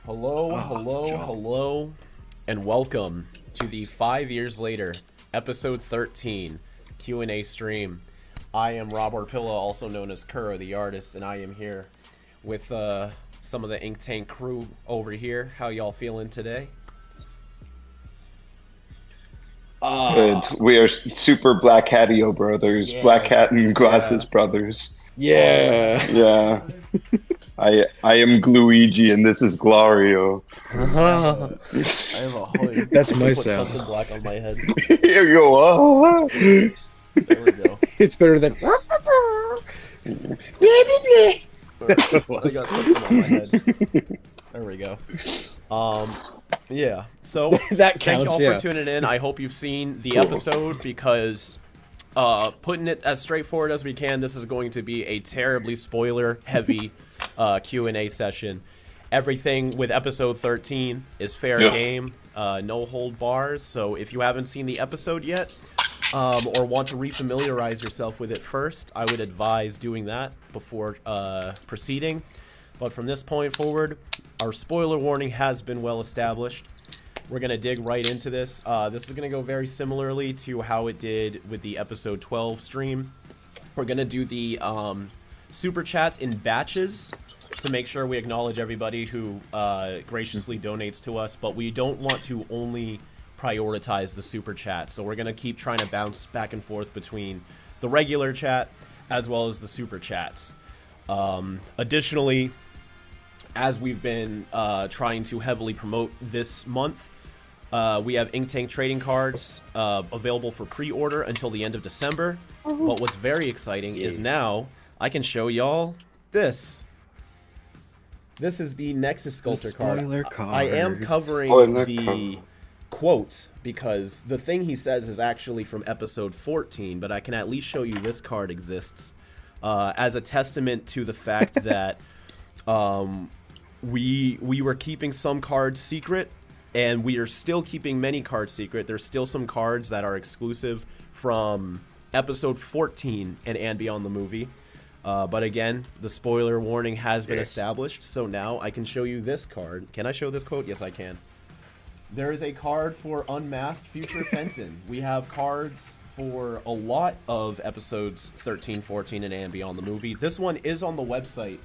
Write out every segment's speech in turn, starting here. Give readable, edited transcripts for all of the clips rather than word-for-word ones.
Hello, and welcome to the 5 years later, episode 13 Q&A stream. I am Rob Orpilla, also known as Kura the Artist, and I am here with some of the Ink Tank crew over here. How y'all feeling today? Good. We are super Black Hatio brothers, Yes, Black Hat and Glasses yeah. brothers. Yeah. Yeah. I am Gluigi and this is Glario. I have a hood. That's I my put sound. something black on my head. Here you go. There we go. It's better than. I got something on my head. There we go. Yeah. So That thank counts. y'all Yeah. for tuning in. I hope you've seen the episode because, putting it as straightforward as we can, this is going to be a terribly spoiler-heavy Q&A session. Everything with episode 13 is fair game, no hold bars. So if you haven't seen the episode yet, or want to refamiliarize yourself with it first, I would advise doing that before proceeding. But from this point forward, our spoiler warning has been well established. We're going to dig right into this. This is going to go very similarly to how it did with the episode 12 stream. We're going to do the super chats in batches to make sure we acknowledge everybody who graciously donates to us, but we don't want to only prioritize the super chat. So we're going to keep trying to bounce back and forth between the regular chat as well as the super chats. Additionally, as we've been trying to heavily promote this month, we have Ink Tank trading cards available for pre-order until the end of December. But what's very exciting is now I can show y'all this. This is the Nexus Sculptor card. I am covering the quote because the thing he says is actually from episode 14, but I can at least show you this card exists as a testament to the fact that we were keeping some cards secret, and we are still keeping many cards secret. There's still some cards that are exclusive from episode 14 and beyond the movie. But again, the spoiler warning has been established, so now I can show you this card. Can I show this quote? Yes, I can. There is a card for Unmasked Future Fenton. We have cards for a lot of episodes 13, 14, and beyond the movie. This one is on the website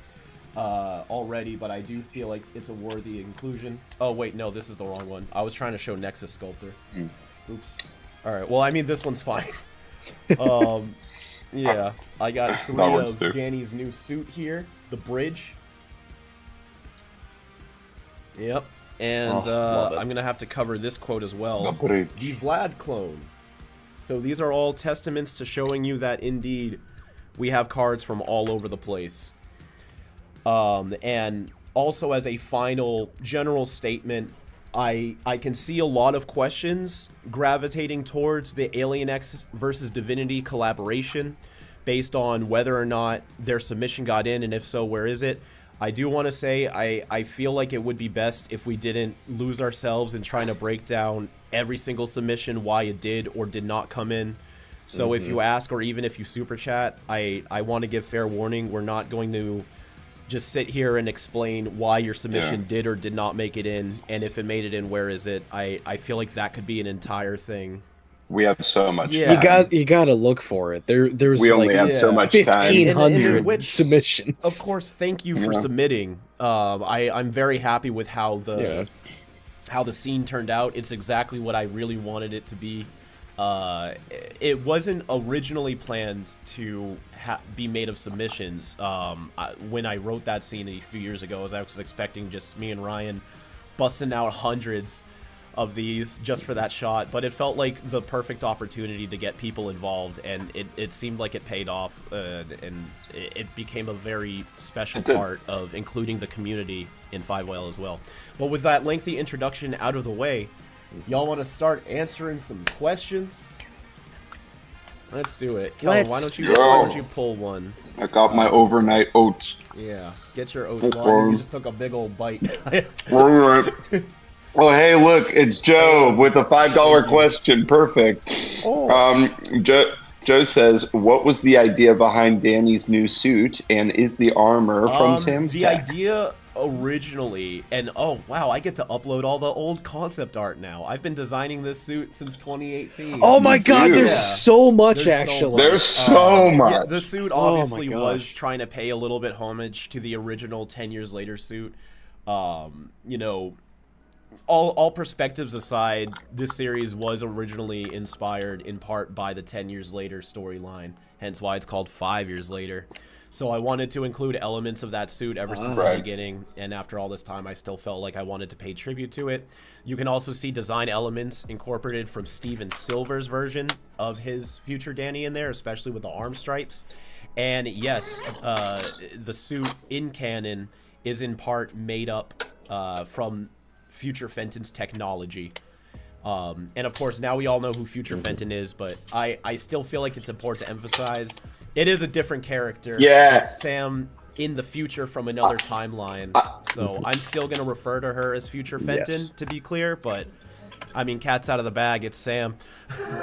already, but I do feel like it's a worthy inclusion. Oh, wait, no, this is the wrong one. I was trying to show Nexus Sculptor. Oops. All right, well, I mean, this one's fine. Yeah, I got 3 of Danny's new suit here. The bridge. Yep. And I'm going to have to cover this quote as well. The Vlad clone. So these are all testaments to showing you that, indeed, we have cards from all over the place. And also as a final general statement, I can see a lot of questions gravitating towards the Alien X versus Divinity collaboration based on whether or not their submission got in, and if so, where is it? I do want to say I feel like it would be best if we didn't lose ourselves in trying to break down every single submission, why it did or did not come in. So if you ask, or even if you super chat, I want to give fair warning. We're not going to just sit here and explain why your submission did or did not make it in, and if it made it in, where is it? I feel like that could be an entire thing. We have so much Yeah. You gotta look for it. There's We only like have so much time. 1,500 Which, submissions. Of course, thank you for submitting. I'm very happy with how the scene turned out. It's exactly what I really wanted it to be. It wasn't originally planned to be made of submissions. When I wrote that scene a few years ago, I was expecting just me and Ryan busting out hundreds of these just for that shot, but it felt like the perfect opportunity to get people involved, and it seemed like it paid off, and it became a very special part of including the community in Five Whale as well. But with that lengthy introduction out of the way, y'all want to start answering some questions? Let's do it. Kellen, why don't you pull one? I got my overnight oats. Yeah, get your oats. Well, you just took a big old bite. Well, hey, look, it's Joe with a $5 question. Perfect. Joe says, what was the idea behind Danny's new suit, and is the armor from Sam's The idea originally, and oh wow, I get to upload all the old concept art now. I've been designing this suit since 2018. Oh my god, Dude. there's so much There's so actually. much. There's so much. Yeah, the suit Oh my obviously gosh. was trying to pay a little bit homage to the original 10 years later suit. You know, all perspectives aside, this series was originally inspired in part by the 10 years later storyline, hence why it's called 5 years later. So I wanted to include elements of that suit ever since the Right. beginning, and after all this time, I still felt like I wanted to pay tribute to it. You can also see design elements incorporated from Steven Silver's version of his future Danny in there, especially with the arm stripes. And yes, the suit in canon is in part made up from Future Fenton's technology. And of course, now we all know who Future Fenton is, but I still feel like it's important to emphasize it is a different character. Yeah. It's Sam in the future from another timeline. So I'm still going to refer to her as Future Fenton, Yes. to be clear, but I mean, cat's out of the bag. It's Sam.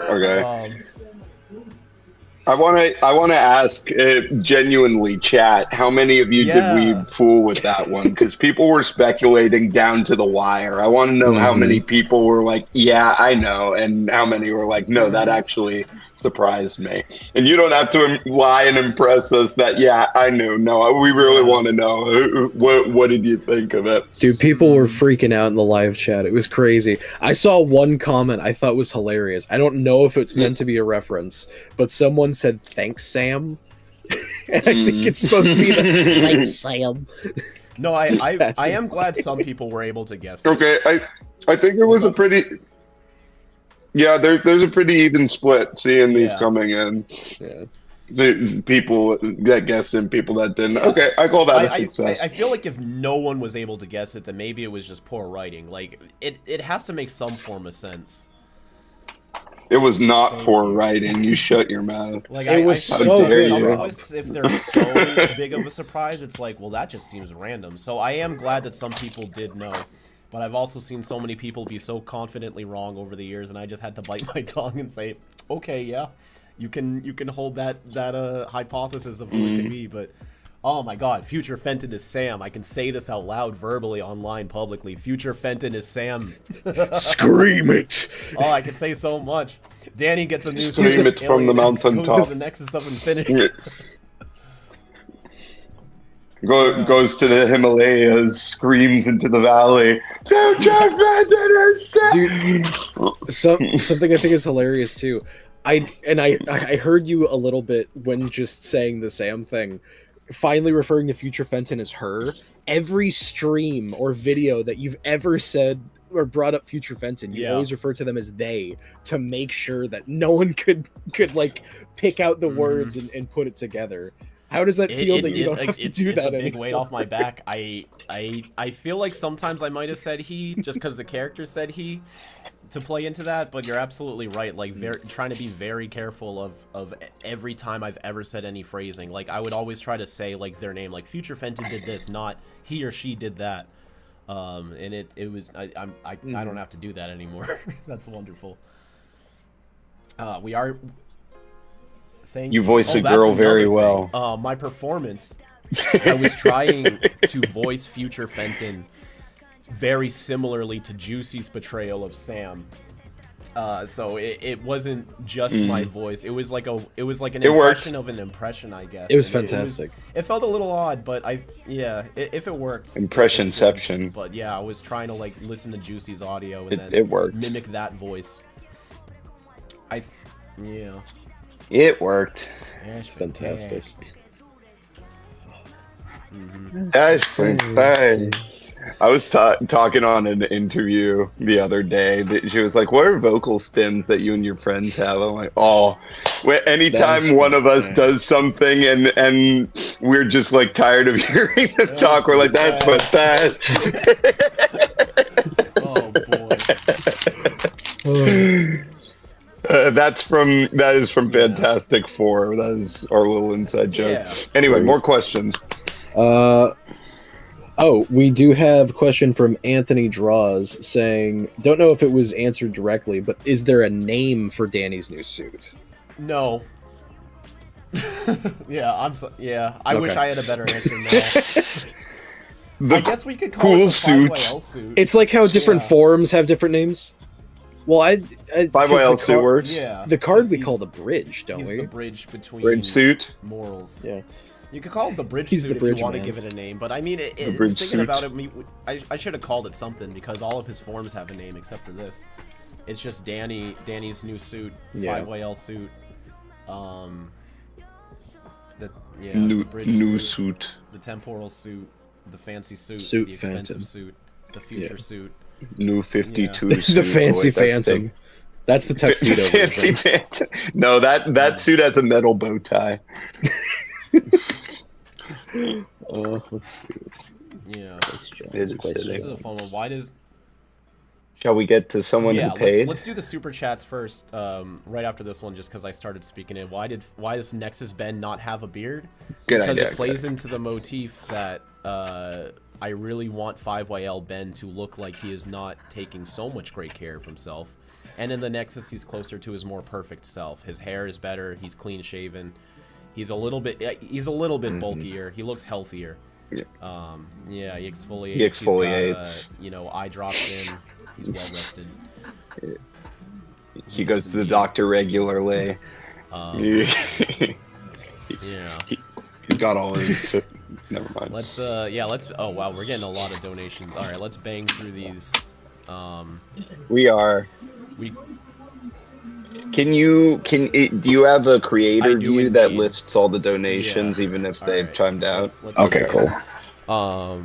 Okay. I want to ask genuinely, chat, how many of you Yeah. did we fool with that one? Because people were speculating down to the wire. I want to know how many people were like, "Yeah, I know," and how many were like, "No, that actually surprised me." And you don't have to lie and impress us that, "Yeah, I knew." No, we really want to know. What did you think of it? Dude, people were freaking out in the live chat. It was crazy. I saw one comment I thought was hilarious. I don't know if it's meant to be a reference, but someone said, "Thanks, Sam." And I think it's supposed to be the "Thanks, Sam." No, I passing am glad some people were able to guess it. Okay, I think it was a pretty. Yeah, there's a pretty even split seeing these Yeah. coming in. Yeah. The people that guessed and people that didn't. Okay, I call that a success. I feel like if no one was able to guess it, then maybe it was just poor writing. Like, it has to make some form of sense. It was not poor writing. You shut your mouth. Like, It was I feel so like good, some Rob. twists, if they're so big of a surprise, it's like, well, that just seems random. So I am glad that some people did know. But I've also seen so many people be so confidently wrong over the years, and I just had to bite my tongue and say, okay, yeah, you can hold that hypothesis of who it could be, but oh my god, Future Fenton is Sam. I can say this out loud verbally online publicly. Future Fenton is Sam. Scream it! Oh, I can say so much. Danny gets a new Scream suit. it from the Alien mountaintop. goes to the Nexus of Infinity. Goes to the Himalayas, screams into the valley. Future Fenton is Sam! Dude, something I think is hilarious too. I heard you a little bit when just saying the Sam thing. Finally referring to Future Fenton as her. Every stream or video that you've ever said or brought up Future Fenton, you always refer to them as they to make sure that no one could like pick out the words and put it together. How does that feel that you don't have to do that It's a big anymore? weight off my back. I feel like sometimes I might have said he just because the character said he to play into that, but you're absolutely right. Like, trying to be very careful of every time I've ever said any phrasing. Like, I would always try to say like their name, like Future Fenton did this, not he or she did that. And it was I don't have to do that anymore. That's wonderful. We are. Thank You voice a that's girl another very thing. well. My performance, I was trying to voice Future Fenton very similarly to Juicy's portrayal of Sam. So it wasn't just my voice. It was like an impression of an impression, I guess. It was And fantastic. It felt a little odd, but if it worked. Impressionception. it's good. But yeah, I was trying to like listen to Juicy's audio and then It worked. mimic that voice. Yeah. It worked. It's Fantastic. That's fine. I was talking on an interview the other day. That she was like, "What are vocal stems that you and your friends have?" I'm like, "Oh, anytime one of us does something and we're just like tired of hearing them talk, we're like, that's what that." Oh boy. That is from Fantastic Four. That is our little inside joke. Yeah. Anyway, more questions. We do have a question from Anthony Draws saying, don't know if it was answered directly, but is there a name for Danny's new suit? No. I wish Okay. I had a better answer now. the I guess we could call cool it the suit. 5YL suit. It's like how different Yeah. forms have different names. Well, I 5YL suit works. Yeah. The card because we call he's- the bridge, don't He's we? the bridge between Bridge suit. morals. Yeah. You could call it the bridge He's suit the if you bridge want to man. give it a name, but I mean, bridge thinking suit. about it, I should have called it something because all of his forms have a name except for this. It's just Danny's new suit, Yeah. 5YL suit. The New bridge suit. the temporal suit, the fancy suit, Suit the expensive Phantom. suit, the future Yeah. suit. New 52 The suit. fancy Oh, wait, that's phantom. That's the tuxedo fancy version. phantom. No, that suit has a metal bow tie. Let's see. Yeah, It's this silly. is a fun one. Why does Shall we get to someone yeah? who paid? Let's do the super chats first. Right after this one, just because I started speaking in. Why does Nexus Ben not have a beard? Good Because idea. it plays into the motif that I really want 5YL Ben to look like he is not taking so much great care of himself. And in the Nexus, he's closer to his more perfect self. His hair is better. He's clean shaven. He's a little bit bulkier. He looks healthier. Yeah. Yeah, he exfoliates. He exfoliates. He's got, eye drops in. He's well rested. He goes to the doctor regularly. Yeah. He's got all his. Never mind. Let's oh wow, we're getting a lot of donations. All right, let's bang through these. We are. We Do you have a I creator do view that indeed. lists all the donations, Yeah. even if All they've right, chimed out? let's Okay, do cool. that.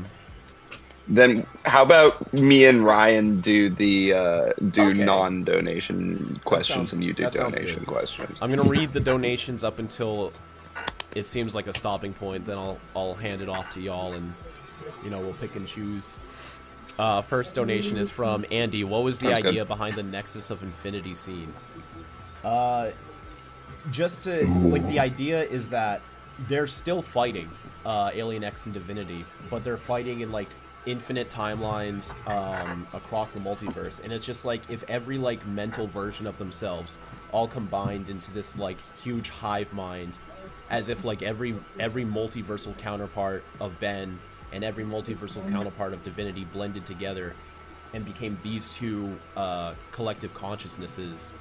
Then how about me and Ryan do the Okay. non-donation questions, and you do that sounds donation good. questions? I'm gonna read the donations up until it seems like a stopping point. Then I'll hand it off to y'all, and we'll pick and choose. First donation is from Andy. What was the Sounds good. idea behind the Nexus of Infinity scene? Just to the idea is that they're still fighting Alien X and Divinity, but they're fighting in infinite timelines across the multiverse, and it's just if every mental version of themselves all combined into this huge hive mind, as if every multiversal counterpart of Ben and every multiversal counterpart of Divinity blended together and became these two collective consciousnesses.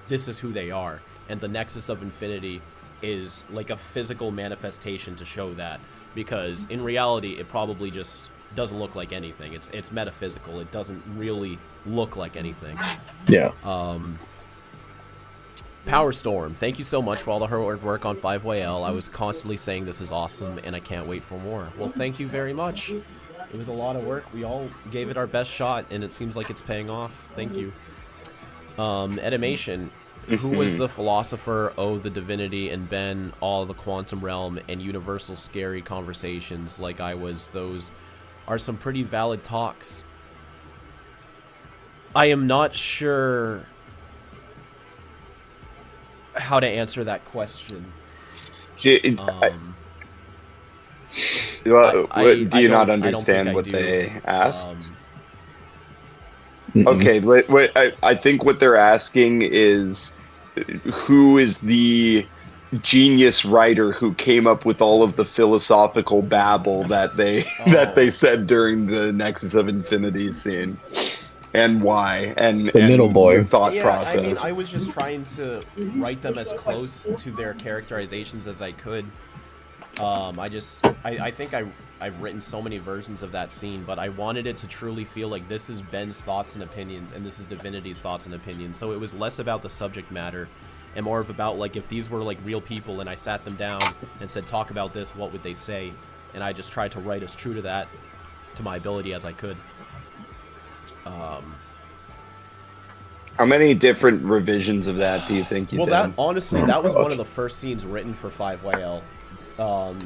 This is who they are, and the Nexus of Infinity is a physical manifestation to show that, because in reality it probably just doesn't look like anything. It's metaphysical. It doesn't really look like anything. Yeah. Power Storm, thank you so much for all the hard work on 5YL. I was constantly saying this is awesome and I can't wait for more. Well, thank you very much. It was a lot of work. We all gave it our best shot and it seems like it's paying off. Thank you. Edimation, who was the philosopher, the divinity, and Ben, all the quantum realm and universal scary conversations like I was? Those are some pretty valid talks. I am not sure how to answer that question. Do you not understand what they asked? Okay, I think what they're asking is, who is the genius writer who came up with all of the philosophical babble that they said during the Nexus of Infinity scene, and why, and The middle boy. your thought Yeah, process. I mean, I was just trying to write them as close to their characterizations as I could. I think I've written so many versions of that scene, but I wanted it to truly feel like this is Ben's thoughts and opinions, and this is Divinity's thoughts and opinions. So it was less about the subject matter, and more of about if these were real people, and I sat them down and said, talk about this, what would they say? And I just tried to write as true to that, to my ability as I could. How many different revisions of that do you think you did? That honestly, that was one of the first scenes written for 5YL.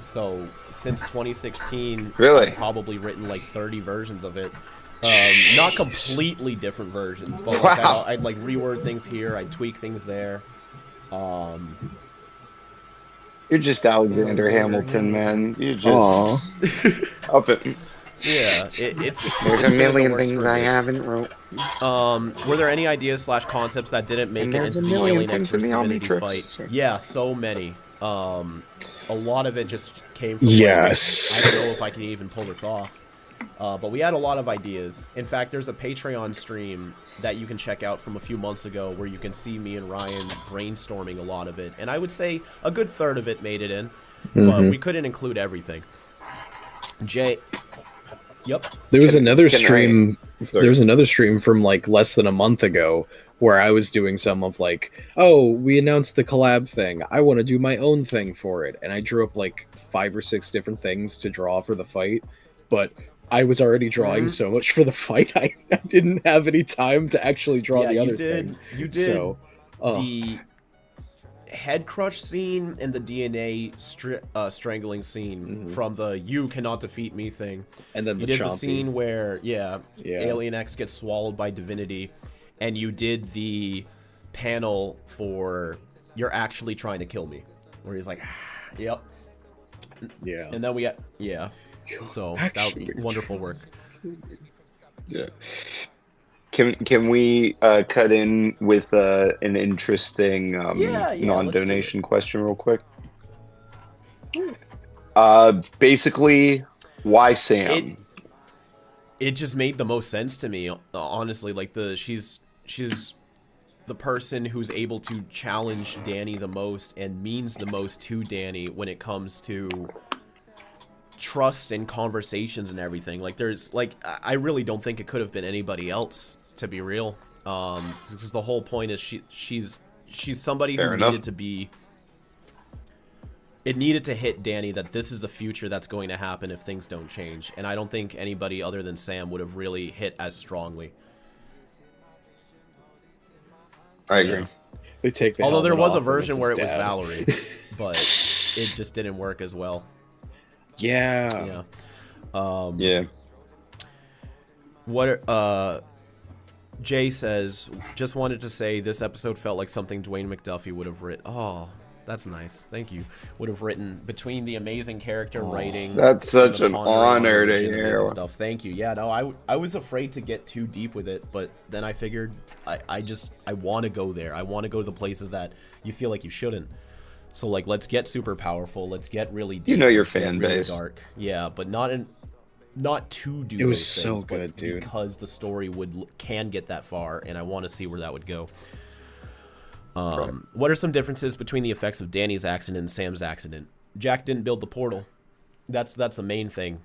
So since 2016, Really? I've probably written 30 versions of it. Not completely different versions, but Wow. I'd reword things here, I'd tweak things there. You're just Alexander Hamilton, man. You just Aw. up it. Yeah, it's There's a million things I haven't wrote. Were there any ideas / concepts that didn't make And it there's into a the million Alien X things in vs. the Divinity Omnitrix. fight? Sorry. Yeah, so many. A lot of it just came from Yes. I don't know if I can even pull this off. But we had a lot of ideas. In fact, there's a Patreon stream that you can check out from a few months ago where you can see me and Ryan brainstorming a lot of it. And I would say a good third of it made it in, but we couldn't include everything. Jay, yep. There was another stream. There was another stream from like less than a month ago where I was doing some of like, oh, we announced the collab thing. I want to do my own thing for it, and I drew up like 5 or 6 different things to draw for the fight, but I was already drawing so much for the fight, I didn't have any time to actually draw the other thing. You did so, the head crush scene and the DNA strangling scene from the "you cannot defeat me" thing, and then you did the scene where Alien X gets swallowed by divinity, and you did the panel for "you're actually trying to kill me," where he's like, "Yep." Yeah. And then so that was wonderful work. Yeah. Can we cut in with an interesting non-donation question real quick? Basically, why Sam? It just made the most sense to me, honestly. Like she's the person who's able to challenge Danny the most and means the most to Danny when it comes to trust and conversations and everything. Like I really don't think it could have been anybody else, to be real. Because the whole point is she's somebody who needed to be. It needed to hit Danny that this is the future that's going to happen if things don't change, and I don't think anybody other than Sam would have really hit as strongly. I agree. They take the although there was a off version where it was dad. Valerie, but it just didn't work as well. Yeah. What Jay says, just wanted to say this episode felt like something Dwayne McDuffie would have written. Oh, that's nice. Thank you. Would have written between the amazing character writing. That's such an honor to hear. Stuff. Thank you. Yeah, no, I was afraid to get too deep with it, but then I figured I want to go there. I want to go to the places that you feel like you shouldn't. So like, let's get super powerful. Let's get really deep. You know your fan really base. Dark. Yeah, but not to do. It was those so things, good, dude. Because the story can get that far, and I want to see where that would go. What are some differences between the effects of Danny's accident and Sam's accident? Jack didn't build the portal. That's the main thing.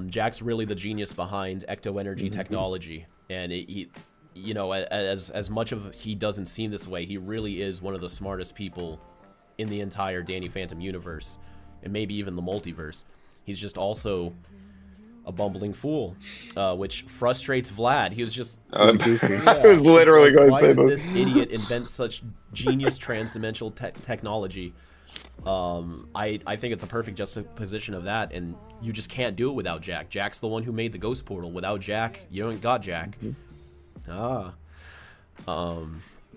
Jack's really the genius behind ecto energy technology, and he, as much of he doesn't seem this way, he really is one of the smartest people in the entire Danny Phantom universe, and maybe even the multiverse. He's just also a bumbling fool, which frustrates Vlad. He was just goofy. I was literally going to say why did this idiot invent such genius transdimensional technology? I think it's a perfect juxtaposition of that, and you just can't do it without Jack. Jack's the one who made the ghost portal. Without Jack, you don't got Jack.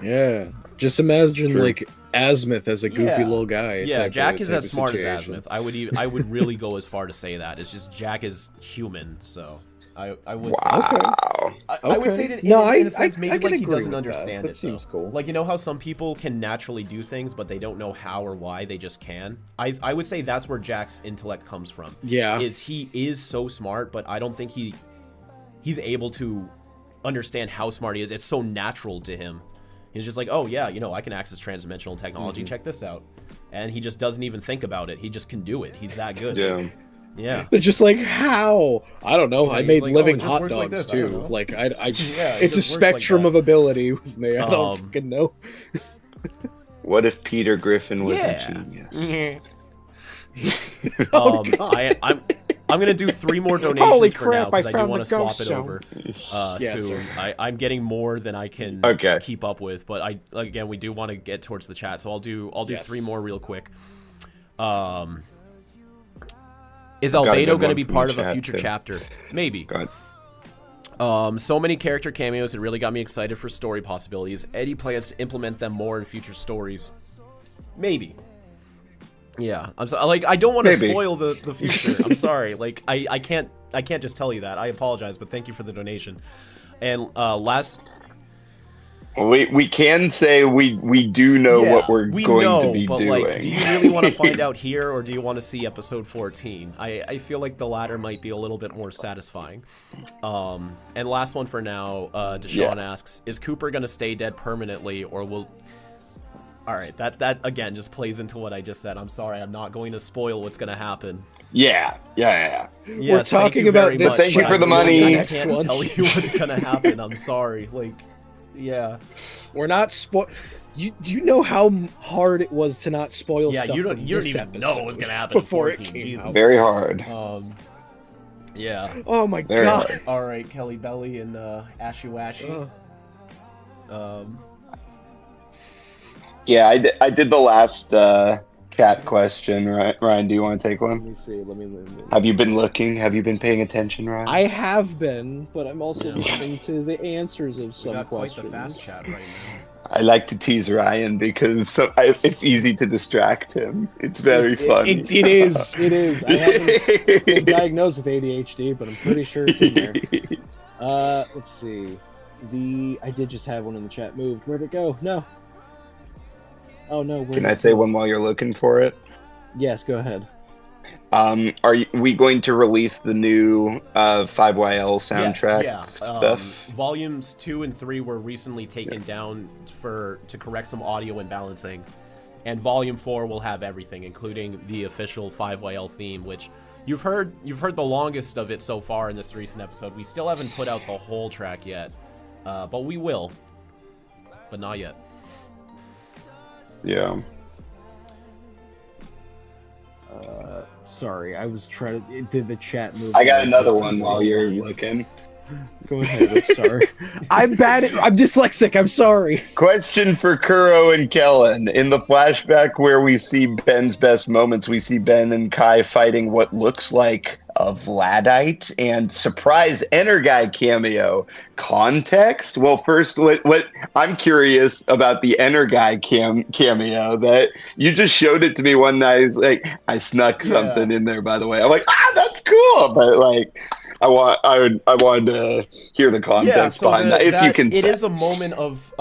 Yeah, just imagine like Azimuth as a goofy little guy. Yeah, Jack is as smart as Azimuth. I would really go as far to say that. It's just Jack is human, so I would. Wow. Say, I would say that in a sense, maybe like he doesn't understand it. That seems cool. Like, you know how some people can naturally do things, but they don't know how or why, they just can. I would say that's where Jack's intellect comes from. Yeah, he is so smart, but I don't think he's able to understand how smart he is. It's so natural to him. He's just like, oh yeah, I can access transdimensional technology. Check this out, and he just doesn't even think about it. He just can do it. He's that good. Yeah. They're just like, how? I don't know. I made like, living it just hot works like dogs this. I don't too. know. Like I it it's a just works like spectrum that. of ability with me. I don't fucking know. What if Peter Griffin was a genius? God. I'm gonna do 3 more donations Holy for now crap, because I I do found want the to swap ghost it show. over Yeah, soon. sorry. I'm getting more than I can keep up with, but we do want to get towards the chat, so I'll do 3 more real quick. Is Albedo going to be part of a future chapter? Maybe. So many character cameos, it really got me excited for story possibilities. Eddie plans to implement them more in future stories. Maybe. Yeah, I'm so, I don't want to spoil the future. I'm sorry. Like I can't just tell you that. I apologize, but thank you for the donation. And last We can say we do know what we're going to be but doing. Like, do you really want to find out here, or do you want to see episode 14? I feel like the latter might be a little bit more satisfying. And last one for now, Deshaun asks, is Cooper going to stay dead permanently, or will... Alright, that again just plays into what I just said. I'm sorry, I'm not going to spoil what's going to happen. Yeah. Yes, We're talking about this. Thank you for the money. I can't tell you what's going to happen. I'm sorry. Like, yeah. We're not Do you know how hard it was to not spoil stuff? You don't even know what was gonna happen before in 14. it came out. Very hard. Yeah. Oh my Very god. hard. All right, Kelly Belly and Ashy Washy. Yeah, I did the last cat question, right? Ryan, do you want to take Let one? me see. Let me. Have you been looking? Have you been paying attention, Ryan? I have been, but I'm also listening to the answers of We some got quite questions. the fast chat right now. I like to tease Ryan because it's easy to distract him. It's very funny. It is. It is. I haven't been diagnosed with ADHD, but I'm pretty sure it's in there. Let's see. I did just have one in the chat moved. Where'd it go? No. Oh no. Can I say one while you're looking for it? Yes, go ahead. Are we going to release the new 5YL soundtrack stuff? Volumes 2 and 3 were recently taken down to correct some audio imbalancing, and Volume 4 will have everything, including the official 5YL theme, which you've heard the longest of it so far in this recent episode. We still haven't put out the whole track yet, but we will, but not yet. Yeah. Sorry, I was trying to. Did the chat move? I got another one while you're looking. Go ahead. I'm sorry. I'm dyslexic. I'm sorry. Question for Kuro and Kellen. In the flashback where we see Ben's best moments, we see Ben and Kai fighting what looks like a Vladite and surprise Energuy cameo. Context? Well, first, what I'm curious about the Energuy cameo that you just showed it to me one night. It's like I snuck something in there, by the way. I'm like, that's cool, but like. I wanted to hear the context behind that. If you can, it is a moment of.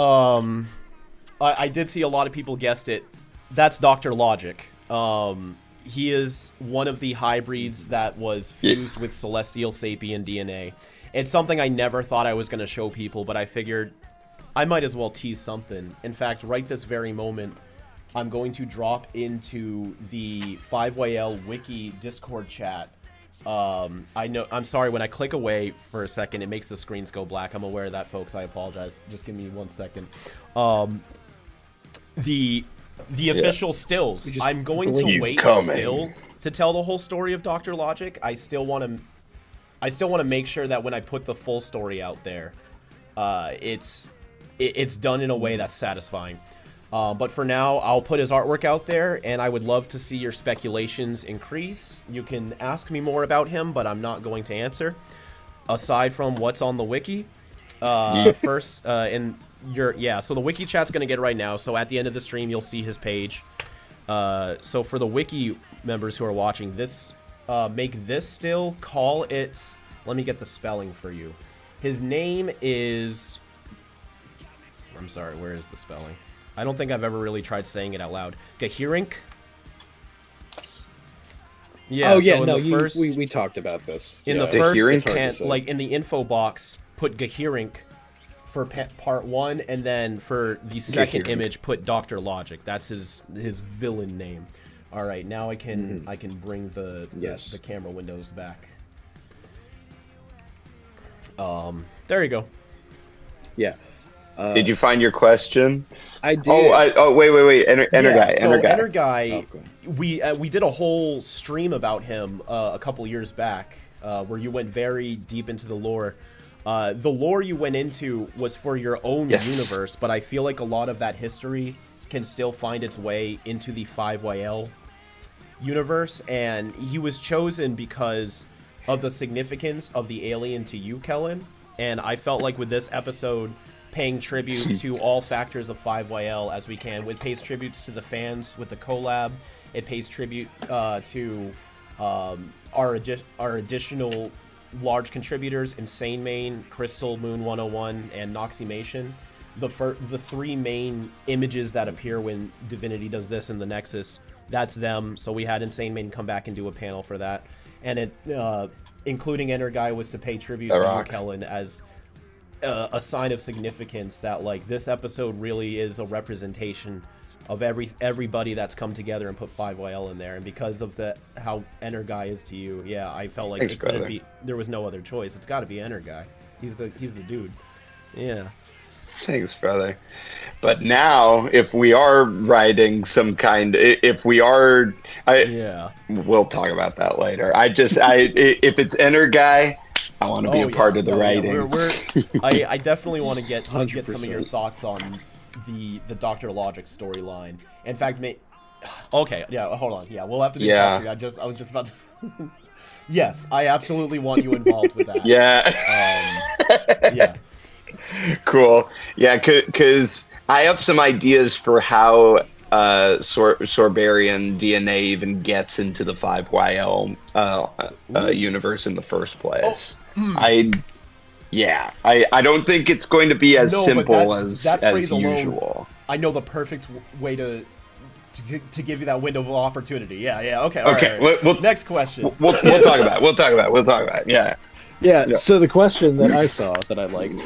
I did see a lot of people guessed it. That's Dr. Logic. He is one of the hybrids that was fused with celestial sapien DNA. It's something I never thought I was going to show people, but I figured I might as well tease something. In fact, right this very moment, I'm going to drop into the 5YL Wiki Discord chat. I'm sorry, when I click away for a second, it makes the screens go black. I'm aware of that, folks. I apologize. Just give me 1 second. The official stills. I'm going to wait still to tell the whole story of Dr. Logic. I still want to make sure that when I put the full story out there, it's done in a way that's satisfying. But for now, I'll put his artwork out there, and I would love to see your speculations increase. You can ask me more about him, but I'm not going to answer. Aside from what's on the wiki, first, so the wiki chat's going to get right now. So at the end of the stream, you'll see his page. So for the wiki members who are watching this, make this still, call it, let me get the spelling for you. His name is, I'm sorry, where is the spelling? I don't think I've ever really tried saying it out loud. Gahirink? Yeah, we talked about this. In the first, like in the info box, put Gahirink for part 1, and then for the second image, put Dr. Logic. That's his villain name. All right, now I can bring the camera windows back. There you go. Yeah. Did you find your question? I did. Wait. Energuy. Energuy. We did a whole stream about him a couple years back, where you went very deep into the lore. The lore you went into was for your own universe, but I feel like a lot of that history can still find its way into the 5YL universe, and he was chosen because of the significance of the alien to you, Kellen. And I felt like with this episode, paying tribute to all factors of 5YL as we can. It pays tributes to the fans with the collab. It pays tribute to our additional large contributors, Insane Main, Crystal Moon 101, and Noxymation. the three main images that appear when Divinity does this in the Nexus, that's them. So we had Insane Maiden come back and do a panel for that, and it including Enter Guy was to pay tribute to McKellen as a sign of significance that like this episode really is a representation of everybody that's come together and put 5YL in there, and because of how Enter Guy is to you, yeah, I felt like there was no other choice. It's got to be Enter Guy. He's the dude. Yeah. Thanks, brother. But now, if we are writing some kind, if we are, we'll talk about that later. If it's Enter Guy, I want to be a part of the writing. Yeah. I definitely want to get 100%. some of your thoughts on the Dr. Logic storyline. In fact, okay, yeah, hold on. Yeah, we'll have to do something. I was just about to. Yes, I absolutely want you involved with that. Yeah. Yeah. Cool. Yeah, because I have some ideas for how Sorbarian DNA even gets into the 5YL universe in the first place. I don't think it's going to be as simple as usual. I know the perfect way to give you that window of opportunity. Yeah. Okay. Okay. Right. Well, next question. We'll talk about it. We'll talk about it. Yeah, so the question that I saw that I liked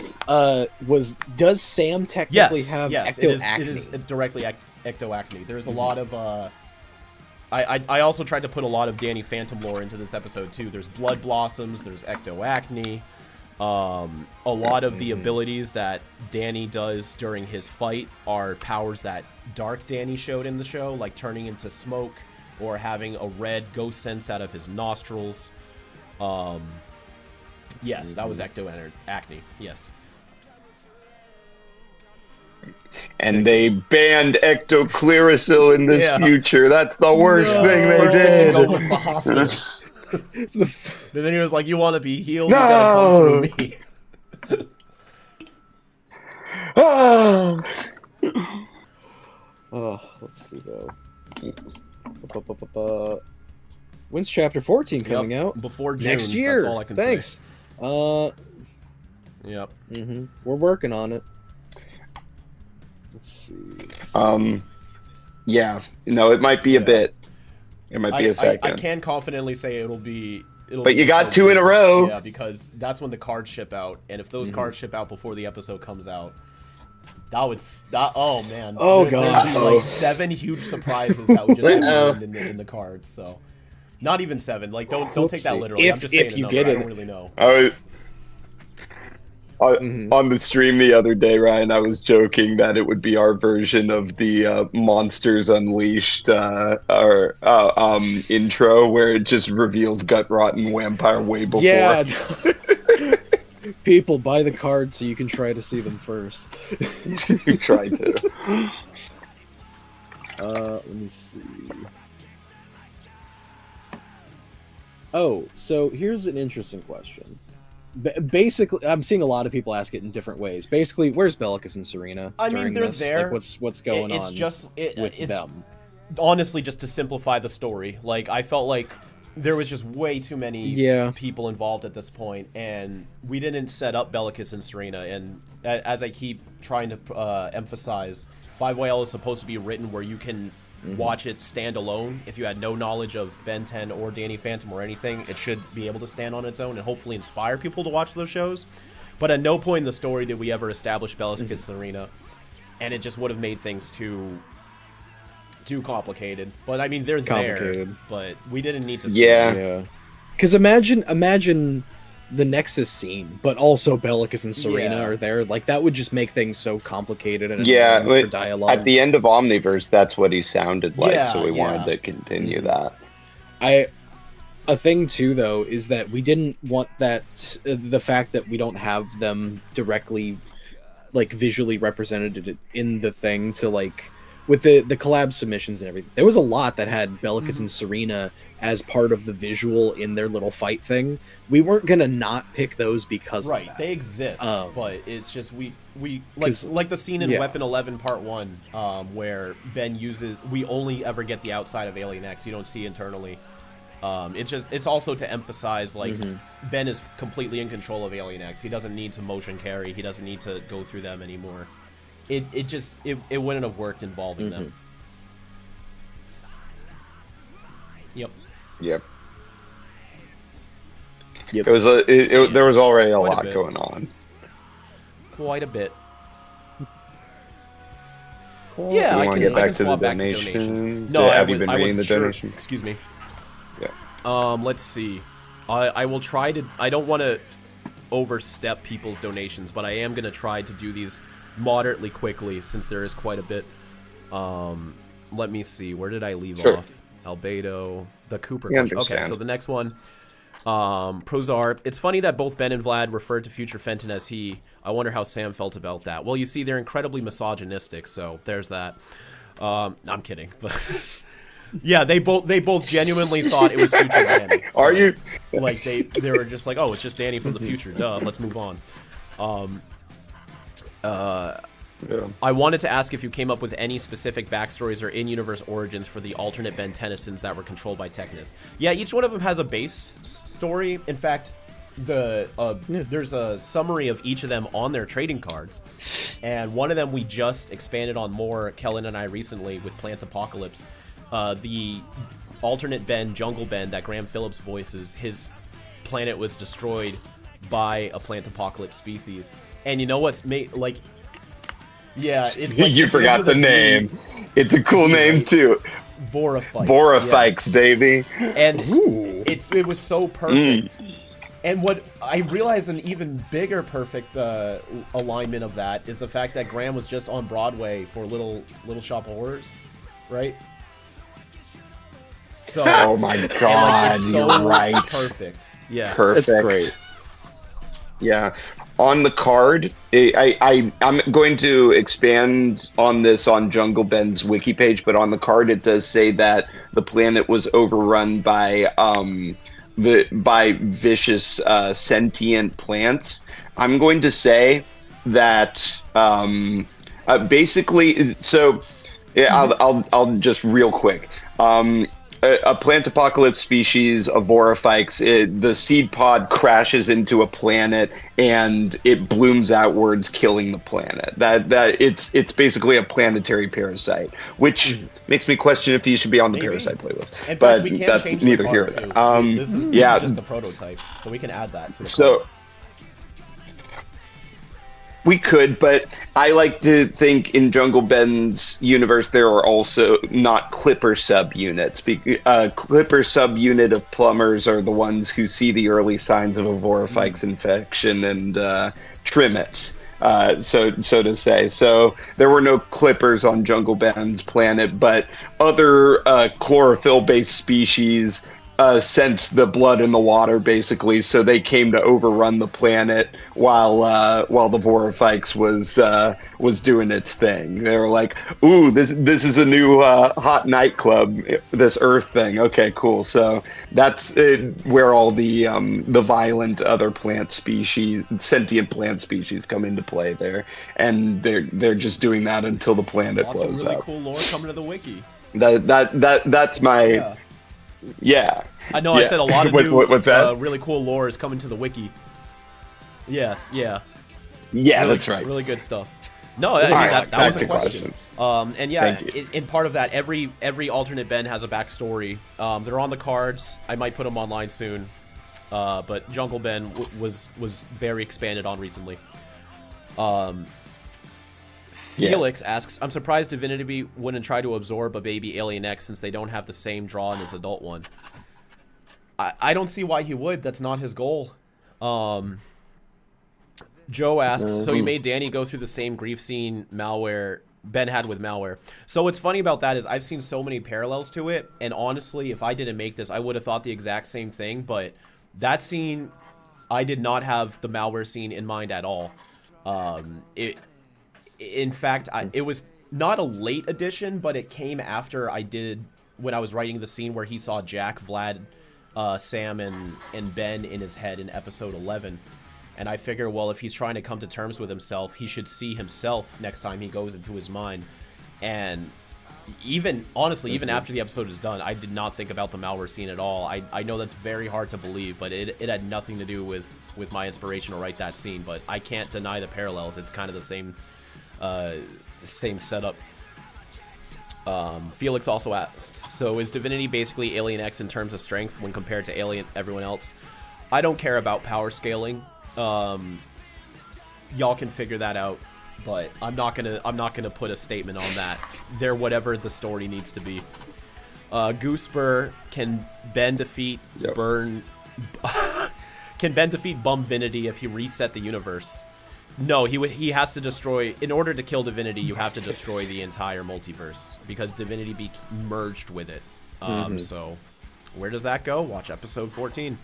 was, does Sam technically have ectoacne? It is directly ectoacne. There's a lot of... I also tried to put a lot of Danny Phantom lore into this episode, too. There's blood blossoms, there's ectoacne. A lot of the abilities that Danny does during his fight are powers that Dark Danny showed in the show, like turning into smoke or having a red ghost sense out of his nostrils. Yes, that was ectoacne. Yes. And they banned ectoclearasil in this future. That's the worst thing they did. Go with the hospitals. And then he was like, "You want to be healed? You gotta come through me." Let's see though. When's chapter 14 coming out? Before June. Next year. That's all I can say. Yep. We're working on it. Let's see. Yeah. No, it might be a bit. It might be a second. I can confidently say it'll be. But you got 2 in a row. Yeah, because that's when the cards ship out, and if those cards ship out before the episode comes out, oh man. Oh god. There'd be like 7 huge surprises that would just be in the cards. So, not even 7. Like, don't take that literally. I'm just saying. If you get it, I don't really know. On the stream the other day, Ryan, I was joking that it would be our version of the Monsters Unleashed intro, where it just reveals Gut Rotten Vampire way before. Yeah. People buy the cards so you can try to see them first. You try to. Let me see. Oh, so here's an interesting question. Basically, I'm seeing a lot of people ask it in different ways. Basically, where's Bellicus and Serena? I mean, they're there. Like, what's going on? It's them. Honestly, just to simplify the story. Like, I felt like there was just way too many people involved at this point, and we didn't set up Bellicus and Serena. And as I keep trying to emphasize, 5YL is supposed to be written where you can watch it stand alone. If you had no knowledge of Ben 10 or Danny Phantom or anything, it should be able to stand on its own and hopefully inspire people to watch those shows. But at no point in the story did we ever establish Bellicus and Serena, and it just would have made things too complicated. But I mean, they're there, but we didn't need to. Yeah. Because imagine the Nexus scene, but also Bellicus and Serena are there. Like, that would just make things so complicated and for dialogue. At the end of Omniverse, that's what he sounded like, so we wanted to continue that. A thing too, though, is that we didn't want that the fact that we don't have them directly, like, visually represented in the thing to, like, with the collab submissions and everything. There was a lot that had Bellicus and Serena as part of the visual in their little fight thing. We weren't gonna not pick those because of that. They exist, but it's just we like the scene in Weapon 11 Part 1, where Ben uses. We only ever get the outside of Alien X. You don't see internally. It's also to emphasize, like, Ben is completely in control of Alien X. He doesn't need to motion carry. He doesn't need to go through them anymore. it wouldn't have worked involving them. Yep. Yep. Yep. There was already a Quite a lot bit. going on. Quite a bit. Cool. Yeah, You I want can, to get I back can to the swap back to donations? donations. No, Yeah, I have you was, been I reading the was sure. donations? Excuse me. Yeah. Let's see. I will try to. I don't want to overstep people's donations, but I am gonna try to do these moderately quickly since there is quite a bit. Let me see. Where did I leave Sure. off? Albedo, the Cooper We question. Okay, understand. so the next one. Prozar. It's funny that both Ben and Vlad referred to Future Fenton as he. I wonder how Sam felt about that. Well, you see, they're incredibly misogynistic, so there's that. I'm kidding, but yeah, they both genuinely thought it was Future Danny. So, Are you? like they were just like, oh, it's just Danny from the future. Duh, let's move on. Yeah. I wanted to ask if you came up with any specific backstories or in-universe origins for the alternate Ben Tennysons that were controlled by Technus. Yeah, each one of them has a base story. In fact, there's a summary of each of them on their trading cards, and one of them we just expanded on more, Kellen and I, recently with Plant Apocalypse. The alternate Ben, Jungle Ben, that Graham Phillips voices, his planet was destroyed by a Plant Apocalypse species. And you know what's made, like... Yeah, it's like You forgot the name. It's a cool name too. Voraphytes. Voraphytes, yes. baby. And it was so perfect. And what I realized an even bigger perfect alignment of that is the fact that Graham was just on Broadway for Little Shop of Horrors, right? So Oh my god, it's you're so right. Perfect. Yeah. Perfect. It's great. Yeah. On the card, I'm going to expand on this on Jungle Ben's wiki page, but on the card it does say that the planet was overrun by vicious sentient plants. I'm going to say that basically. So yeah, I'll just real quick. A plant apocalypse species of Voraphytes, the seed pod crashes into a planet and it blooms outwards, killing the planet. That it's basically a planetary parasite, which makes me question if he should be on the Maybe. parasite playlist. In but fact, we can that's change neither the here card, nor too. there. This is Yeah. just the prototype, so we can add that to the So card. we could, but I like to think in Jungle Ben's universe there are also not Clipper subunits. Clipper subunit of plumbers are the ones who see the early signs of a Voraphytes infection and trim it. So to say. So there were no Clippers on Jungle Ben's planet, but other chlorophyll-based species sensed the blood in the water, basically. So they came to overrun the planet while the Voraphytes was doing its thing. They were like, "Ooh, this is a new hot nightclub. This Earth thing. Okay, cool." So that's where all the violent other plant species, sentient plant species, come into play there, and they're just doing that until the planet Lots of blows really up. cool lore coming to the wiki. That's my. Yeah. Yeah. I know I said a lot of new, what's that? really cool lore is coming to the wiki. Yes, yeah. Yeah, Really, that's right. Really good stuff. No, I mean, Alright, that was back a to question. questions. And yeah, Thank you. in part of that, every alternate Ben has a backstory. They're on the cards. I might put them online soon. But Jungle Ben was very expanded on recently. Felix asks, I'm surprised Divinity wouldn't try to absorb a baby Alien X since they don't have the same draw in his adult one. I don't see why he would. That's not his goal. Joe asks, so you made Danny go through the same grief scene malware Ben had with malware. So what's funny about that is I've seen so many parallels to it, and honestly, if I didn't make this, I would have thought the exact same thing, but that scene, I did not have the malware scene in mind at all. In fact, it was not a late addition, but it came after when I was writing the scene where he saw Jack, Vlad, Sam, and Ben in his head in episode 11. And I figure, well, if he's trying to come to terms with himself, he should see himself next time he goes into his mind. And honestly, even after the episode is done, I did not think about the malware scene at all. I know that's very hard to believe, but it had nothing to do with my inspiration to write that scene. But I can't deny the parallels. It's kind of the Same setup. Felix also asked, so is Divinity basically Alien X in terms of strength when compared to Alien everyone else? I don't care about power scaling. Y'all can figure that out, but I'm not gonna put a statement on that. They're whatever the story needs to be. Goosebur can bend, defeat, burn. Can Ben defeat Bumvinity if he reset the universe? No, he has to destroy. In order to kill Divinity, you have to destroy the entire multiverse because Divinity be merged with it. So, where does that go? Watch episode 14.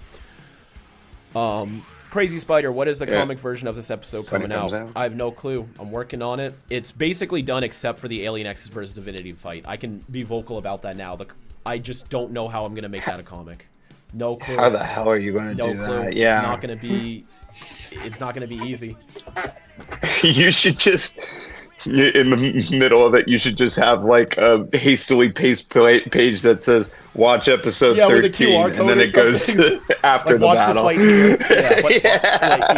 Crazy Spider, what is the comic version of this episode coming out? I have no clue. I'm working on it. It's basically done except for the Alien X versus Divinity fight. I can be vocal about that now. I just don't know how I'm gonna make that a comic. No clue. How the hell are you gonna do that? Yeah. It's not gonna be easy. You should just, in the middle of it, you should just have like a hastily paced page that says "Watch episode 13," with a QR code, and then it goes after like, the battle. Watch the fight here.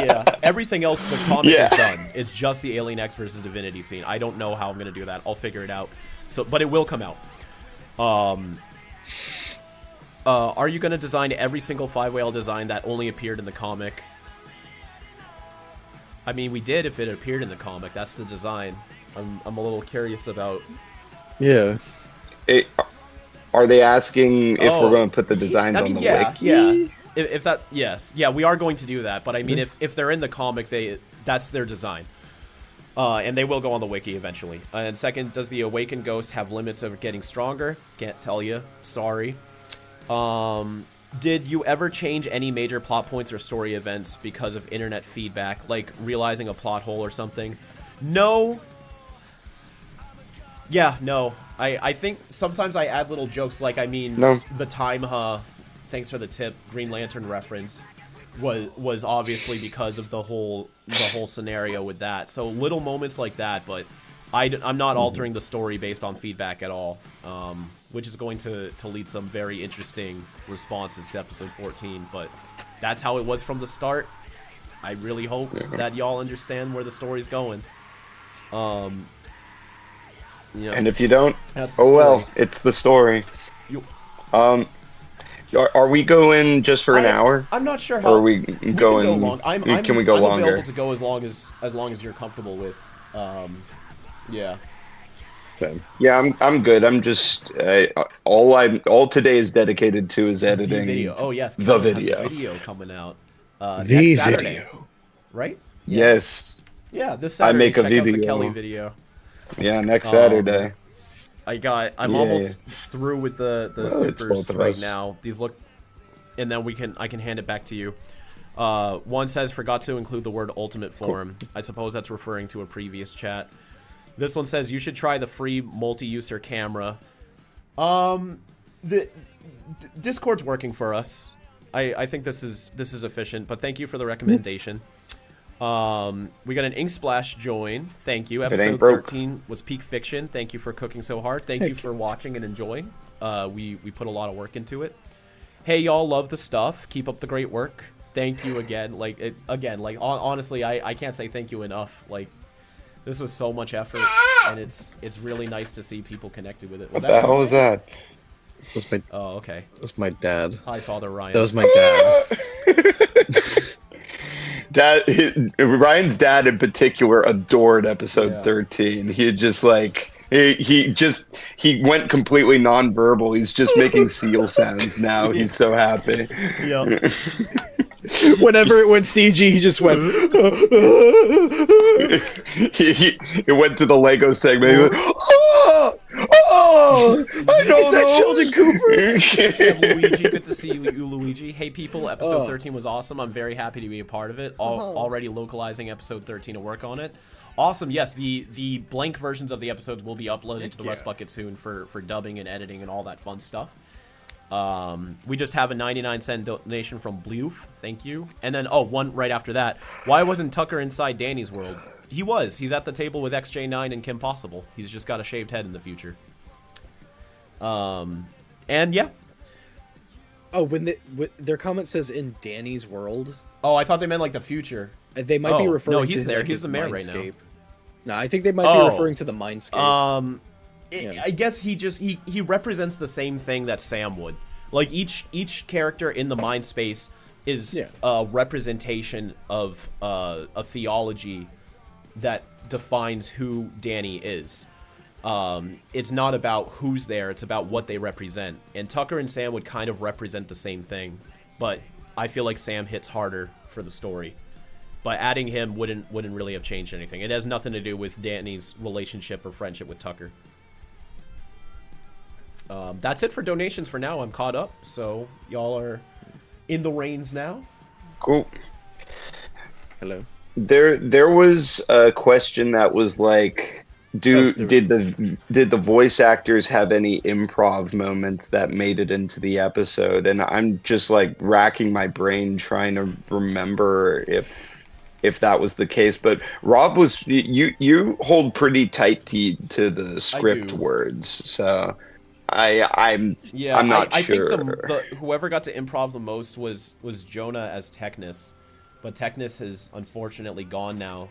Yeah, everything else in the comic is done. It's just the Alien X versus Divinity scene. I don't know how I'm gonna do that. I'll figure it out. But it will come out. Are you gonna design every single 5-whale design that only appeared in the comic? I mean, we did if it appeared in the comic. That's the design. I'm a little curious about. Yeah. Are they asking if we're going to put the designs on the wiki? Yeah. If that, yes, yeah, we are going to do that. But I mean, if they're in the comic, that's their design, and they will go on the wiki eventually. And second, does the Awakened Ghost have limits of getting stronger? Can't tell you. Sorry. Did you ever change any major plot points or story events because of internet feedback, like realizing a plot hole or something? No. Yeah, no. I think sometimes I add little jokes, like, I mean, the time, thanks for the tip, Green Lantern reference was obviously because of the whole scenario with that. So little moments like that, but I'm not altering the story based on feedback at all. Which is going to lead some very interesting responses to episode 14, but that's how it was from the start. I really hope that y'all understand where the story's going. And if you don't, well, it's the story. Are we going just for an hour? I'm not sure how. Or are we going? Can go long. Can we go I'm longer? available to go as long as you're comfortable with. Yeah. Yeah, I'm good. I'm just all today is dedicated to is editing. The video. Oh yes, the Kevin video. Has a video coming out. The next Saturday, video, right? Yes. Yeah, this Saturday. I make a check video. Out the Kelly video. Yeah, next Saturday. I'm almost through with the supers right us. now. These look, and then I can hand it back to you. One says forgot to include the word ultimate form. I suppose that's referring to a previous chat. This one says you should try the free multi-user camera. The Discord's working for us. I think this is efficient, but thank you for the recommendation. We got an Ink Splash join. Thank you. Episode 13 was peak fiction. Thank you for cooking so hard. Thank you for watching and enjoying. We put a lot of work into it. Hey, y'all, love the stuff. Keep up the great work. Thank you again. Honestly, I can't say thank you enough. Like, this was so much effort, and it's really nice to see people connected with it. What the hell was that? Oh, okay. That was my dad. Hi, Father Ryan. That was my dad. Ryan's dad in particular adored episode 13. He had just like he went completely nonverbal. He's just making seal sounds now. He's so happy. Yeah. Whenever it went CG, he just went. He went to the Lego segment. He went, oh, I know Is that Sheldon Cooper? Yeah, Luigi, good to see you, Luigi. Hey, people, episode 13 was awesome. I'm very happy to be a part of it. Already localizing episode 13 to work on it. Awesome. Yes, the blank versions of the episodes will be uploaded to the Rust Bucket soon for dubbing and editing and all that fun stuff. We just have a 99-cent donation from Bloof. Thank you. And then, one right after that. Why wasn't Tucker inside Danny's world? He was. He's at the table with XJ9 and Kim Possible. He's just got a shaved head in the future. And yeah. Oh, when their comment says in Danny's world. Oh, I thought they meant like the future. They might be referring to he's there. Like he's the mayor right now. No, I think they might be referring to the Mindscape. I guess he represents the same thing that Sam would. Like each character in the mind space is a representation of a theology that defines who Danny is. It's not about who's there, it's about what they represent. And Tucker and Sam would kind of represent the same thing, but I feel like Sam hits harder for the story. But adding him wouldn't really have changed anything. It has nothing to do with Danny's relationship or friendship with Tucker. That's it for donations for now. I'm caught up, so y'all are in the reins now. Cool. Hello. There was a question that was like, did the voice actors have any improv moments that made it into the episode? And I'm just like racking my brain trying to remember if that was the case. But Rob, was you hold pretty tight to the script words, so I'm not sure. I think whoever got to improv the most was Jonah as Technus, but Technus has unfortunately gone now.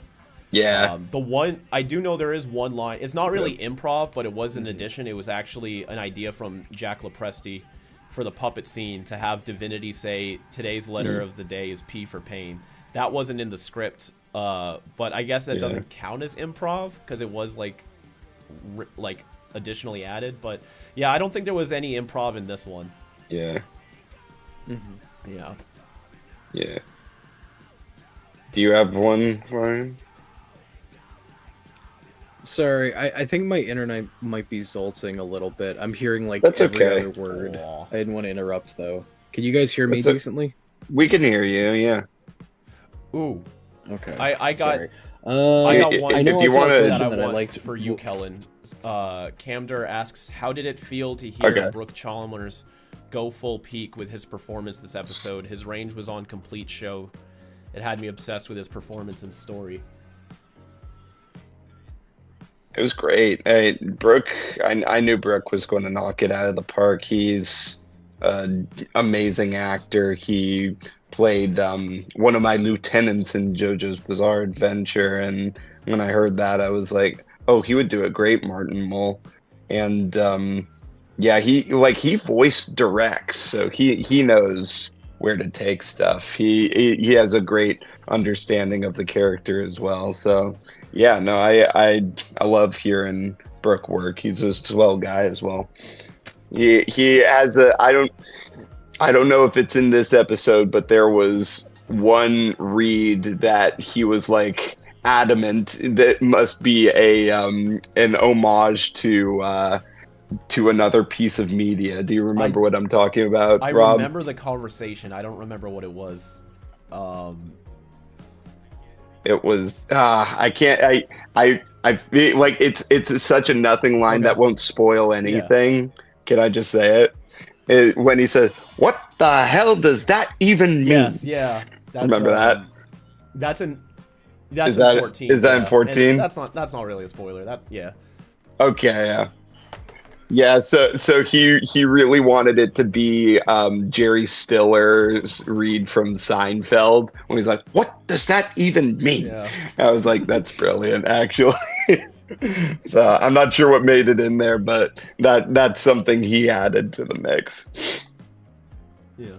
Yeah. The one I do know, there is one line. It's not really improv, but it was an addition. It was actually an idea from Jack Lepresti for the puppet scene to have Divinity say today's letter of the day is P for pain. That wasn't in the script, but I guess that doesn't count as improv because it was like additionally added. But yeah, I don't think there was any improv in this one. Yeah. Yeah. Yeah. Do you have one, Ryan? Sorry, I think my internet might be zolting a little bit. I'm hearing like That's every okay. other word. Aw. I didn't want to interrupt though. Can you guys hear me That's decently? We can hear you, yeah. Ooh. Okay. I got Sorry. I got one I know if you I saw a wanna- question that I that I want liked for you, Kellen. Camder asks, how did it feel to hear Okay. Brooke Chalmers go full peak with his performance this episode? His range was on complete show. It had me obsessed with his performance and story. It was great. Hey, Brooke, I knew Brooke was going to knock it out of the park. He's an amazing actor. He played one of my lieutenants in JoJo's Bizarre Adventure, and when I heard that, I was like, oh, he would do a great Martin Mull. And he voice directs, so he knows where to take stuff. He has a great understanding of the character as well. So yeah, no, I love hearing Brooke work. He's a swell guy as well. He has I don't know if it's in this episode, but there was one read that he was like adamant that must be an homage to another piece of media. Do you remember what I'm talking about, I Rob? remember the conversation. I don't remember what it was. It was I can't I feel like it's such a nothing line that won't spoil anything. Can I just say it? When he says, "What the hell does that even mean?" Yes, yeah. That's, Remember that? That's in 14. Is that in 14? That's not really a spoiler. Okay, yeah. Yeah, so he really wanted it to be Jerry Stiller's read from Seinfeld when he's like, "What does that even mean?" Yeah. I was like, "That's brilliant, actually." So I'm not sure what made it in there, but that's something he added to the mix. Yeah.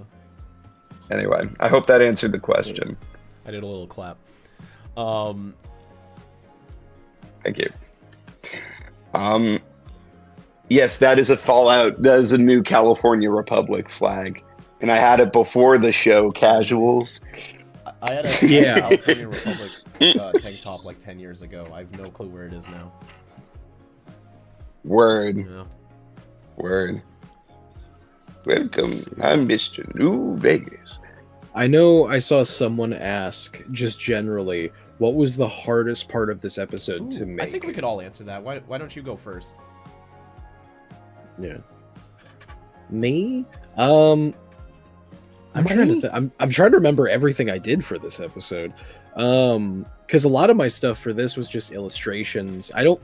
Anyway, I hope that answered the question. I did a little clap. Thank you. Yes, that is a Fallout. That is a new California Republic flag, and I had it before the show. Casuals. I had a California Republic tank top like 10 years ago. I have no clue where it is now. Word. Yeah. Word. Welcome. I'm Mr. New Vegas. I know I saw someone ask, just generally, what was the hardest part of this episode to make? I think we could all answer that. Why don't you go first? Yeah. Me? I'm trying to I'm trying to remember everything I did for this episode. Because a lot of my stuff for this was just illustrations. I don't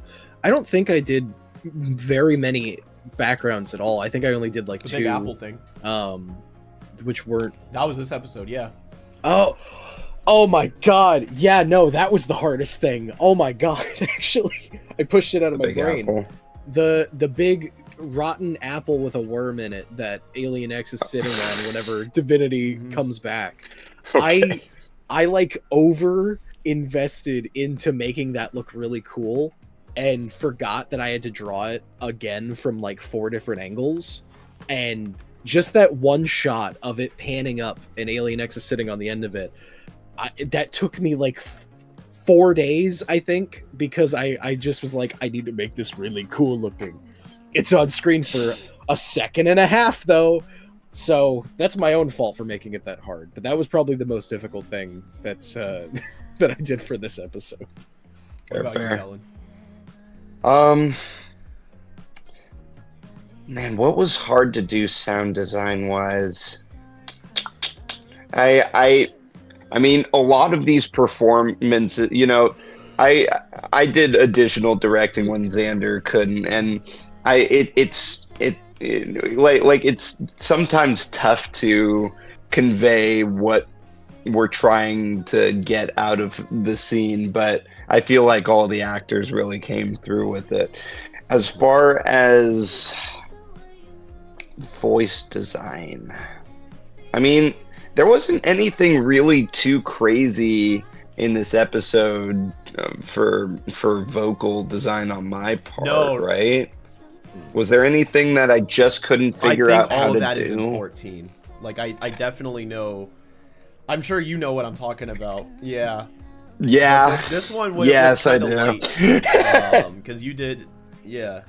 think I did very many backgrounds at all. I think I only did like The two. Big Apple thing. Which weren't. That was this episode, yeah. Oh, Oh my god. Yeah, no, that was the hardest thing. Oh my god, actually. I pushed it out of my Big brain. Apple. The big rotten apple with a worm in it that Alien X is sitting on whenever Divinity comes back. Okay. I like over invested into making that look really cool and forgot that I had to draw it again from like 4 different angles. And just that one shot of it panning up and Alien X is sitting on the end of it, that took me like 4 days, I think, because I just was like, I need to make this really cool looking. It's on screen for a second and a half, though. So that's my own fault for making it that hard. But that was probably the most difficult thing that's that I did for this episode. What about Fair. you, Alan? Man, what was hard to do sound design wise? I mean, a lot of these performances, you know, I did additional directing when Xander couldn't, and it's sometimes tough to convey what we're trying to get out of the scene, but I feel like all the actors really came through with it. As far as voice design, I mean, there wasn't anything really too crazy in this episode for vocal design on my part, No. right? Was there anything that I just couldn't figure out how all to of that do? is in 14. Like, I definitely know. I'm sure you know what I'm talking about. Yeah. Yeah. But this one was Yes, I kind of do. light. Because you did. Yeah.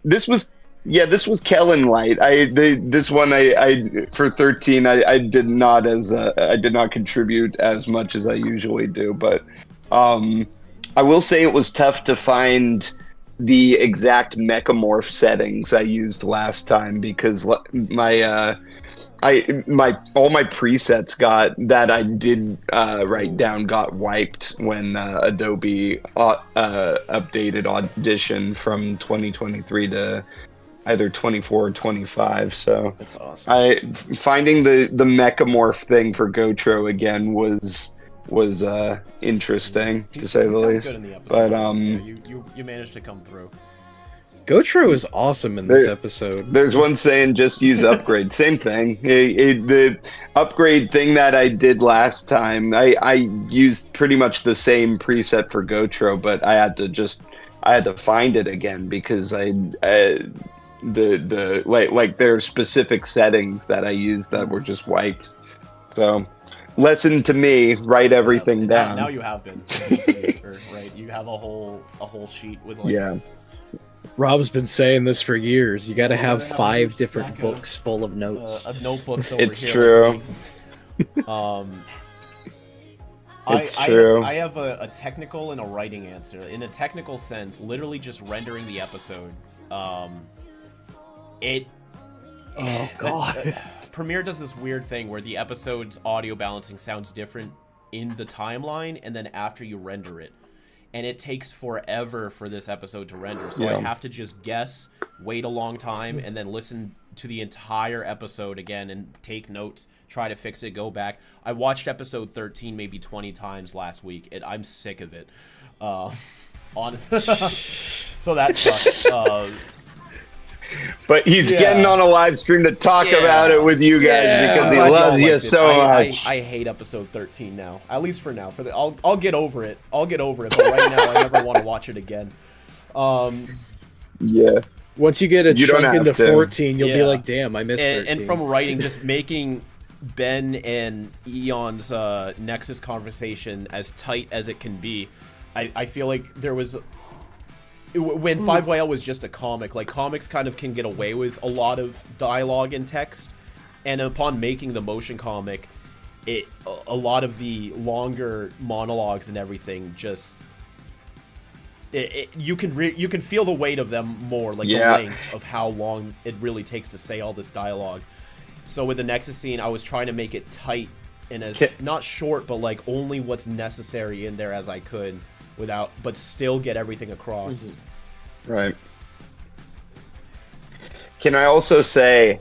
This was Kellen light. This one I for 13 I did not contribute as much as I usually do, but I will say it was tough to find the exact mechamorph settings I used last time because my all my presets that I did write down got wiped when Adobe updated Audition from 2023 to either 24 or 25. So That's awesome. Finding the mechamorph thing for Gotro again was interesting to say the Sounds least. good in the episode. But Yeah, you managed to come through. Gotro is awesome in this episode. There's one saying just use upgrade. Same thing. The upgrade thing that I did last time, I used pretty much the same preset for Gotro, but I had to find it again because there are specific settings that I used that were just wiped. So lesson to me, write everything Yes, down. Now you have been. Right. You have a whole sheet with like. Yeah. Rob's been saying this for years. You got to have gotta have 5 a different stack books full of notes. Of notebooks over It's here. true. It's true. I have a technical and a writing answer. In a technical sense, literally just rendering the episode. Oh god. Premiere does this weird thing where the episode's audio balancing sounds different in the timeline and then after you render it. And it takes forever for this episode to render. So I Yeah. have to just guess, wait a long time, and then listen to the entire episode again and take notes, try to fix it, go back. I watched episode 13 maybe 20 times last week. I'm sick of it. Honestly. So that sucks. But he's Yeah. getting on a live stream to talk about it with you guys because he I'm glad loves y'all you liked it. so much. I hate episode 13 now. At least for now. I'll get over it. But right now I never want to watch it again. Yeah. Once you get a You don't chunk into have to. 14, you'll be Yeah. like, damn, I missed 13. And from writing, just making Ben and Eon's Nexus conversation as tight as it can be. I feel like there was... When 5YL was just a comic, like comics kind of can get away with a lot of dialogue and text, and upon making the motion comic, a lot of the longer monologues and everything just you can feel the weight of them more, like Yeah. the length of how long it really takes to say all this dialogue. So with the Nexus scene, I was trying to make it tight and as not short, but like only what's necessary in there as I could. But still get everything across. Right. Can I also say,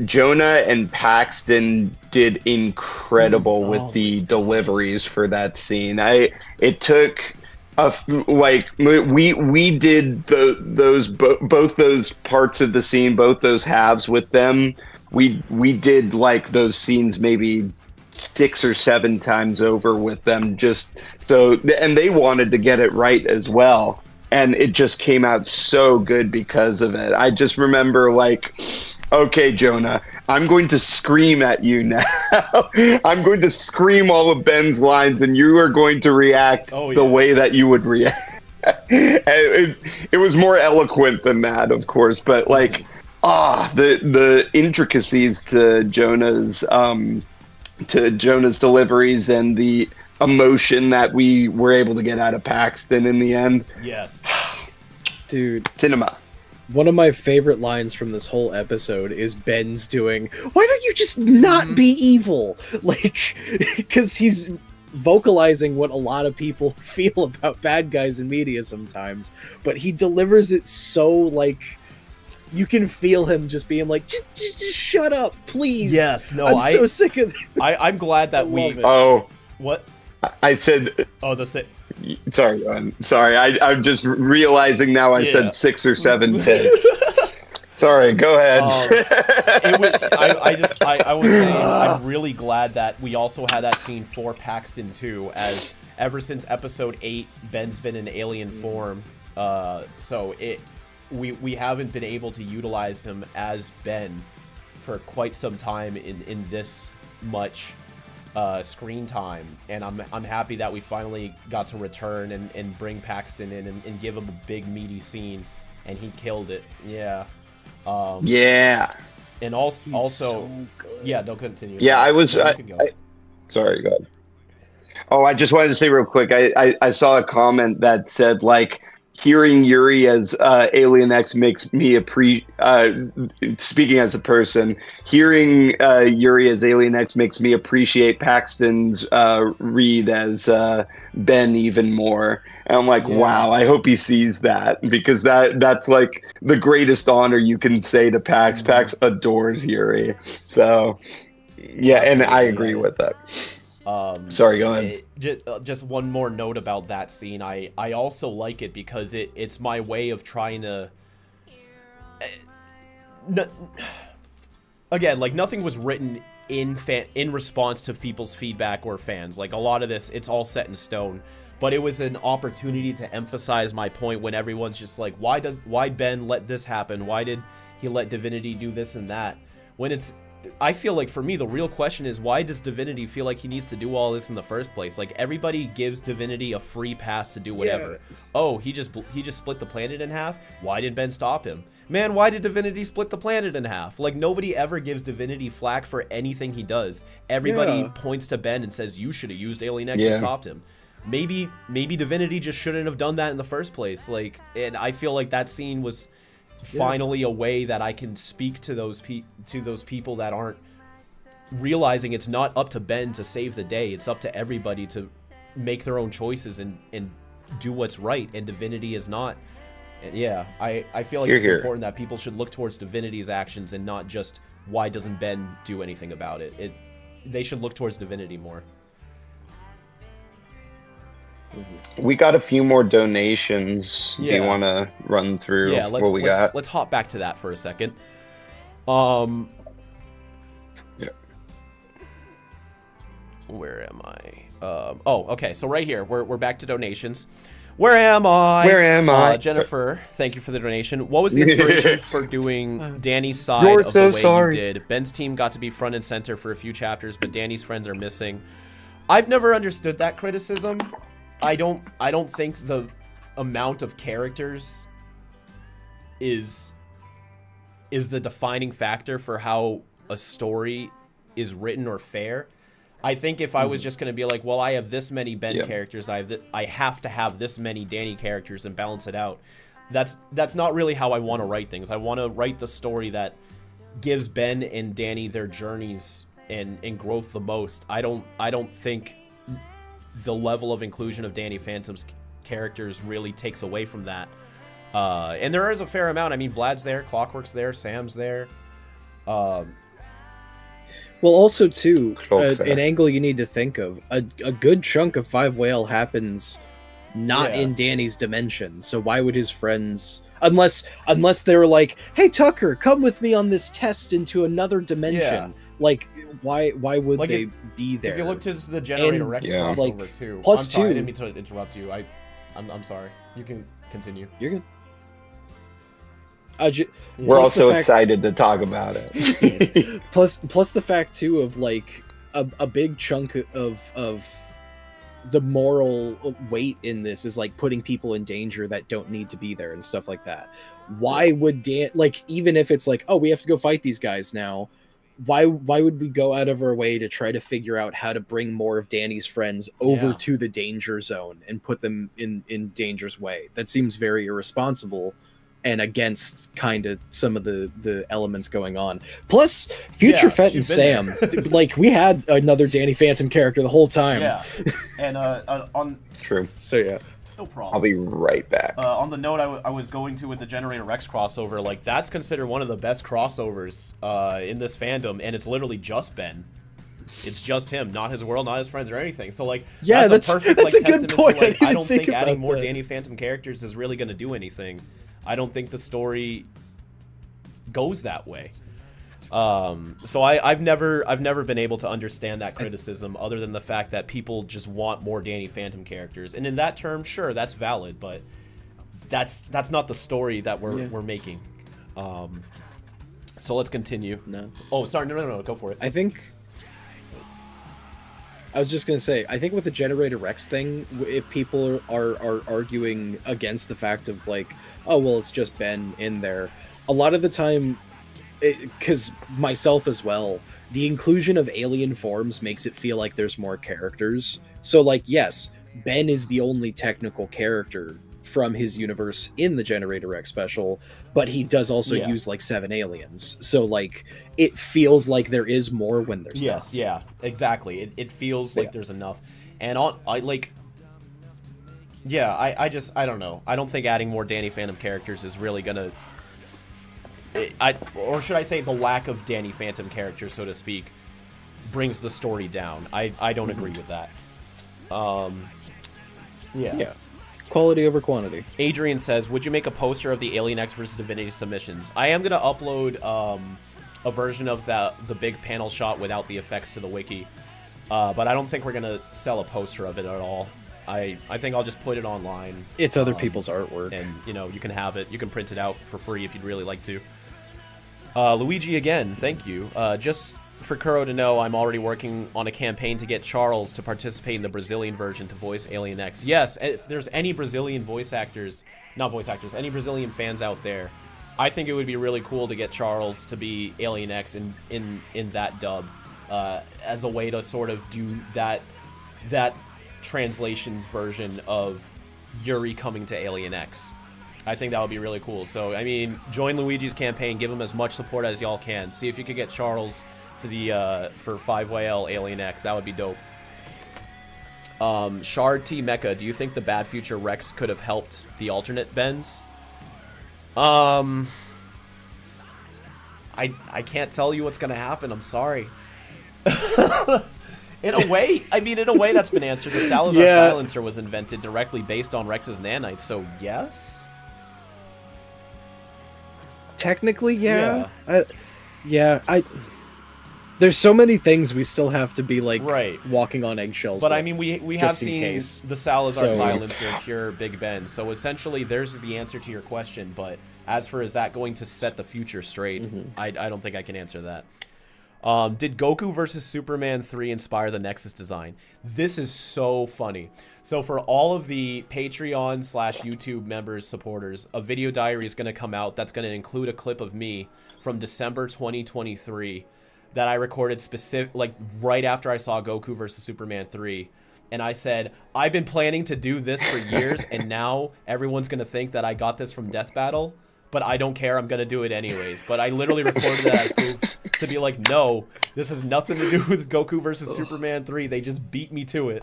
Jonah and Paxton did incredible with the deliveries for that scene. It took we did both those parts of the scene, both those halves with them. We did like those scenes maybe 6 or 7 times over with them, just so, and they wanted to get it right as well, and it just came out so good because of it. I just remember like, okay, Jonah, I'm going to scream at you now. I'm going to scream all of Ben's lines, and you are going to react the way that you would react. It was more eloquent than that, of course, but like, the intricacies to Jonah's deliveries and the emotion that we were able to get out of Paxton in the end. Yes. Dude. Cinema. One of my favorite lines from this whole episode is Ben's doing, "Why don't you just not be evil?" Like, because he's vocalizing what a lot of people feel about bad guys in media sometimes, but he delivers it so, like, you can feel him just being like, just shut up, please. Yes, no, I'm so sick of this. I'm glad that What? I said... Oh, that's it. Sorry, sorry. I'm just realizing now I said 6 or 7 takes. Sorry, go ahead. I was saying I'm really glad that we also had that scene for Paxton too, as ever since episode 8, Ben's been in alien form. So we haven't been able to utilize him as Ben for quite some time in this much screen time, and I'm happy that we finally got to return and bring Paxton in and give him a big meaty scene, and he killed it. Yeah. And also so good. Yeah, don't continue. Yeah, sorry, go ahead. Oh, I just wanted to say real quick, I saw a comment that said, like, hearing Yuri as Alien X makes me speaking as a person, hearing Yuri as Alien X makes me appreciate Paxton's read as Ben even more. And I'm like, wow, I hope he sees that, because that's like the greatest honor you can say to Pax. Pax adores Yuri. So, yeah, and I agree with that. Sorry, go ahead. Just one more note about that scene. I also like it because it's my way of trying to... Again, like, nothing was written in response to people's feedback or fans. Like, a lot of this, it's all set in stone. But it was an opportunity to emphasize my point when everyone's just like, why Ben let this happen? Why did he let Divinity do this and that? When I feel like, for me, the real question is, why does Divinity feel like he needs to do all this in the first place? Like, everybody gives Divinity a free pass to do whatever. Yeah. Oh, he just split the planet in half? Why did Ben stop him? Man, why did Divinity split the planet in half? Like, nobody ever gives Divinity flack for anything he does. Everybody points to Ben and says, you should have used Alien X and stopped him. Maybe Divinity just shouldn't have done that in the first place. Like, and I feel like that scene was finally a way that I can speak to those people that aren't realizing it's not up to Ben to save the day. It's up to everybody to make their own choices and do what's right. And Divinity is not. And yeah, I feel like it's important that people should look towards Divinity's actions and not just, why doesn't Ben do anything about it? They should look towards Divinity more. We got a few more donations. Do you want to run through what we got? Let's hop back to that for a second. Where am I? Okay. So right here, we're back to donations. Where am I? Jennifer, thank you for the donation. What was the inspiration for doing Danny's side of the way you did? Ben's team got to be front and center for a few chapters, but Danny's friends are missing. I've never understood that criticism. I don't think the amount of characters is the defining factor for how a story is written or fair. I think if I was just going to be like, well, I have this many Ben characters, I have to have this many Danny characters and balance it out. That's not really how I want to write things. I want to write the story that gives Ben and Danny their journeys and growth the most. I don't think the level of inclusion of Danny Phantom's characters really takes away from that. And there is a fair amount. I mean, Vlad's there, Clockwork's there, Sam's there. Um, Well, also too, Okay. an angle you need to think of: a good chunk of Five Whale happens not Yeah. in Danny's dimension. So why would his friends, unless they were like, "Hey Tucker, come with me on this test into another dimension"? Like, why would Like, they be there? if you look to the Generator And, Rex yeah. crossover like, too. plus I'm sorry, I two- didn't mean to interrupt you. I'm sorry. You can continue. You're good. We're plus the also fact- excited to talk about it. plus the fact too of like a big chunk of the moral weight in this is like putting people in danger that don't need to be there and stuff like that. Why would Dan, like, even if it's like, oh, we have to go fight these guys now, why would we go out of our way to try to figure out how to bring more of Danny's friends over Yeah. to the danger zone and put them in danger's way? That seems very irresponsible and against kind of some of the elements going on. Plus, Future Yeah, Fenton she's been Sam, like, we had another Danny Phantom character the whole time. Yeah, and on True. So yeah, no problem. I'll be right back. On the note I was going to with the Generator Rex crossover, like, that's considered one of the best crossovers in this fandom, and it's literally just Ben. It's just him, not his world, not his friends or anything. So, like, Yeah, that's a perfect, that's like, a good testament point. to, like, I I don't didn't think think adding about more that. Danny Phantom characters is really going to do anything. I don't think the story goes that way. So I've never been able to understand that criticism, other than the fact that people just want more Danny Phantom characters, and in that term, sure, that's valid, but that's not the story that we're making. So let's continue. no. Oh, sorry, no, go for it. I was just gonna say, I think with the Generator Rex thing, if people are arguing against the fact of like, oh well, it's just Ben in there, a lot of the time, because myself as well, the inclusion of alien forms makes it feel like there's more characters. So like, yes, Ben is the only technical character from his universe in the Generator X special, but he does also Yeah. use like 7 aliens. So like, it feels like there is more when there's Yes, not. yeah, exactly. It feels like Yeah. there's enough, and I don't know. I don't think adding more Danny Phantom characters is really gonna. Or should I say, the lack of Danny Phantom characters, so to speak, brings the story down. I don't agree with that. Yeah. Quality over quantity. Adrian says, would you make a poster of the Alien X versus Divinity submissions? I am going to upload a version of the big panel shot without the effects to the wiki. But I don't think we're going to sell a poster of it at all. I think I'll just put it online. It's other people's artwork. And, you can have it. You can print it out for free if you'd really like to. Luigi again, thank you. Just for Kuro to know, I'm already working on a campaign to get Charles to participate in the Brazilian version to voice Alien X. Yes, if there's any Brazilian any Brazilian fans out there, I think it would be really cool to get Charles to be Alien X in that dub, as a way to sort of do that translations version of Yuri coming to Alien X. I think that would be really cool. So, I mean, join Luigi's campaign, give him as much support as y'all can. See if you could get Charles for 5YL Alien X. That would be dope. Shard T Mecha, do you think the Bad Future Rex could have helped the alternate Bens? I can't tell you what's gonna happen. I'm sorry. In a way, that's been answered. The Salazar silencer was invented directly based on Rex's nanites, so yes. Technically, yeah. There's so many things we still have to be like walking on eggshells. But with, I mean, we have just in seen case. the Salazar So- silencer cure Big Ben, so essentially there's the answer to your question. But as for is that going to set the future straight, I don't think I can answer that. Did Goku versus Superman 3 inspire the Nexus design? This is so funny. So for all of the Patreon/YouTube members, supporters, a video diary is going to come out that's going to include a clip of me from December 2023 that I recorded right after I saw Goku versus Superman 3. And I said, I've been planning to do this for years, and now everyone's going to think that I got this from Death Battle. But I don't care, I'm gonna do it anyways. But I literally recorded that as proof to be like, no, this has nothing to do with Goku versus Superman 3. They just beat me to it.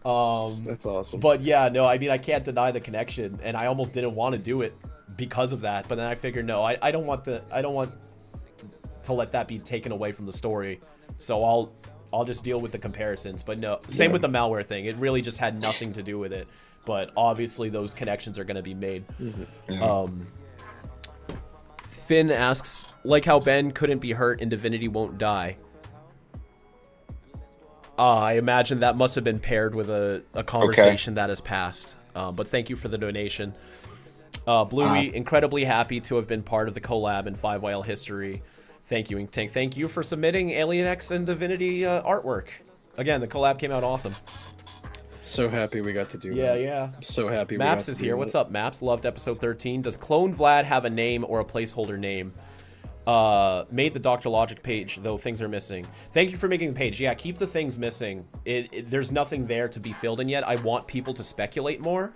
That's awesome. But yeah, no, I mean, I can't deny the connection, and I almost didn't want to do it because of that. But then I figured, no, I don't want to let that be taken away from the story. So I'll just deal with the comparisons. But no, same with the malware thing. It really just had nothing to do with it. But obviously those connections are going to be made. Finn asks, like how Ben couldn't be hurt and Divinity won't die. I imagine that must have been paired with a conversation that has passed. But thank you for the donation. Bluey, incredibly happy to have been part of the collab in 5YL history. Thank you, Inktank. Thank you for submitting Alien X and Divinity artwork. Again, the collab came out awesome. So happy we got to do Yeah, that. yeah. So happy Maps is here. What's up, Maps? Loved episode 13. Does Clone Vlad have a name or a placeholder name? Made the Dr. Logic page, though things are missing. Thank you for making the page. Yeah, keep the things missing. There's nothing there to be filled in yet. I want people to speculate more.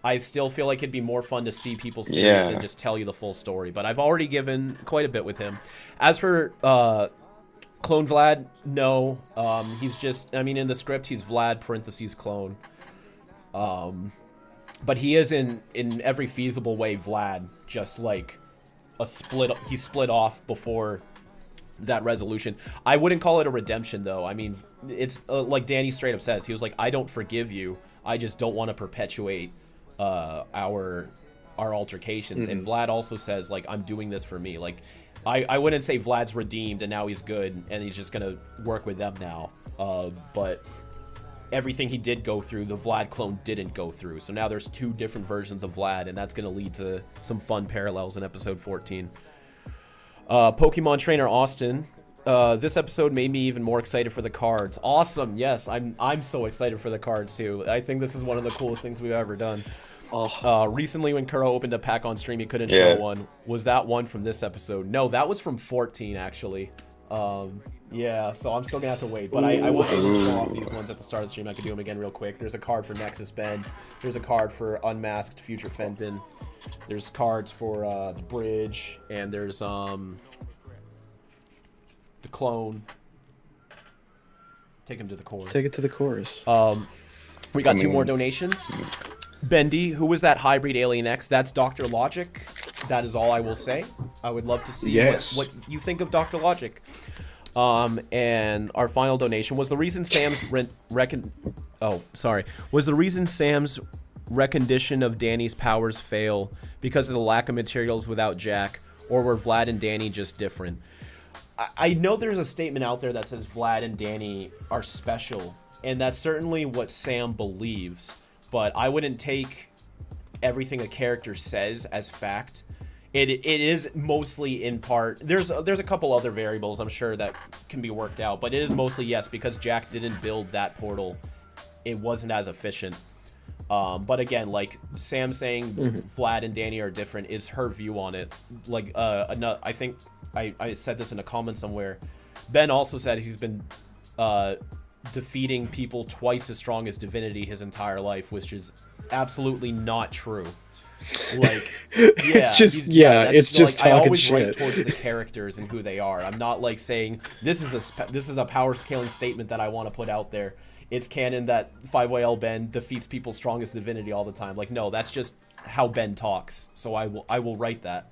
I still feel like it'd be more fun to see people's theories than just tell you the full story. But I've already given quite a bit with him. As for Clone Vlad, no. He's just, I mean, in the script, he's Vlad parentheses clone. But he is in every feasible way Vlad, just like he split off before that resolution. I wouldn't call it a redemption, though. I mean, it's like Danny straight up says. He was like, I don't forgive you. I just don't want to perpetuate our altercations. And Vlad also says, like, I'm doing this for me. Like, I wouldn't say Vlad's redeemed and now he's good and he's just gonna work with them now. But everything he did go through, the Vlad clone didn't go through. So now there's two different versions of Vlad, and that's gonna lead to some fun parallels in episode 14. Pokemon Trainer Austin. This episode made me even more excited for the cards. Awesome. Yes, I'm so excited for the cards too. I think this is one of the coolest things we've ever done. Recently when Kuro opened a pack on stream, he couldn't show one. Was that one from this episode? No, that was from 14 actually. Yeah, so I'm still gonna have to wait, but I will show off these ones at the start of the stream. I could do them again real quick. There's a card for Nexus Ben. There's a card for Unmasked Future Fenton. There's cards for the Bridge, and there's the Clone. Take him to the chorus. Take it to the chorus. We got two more donations. Bendy, who was that hybrid Alien X? That's Dr. Logic. That is all I will say. I would love to see what you think of Dr. Logic. And our final donation was the reason Sam's was the reason Sam's recognition of Danny's powers fail because of the lack of materials without Jack, or were Vlad and Danny just different? I know there's a statement out there that says Vlad and Danny are special, and that's certainly what Sam believes, but I wouldn't take everything a character says as fact. It is mostly in part, there's a couple other variables I'm sure that can be worked out, but it is mostly yes, because Jack didn't build that portal, it wasn't as efficient. But again, like Sam saying Vlad and Danny are different is her view on it. Like I think I said this in a comment somewhere. Ben also said he's been defeating people twice as strong as Divinity his entire life, which is absolutely not true. Like, it's just like, talking I always shit. write towards the characters and who they are. I'm not like saying this is a power scaling statement that I want to put out there. It's canon that 5YL Ben defeats people strong as Divinity all the time. Like, no, that's just how Ben talks. So I will write that.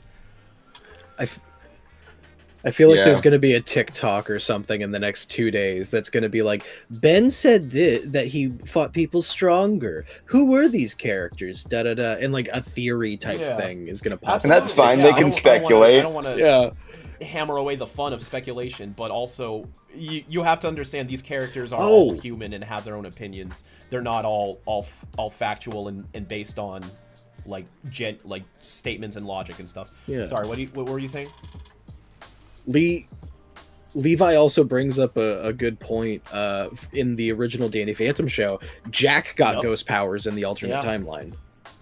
I feel like there's going to be a TikTok or something in the next 2 days that's going to be like, Ben said that he fought people stronger. Who were these characters? Da-da-da. And like a theory type thing is going to pop up. And that's fine. They can speculate. I don't want to hammer away the fun of speculation, but also you have to understand these characters are all human and have their own opinions. They're not all factual and based on like statements and logic and stuff. Yeah. Sorry, what were you saying? Levi also brings up a good point. In the original Danny Phantom show, Jack got ghost powers in the alternate timeline.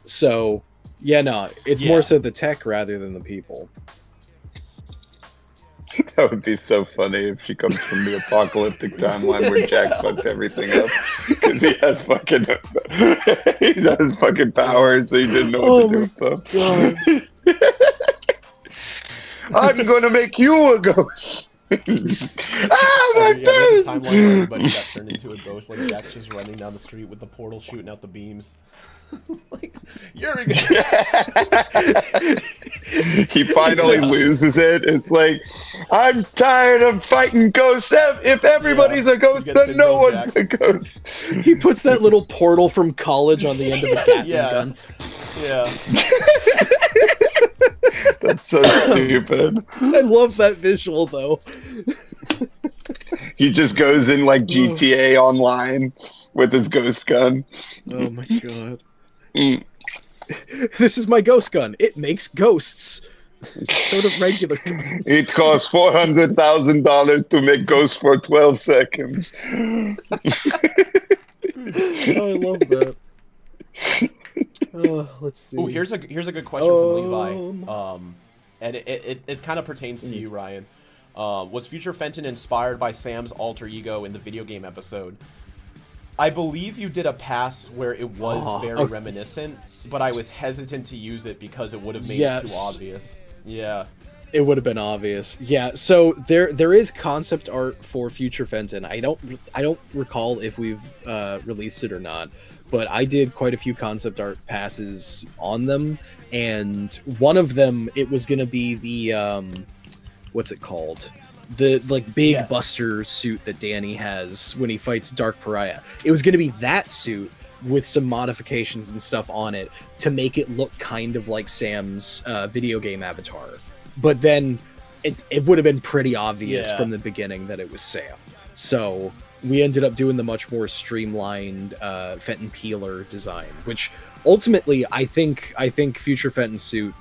So, it's more so the tech rather than the people. That would be so funny if she comes from the apocalyptic timeline where Jack fucked everything up because he has fucking powers, so he didn't know what to do with them. I'm gonna make you a ghost. Ah, my Yeah, there's a face! timeline where everybody got turned into a ghost. Like Jack's just running down the street with the portal shooting out the beams. Like, you're a He finally loses it. It's like, I'm tired of fighting ghosts. If everybody's a ghost, You get then no Syndrome one's Jack. a ghost. He puts that little portal from college on the end of a Gatling Yeah. gun. Yeah. That's so stupid. I love that visual though. He just goes in like GTA Online with his ghost gun. Oh my god. Mm. This is my ghost gun. It makes ghosts. So do regular guns. It costs $400,000 to make ghosts for 12 seconds. Oh, I love that. Let's see. Oh, here's a good question from Levi. And it kind of pertains to you, Ryan. Was Future Fenton inspired by Sam's alter ego in the video game episode? I believe you did a pass where it was very reminiscent, but I was hesitant to use it because it would have made it too obvious. Yeah. It would have been obvious. Yeah, so there is concept art for Future Fenton. I don't recall if we've released it or not, but I did quite a few concept art passes on them, and one of them, it was going to be the what's it called? The like big Buster suit that Danny has when he fights Dark Pariah. It was going to be that suit with some modifications and stuff on it to make it look kind of like Sam's video game avatar. But then it would have been pretty obvious from the beginning that it was Sam. So we ended up doing the much more streamlined Fenton Peeler design, which ultimately I think Future Fenton's suit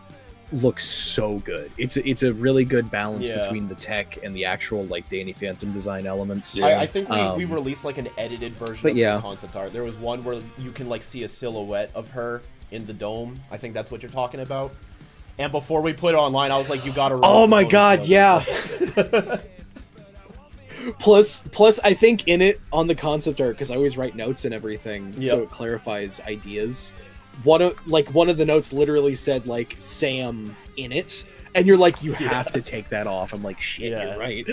looks so good. It's a really good balance between the tech and the actual like Danny Phantom design elements. I think we released like an edited version of the concept art. There was one where you can like see a silhouette of her in the dome. I think that's what you're talking about. And before we put it online, I was like, you gotta run. Oh my god, yeah. Plus, I think in it on the concept art, because I always write notes and everything, so it clarifies ideas. One of the notes literally said like Sam in it, and you're like, you have to take that off. I'm like, shit, you're right.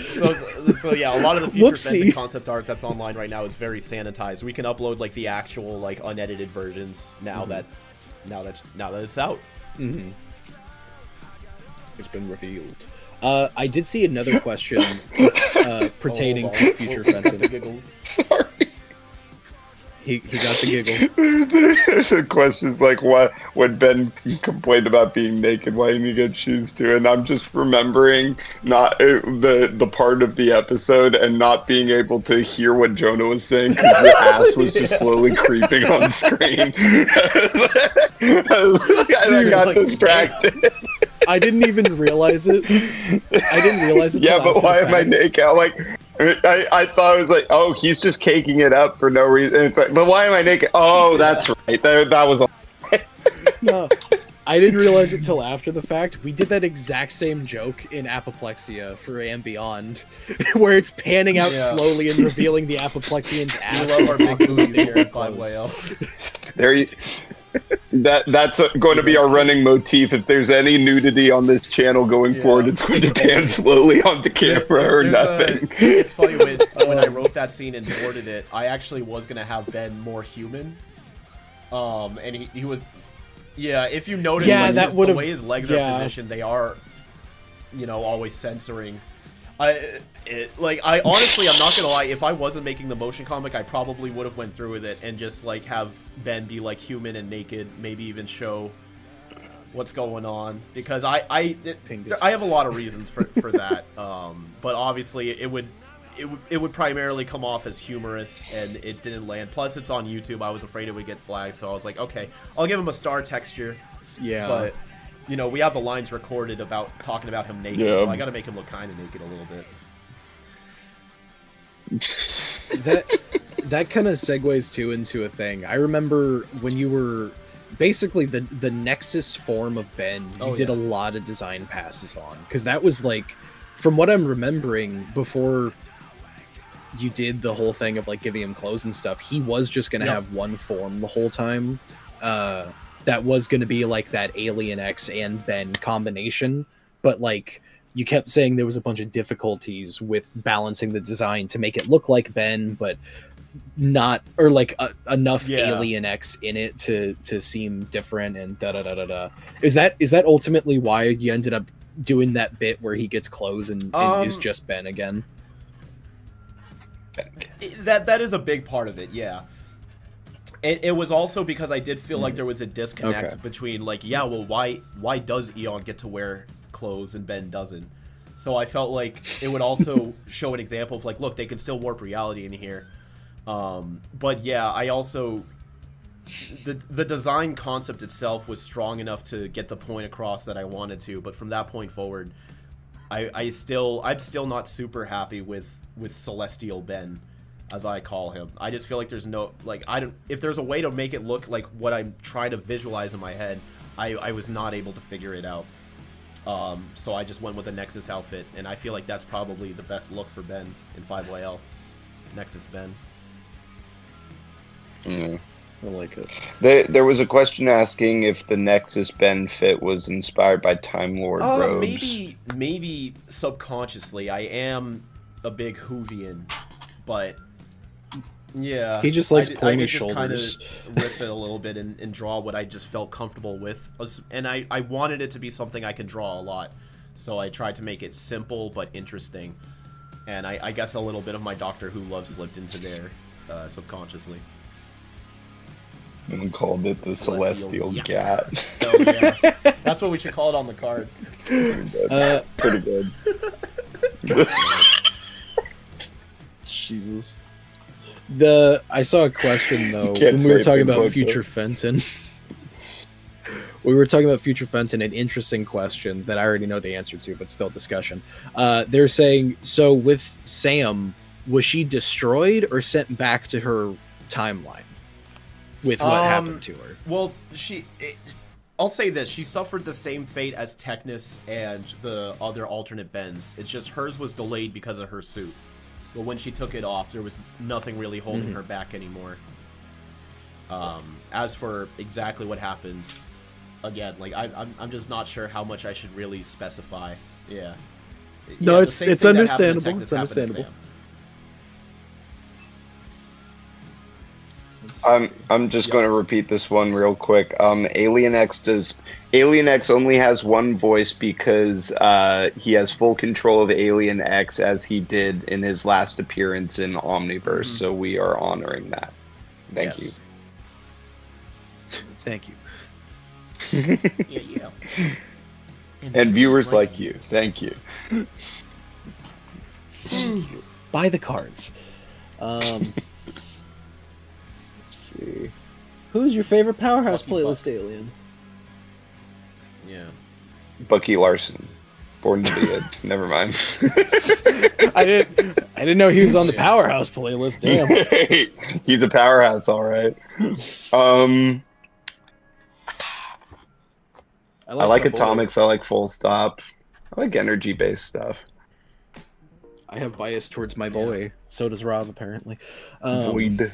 So yeah, a lot that Future Fenton concept art that's online right now is very sanitized. We can upload like the actual like unedited versions now that it's out. Mm-hmm. It's been revealed. I did see another question pertaining to Future Fenton. The giggles. Sorry. He got the giggle. There's a questions like when Ben complained about being naked, why didn't he get shoes too? And I'm just remembering not the part of the episode and not being able to hear what Jonah was saying because the ass was just slowly creeping on screen. I got distracted. I didn't even realize it. Yeah, but why am I naked? I thought it was like, oh, he's just caking it up for no reason. And it's like, but why am I naked? Oh, that's right. That was all. No, I didn't realize it till after the fact. We did that exact same joke in Apoplexia for And Beyond, where it's panning out slowly and revealing the Apoplexian's ass. We love our big booties here at 5YL. There you. That's going to be our running motif. If there's any nudity on this channel going forward, it's going to pan slowly onto camera or nothing. It's funny when I wrote that scene and boarded it, I actually was going to have Ben more human. And he was, if you notice, the way his legs are positioned, they are, always censoring. I honestly, I'm not gonna lie. If I wasn't making the motion comic, I probably would have went through with it and just like have Ben be like human and naked, maybe even show what's going on because I have a lot of reasons for that. But obviously, it would primarily come off as humorous, and it didn't land. Plus, it's on YouTube. I was afraid it would get flagged, so I was like, okay, I'll give him a star texture. Yeah, but. We have the lines recorded about talking about him naked, so I got to make him look kind of naked a little bit. That kind of segues too into a thing. I remember when you were basically the Nexus form of Ben, you did a lot of design passes on, because that was like, from what I'm remembering, before you did the whole thing of like giving him clothes and stuff, he was just gonna have one form the whole time. That was going to be like that Alien X and Ben combination, but like you kept saying there was a bunch of difficulties with balancing the design to make it look like Ben, but not, or like enough Alien X in it to seem different and da da da da da. Is that ultimately why you ended up doing that bit where he gets clothes and is just Ben again? That is a big part of it, yeah. It was also because I did feel like there was a disconnect between, like, yeah, well, why does Eon get to wear clothes and Ben doesn't? So I felt like it would also show an example of, like, look, they can still warp reality in here. But yeah, I also... The design concept itself was strong enough to get the point across that I wanted to, but from that point forward, I'm still not super happy with Celestial Ben, as I call him. I just feel like there's no, like, if there's a way to make it look like what I'm trying to visualize in my head, I was not able to figure it out. So I just went with the Nexus outfit, and I feel like that's probably the best look for Ben in 5YL. Nexus Ben. Yeah. I like it. There was a question asking if the Nexus Ben fit was inspired by Time Lord robes. Maybe subconsciously. I am a big Whovian, but yeah, he just likes pointy Just shoulders. kind of riff it a little bit and draw what I just felt comfortable with, and I wanted it to be something I can draw a lot, so I tried to make it simple but interesting, and I guess a little bit of my Doctor Who love slipped into there subconsciously. Someone called it the Celestial Gat. Oh, yeah. That's what we should call it on the card. Pretty good. Jesus. I saw a question though when we were talking about Future Fenton. We were talking about Future Fenton, an interesting question that I already know the answer to, but still discussion. They're saying, so with Sam, was she destroyed or sent back to her timeline with what happened to her? Well, I'll say this: she suffered the same fate as Technus and the other alternate Bens. It's just hers was delayed because of her suit. But when she took it off, there was nothing really holding her back anymore. As for exactly what happens, again, like I'm just not sure how much I should really specify. Yeah. No, it's understandable. It's understandable. I'm just going to repeat this one real quick. Alien X only has one voice because he has full control of Alien X as he did in his last appearance in Omniverse. So we are honoring that. Thank you. Thank you. Yeah. And viewers like you. Thank you. Buy the cards. Let's see. Who's your favorite Powerhouse playlist alien? Yeah. Bucky Larson. Born to be it. Never mind. I didn't know he was on the Powerhouse playlist. Damn. He's a powerhouse, all right. I like Atomics. I like Full Stop. I like energy-based stuff. I have bias towards my boy. So does Rob, apparently. Void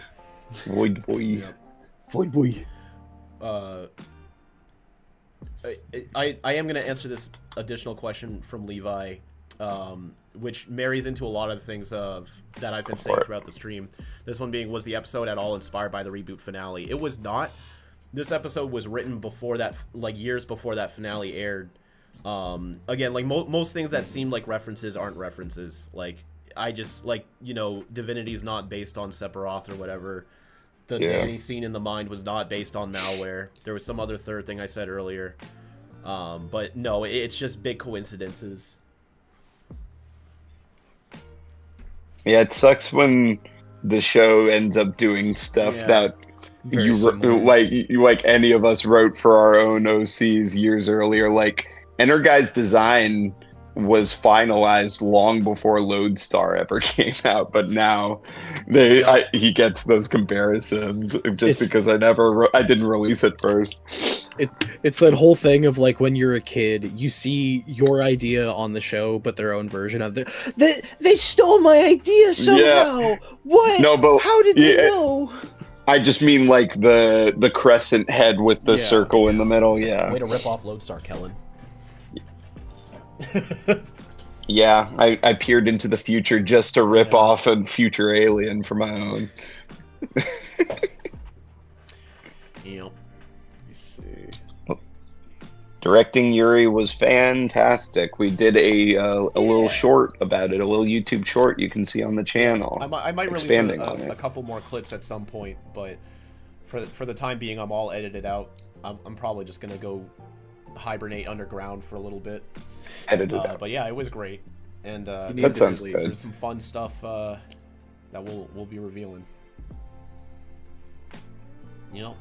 boy. Yep. Void boy. I am going to answer this additional question from Levi, which marries into a lot of the things that I've been saying throughout the stream. This one being, was the episode at all inspired by the reboot finale? It was not. This episode was written before that, like years before that finale aired. Again, like most things that seem like references aren't references. Like, I just, like, you know, Divinity is not based on Sephiroth or whatever. The Danny scene in the mind was not based on malware. There was some other third thing I said earlier. But no, it's just big coincidences. Yeah, it sucks when the show ends up doing stuff that like any of us wrote for our own OCs years earlier. Like, Energuy's design was finalized long before Lodestar ever came out, but now he gets those comparisons because I didn't release it first. It's that whole thing of, like, when you're a kid, you see your idea on the show, but their own version of it. They stole my idea somehow. Yeah. What? No, but how did they know? I just mean, like, the crescent head with the circle in the middle. Yeah. Way to rip off Lodestar, Kellen. Yeah, I peered into the future just to rip Yeah. off a future alien for my own. You know. Let me see. Directing Yuri was fantastic. We did a little Yeah. short about it, a little YouTube short you can see on the channel. I might release expanding on a it. couple more clips at some point, but for the time being, I'm all edited out. I'm probably just gonna go hibernate underground for a little bit. Edited out. But yeah, it was great, and That sounds good. there's some fun stuff that we'll be revealing. You know.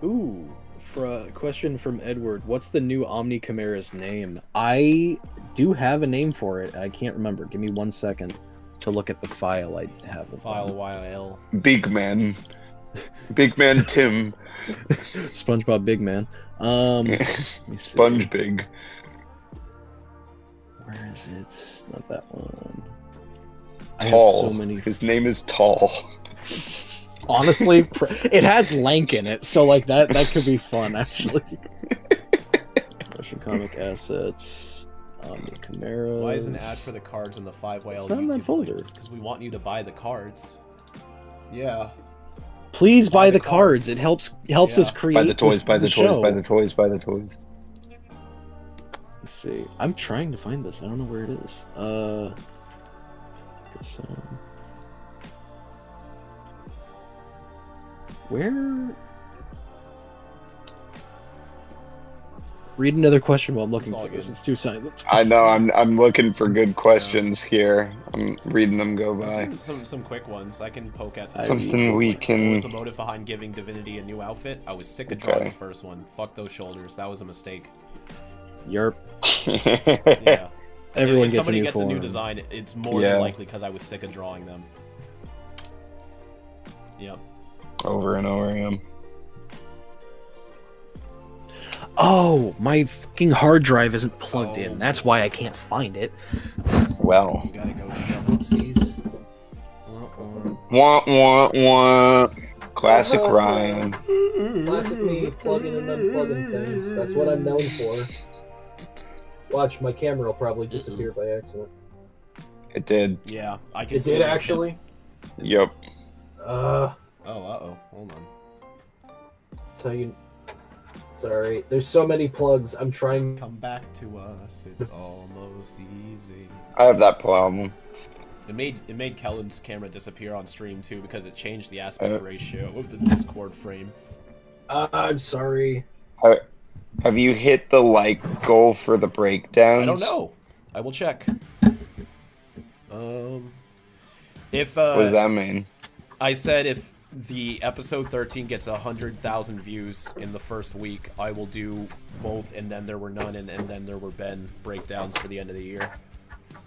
Ooh, for a question from Edward, what's the new Omni Chimera's name? I do have a name for it. I can't remember. Give me 1 second to look at the file I have. File YL. Big Man. Big Man Tim. SpongeBob Big Man. Let me see. Sponge Big. Where is it? Not that one. Tall. I have so many. His name is Tall. Honestly, it has Lank in it, so like that could be fun actually. Russian comic assets. Omni Chimera. Why is an ad for the cards in the 5YL It's not in that YouTube folder. Because we want you to buy the cards. Yeah. Please buy the the cards. cards. It helps Yeah. us create. Buy the toys, buy the toys, show. buy the toys, buy the toys. Let's see. I'm trying to find this. I don't know where it is. Guess, where? Read another question while I'm looking It's all for this. good. It's too silent. I know, I'm looking for good questions here. I'm reading them go by. Some quick ones. I can poke at some. Something we What was can... the motive behind giving Divinity a new outfit? I was sick of Okay. drawing the first one. Fuck those shoulders. That was a mistake. Yerp. Yeah. Everyone if gets a somebody new gets form. a new design, it's more Yeah. than likely because I was sick of drawing them. Yep. Over and over again. Oh, my fucking hard drive isn't plugged Oh. in. That's why I can't find it. Well. You gotta go. Oopsies. Wah, wah, wah. Classic Ryan. Classic me, plugging and unplugging things. That's what I'm known for. Watch, my camera will probably disappear by accident. It did. Yeah, I can It see did actually? Yep. Oh, uh-oh. Hold on. Tell you. Sorry, there's so many plugs. I'm trying. Come back to us. It's almost easy. I have that problem. It made Kellen's camera disappear on stream too because it changed the aspect ratio of the Discord frame. I'm sorry. Have you hit the like goal for the breakdowns? I don't know. I will check. If What does that mean? I said if the episode 13 gets 100,000 views in the first week, I will do both and then there were none and then there were Ben breakdowns for the end of the year.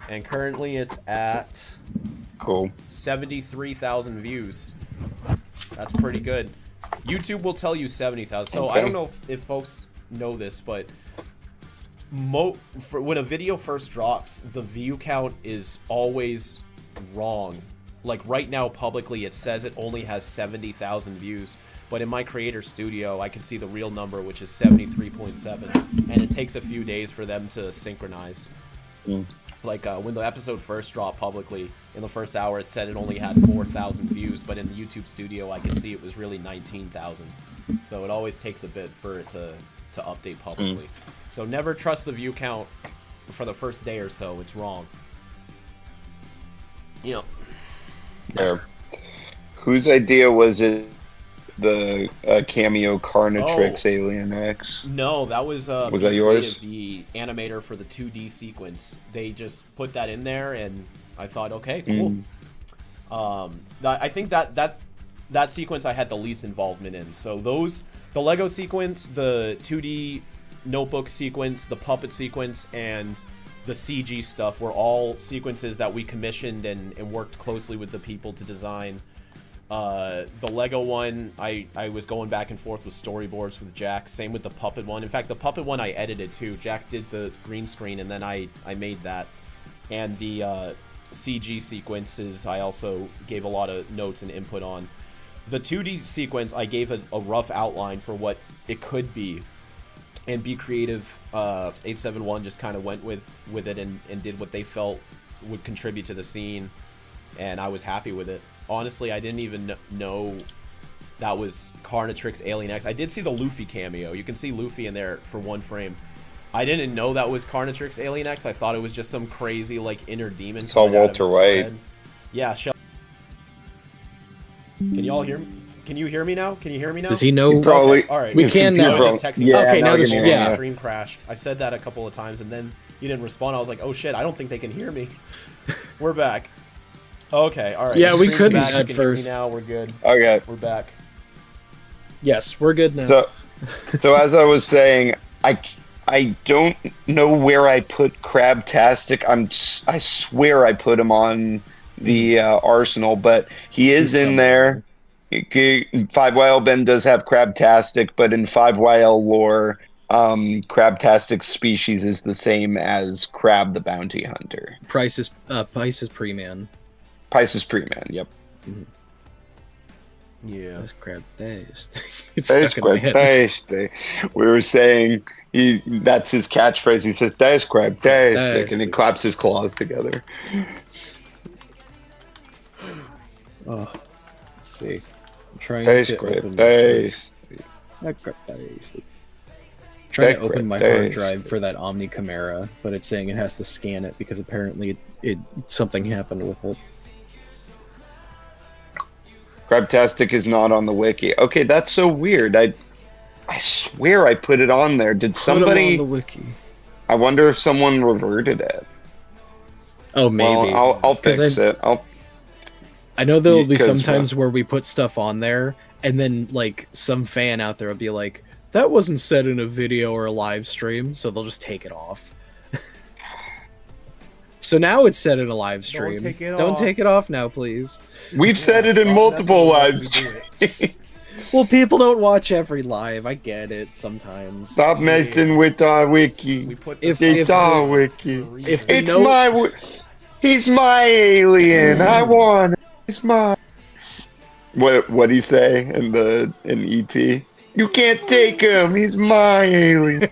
And currently it's at Cool. 73,000 views. That's pretty good. YouTube will tell you 70,000. So Okay. I don't know if folks know this, but when a video first drops, the view count is always wrong. Like right now, publicly, it says it only has 70,000 views. But in my creator studio, I can see the real number, which is 73.7. And it takes a few days for them to synchronize. Like when the episode first dropped publicly, in the first hour, it said it only had 4,000 views. But in the YouTube studio, I could see it was really 19,000. So it always takes a bit for it to update publicly. So never trust the view count for the first day or so. It's wrong. You know. There. Whose idea was it? The cameo Carnatrix Alien X. No, that was that Be yours? Creative, the animator for the 2D sequence. They just put that in there, and I thought, okay, cool. I think that sequence I had the least involvement in. So the Lego sequence, the 2D notebook sequence, the puppet sequence, and the CG stuff were all sequences that we commissioned and worked closely with the people to design. The Lego one, I was going back and forth with storyboards with Jack. Same with the puppet one. In fact, the puppet one I edited too. Jack did the green screen, and then I made that. And the CG sequences, I also gave a lot of notes and input on. The 2D sequence, I gave a rough outline for what it could be. and Be Creative 871 just kind of went with it and did what they felt would contribute to the scene, and I was happy with it. Honestly, I didn't even know that was Carnatrix Alien X. I did see the Luffy cameo. You can see Luffy in there for one frame. I didn't know that was Carnatrix Alien X. I thought it was just some crazy like inner demon. Saw Walter White. Yeah, Can y'all hear me? Can you hear me now? Can you hear me now? Does he know? Probably. Okay, all right. We can now. I was just texting. Yeah, okay, now the stream crashed. I said that a couple of times, and then you didn't respond. I was like, oh shit, I don't think they can hear me. We're back. Okay, all right. Yeah, The we stream's couldn't back. You at can hear me first. now we're good. Okay. We're back. Yes, we're good now. So as I was saying, I don't know where I put Crabtastic. I swear I put him on the Arsenal, but he is He's in there. 5YL Ben does have Crabtastic, but in 5YL lore, Crabtastic's species is the same as Crab the Bounty Hunter. Price is pre-man. Pisces pre-man, yep. Mm-hmm. Yeah. That's Crabtastic. It's stuck in my head. Crabtastic. We were saying that's his catchphrase. He says, "That's Crabtastic," and he claps his claws together. Oh, let's see. I'm trying That's to open. Crabtastic. Trying to open my hard drive for that Omni Chimera, but it's saying it has to scan it because apparently something happened with it. Crabtastic is not on the wiki. Okay, that's so weird. I swear I put it on there. Did somebody? Put 'em on the wiki. I wonder if someone reverted it. Oh, maybe. Well, I'll fix it. I know there will be Because, sometimes where we put stuff on there, and then like some fan out there will be like, "That wasn't said in a video or a live stream," so they'll just take it off. So now it's said in a live stream. Don't take it off now, please. We've said it in multiple live streams. Well, people don't watch every live. I get it sometimes. Stop messing with our wiki. It's our wiki. He's my alien. I want him. He's mine. What'd he say in ET? You can't take him. He's my alien.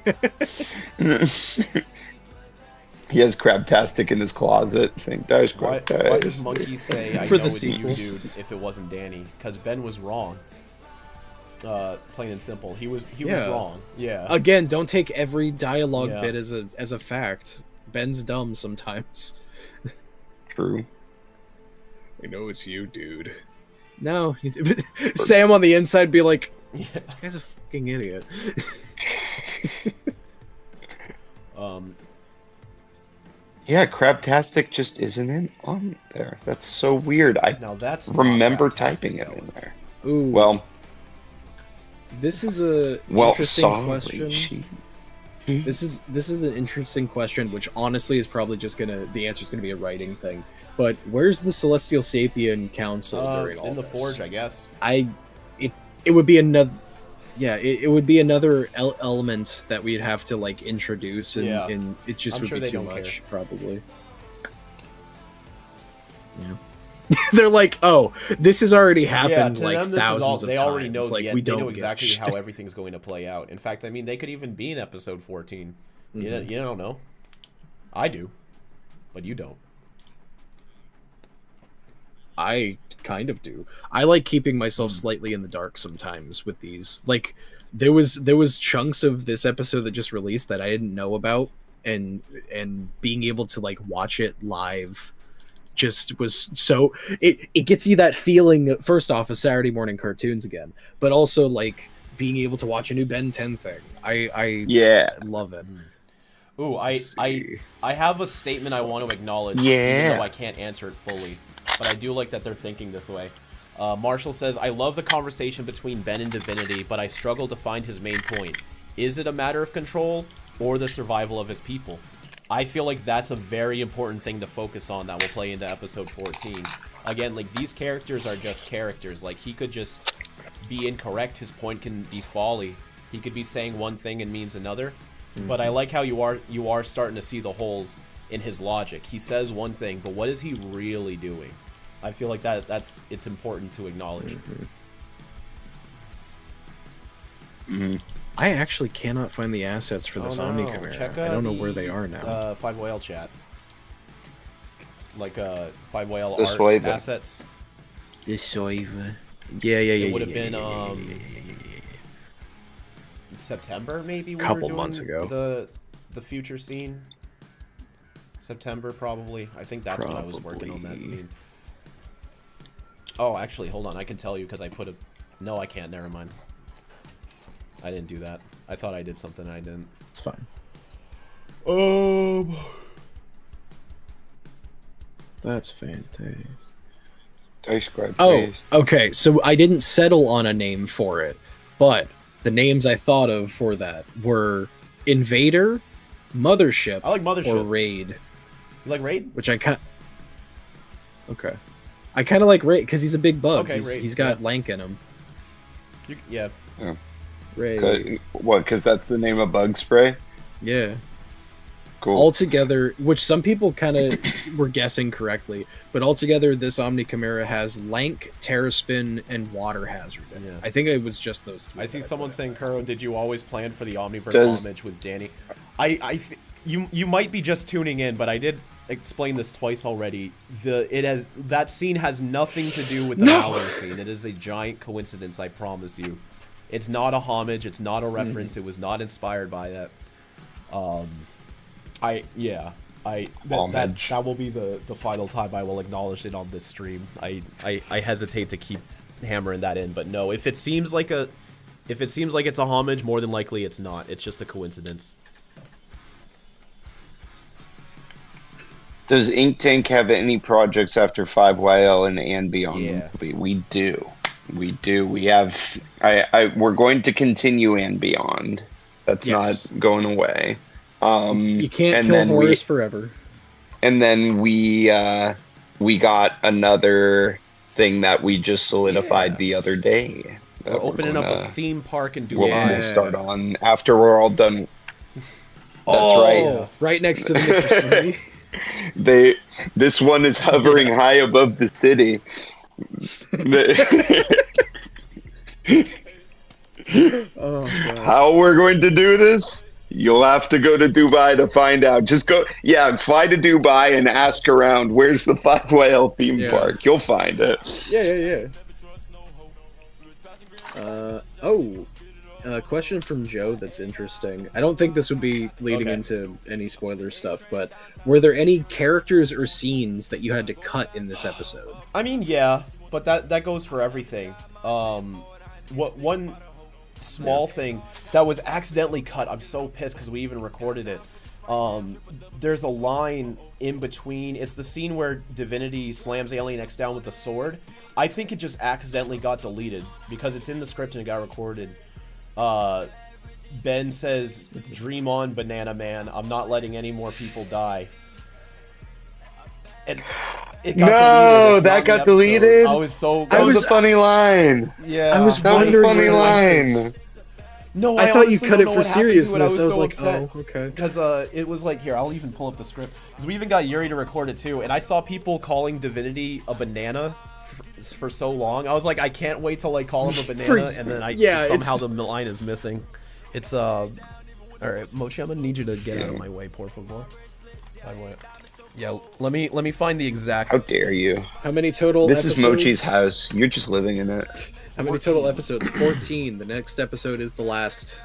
He has Crabtastic in his closet saying, "There's Crabtastic." Why does Monkey say, "I For know the it's sequel. you, dude," if it wasn't Danny? Because Ben was wrong. Plain and simple. He was wrong. Yeah. Again, don't take every dialogue Yeah. bit as a fact. Ben's dumb sometimes. True. I know it's you, dude. No. Sam on the inside be like, Yeah. this guy's a fucking idiot. Yeah, Crabtastic just isn't on there. That's so weird. I Now that's remember not typing it Crabtastic, in there. Ooh. Well, This is a interesting sorry. question. This is an interesting question, which honestly is probably just the answer's gonna be a writing thing. But where's the Celestial Sapien Council during all in the this? Forge, I guess. It would be another. Yeah, it would be another element that we'd have to like introduce, and it just I'm would sure be they too don't much, care. probably. Yeah. They're like, oh, this has already happened to like them, this is thousands of they times. already know like the, we they don't know give a exactly shit. how everything's going to play out. In fact, I mean, they could even be in episode 14. You don't know. I do, but you don't. I kind of do. I like keeping myself slightly in the dark sometimes with these. Like there was chunks of this episode that just released that I didn't know about, and being able to like watch it live just was so it gets you that feeling first off of Saturday morning cartoons again, but also like being able to watch a new Ben 10 thing. I love it. Ooh, I have a statement I want to acknowledge, Yeah. even though I can't answer it fully. But I do like that they're thinking this way. Marshall says, I love the conversation between Ben and Divinity, but I struggle to find his main point. Is it a matter of control or the survival of his people? I feel like that's a very important thing to focus on that will play into episode 14. Again, like, these characters are just characters. Like, he could just be incorrect. His point can be folly. He could be saying one thing and means another. But I like how you are starting to see the holes in his logic. He says one thing, but what is he really doing? I feel like it's important to acknowledge. I actually cannot find the assets for this Omni Chimera. Check, I don't know where they are now. 5 whale chat. Like 5 whale This art way, but- assets. This Soiva. Yeah. It would have been September maybe. We Couple were doing months ago. The future scene. September probably. I think that's when I was working on that scene. Oh, actually, hold on. I can tell you because I put a. No, I can't. Never mind. I didn't do that. I thought I did something. I didn't. It's fine. That's fantastic. Dice grab, Oh, please. okay. So I didn't settle on a name for it, but the names I thought of for that were Invader, Mothership, I like Mothership. or Raid. You like Raid? Which I kind. Okay. I kind of like Raid because he's a big bug. Okay, he's, Raid, he's got yeah. lank in him. Yeah. Raid. What? Because that's the name of bug spray. Yeah. Cool. Altogether, which some people kind of were guessing correctly, but altogether, this Omni Chimera has Lank, Terraspin, and Water Hazard. In it. Yeah. I think it was just those three. I see that someone put saying, in. Kuro, did you always plan for the Omniverse Does- homage with Danny? You might be just tuning in, but I did explain this twice already. That scene has nothing to do with the Mallow scene. It is a giant coincidence, I promise you. It's not a homage. It's not a reference. It was not inspired by that. That will be the final time I will acknowledge it on this stream. I hesitate to keep hammering that in, but no, if it seems like it's a homage, more than likely it's not. It's just a coincidence. Does Ink Tank have any projects after 5YL and Beyond Yeah. the movie? We do. We do. We have. We're going to continue and Beyond. That's Yes. not going away. You can't and kill then Horus forever. And then we got another thing that we just solidified the other day. We're opening up a theme park in We'll Dubai. start on after we're all done. That's right. Right next to the Mr. Smoothie. This one is hovering high above the city. Oh, God. How we're going to do this? You'll have to go to Dubai to find out. Just go, fly to Dubai and ask around. Where's the 5 theme park? You'll find it. Yeah. Question from Joe that's interesting. I don't think this would be leading into any spoiler stuff, but were there any characters or scenes that you had to cut in this episode? I mean, yeah, but that goes for everything. One small thing that was accidentally cut. I'm so pissed because we even recorded it. There's a line in between. It's the scene where Divinity slams Alien X down with the sword. I think it just accidentally got deleted because it's in the script and it got recorded. Ben says, "Dream on, Banana Man. I'm not letting any more people die." And it got No, deleted. It's that not in the got episode. deleted? I was so. That was a funny line. Yeah, I was That was a wondering funny where it line. No, I thought you honestly cut don't it know for what happened to it. seriousness. I was so like, upset. oh, okay. Because it was like, here, I'll even pull up the script. Because we even got Yuri to record it too, and I saw people calling Divinity a banana for so long. I was like, I can't wait till I call him a banana, and then somehow the line is missing. It's all right, Mochi, I'm gonna need you to get out of my way, por favor. Yeah, let me find the exact. How dare you? How many total This episodes? is Mochi's house. You're just living in it. How many total episodes? 14. The next episode is the last.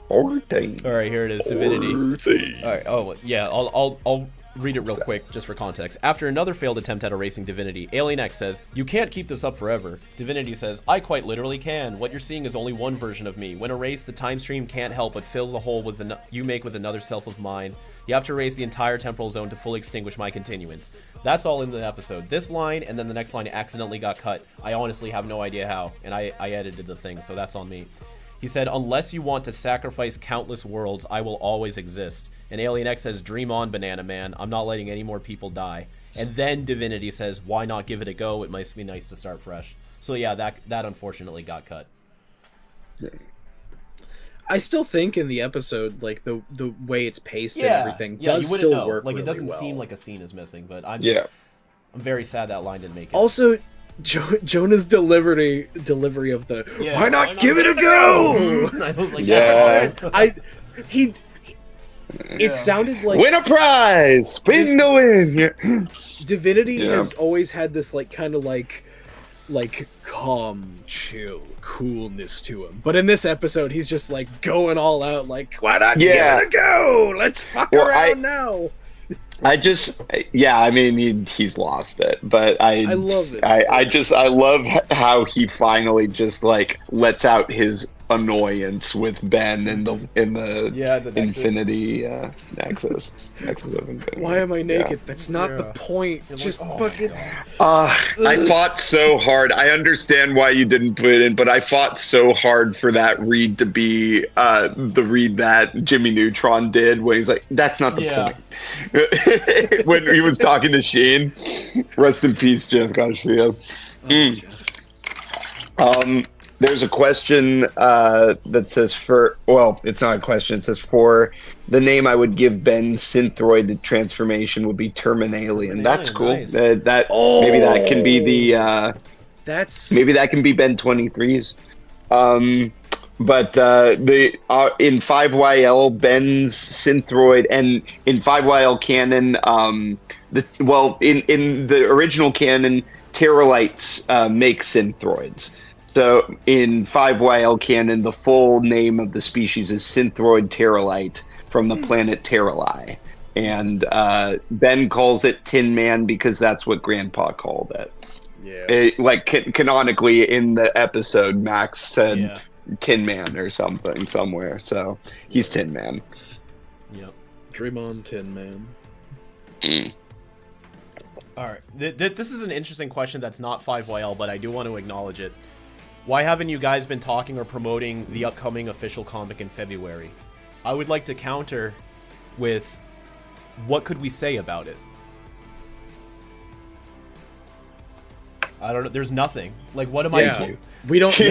14. All right, here it is, Divinity. All right. Oh, yeah. I'll read it real quick, just for context. After another failed attempt at erasing Divinity, Alien X says, "You can't keep this up forever." Divinity says, "I quite literally can. What you're seeing is only one version of me. When erased, the time stream can't help but fill the hole you make with another self of mine. You have to erase the entire temporal zone to fully extinguish my continuance." That's all in the episode. This line and then the next line accidentally got cut. I honestly have no idea how, and I edited the thing, so that's on me. He said, "Unless you want to sacrifice countless worlds, I will always exist." And Alien X says, "Dream on, Banana Man. I'm not letting any more people die." And then Divinity says, "Why not give it a go? It might be nice to start fresh." So yeah, that unfortunately got cut. I still think in the episode, like the way it's paced and everything does you wouldn't still know. work. Like, really it doesn't well. seem like a scene is missing, but I'm Yeah. very sad that line didn't make it. Also, Jonah's delivery of the Yeah, why not give it a go? I was like, Yeah. It sounded like Win a prize! Spin the win! Yeah. Divinity Yeah. has always had this like kind of like calm, chill, coolness to him. But in this episode, he's just like going all out, like, why not Yeah. give it a go? Let's fuck Well, around now. I mean, he's lost it, but I love it. I love how he finally just like lets out his annoyance with Ben in the the Nexus. Infinity Nexus of Infinity. Why am I naked? That's not the Yeah. point. You're Just like, oh my fucking. God. I fought so hard. I understand why you didn't put it in, but I fought so hard for that read to be the read that Jimmy Neutron did when he's like, that's not the point. When he was talking to Sheen. Rest in peace, Jeff Garcia. There's a question that says it's not a question. It says for the name I would give Ben's synthroid transformation would be Terminalien. That's cool. Nice. Maybe that can be the maybe that can be Ben 23's. But the in 5YL Ben's synthroid and in 5YL canon in the original canon Terralites make synthroids. So in 5YL canon, the full name of the species is Synthroid Terralite from the planet Terrali. And Ben calls it Tin Man because that's what Grandpa called it. Yeah. Canonically in the episode, Max said Tin Man or something somewhere. So he's Tin Man. Yep. Dream on, Tin Man. All right. This is an interesting question that's not 5YL, but I do want to acknowledge it. Why haven't you guys been talking or promoting the upcoming official comic in February? I would like to counter with, what could we say about it? I don't know. There's nothing. Like, what am I to do? We don't. We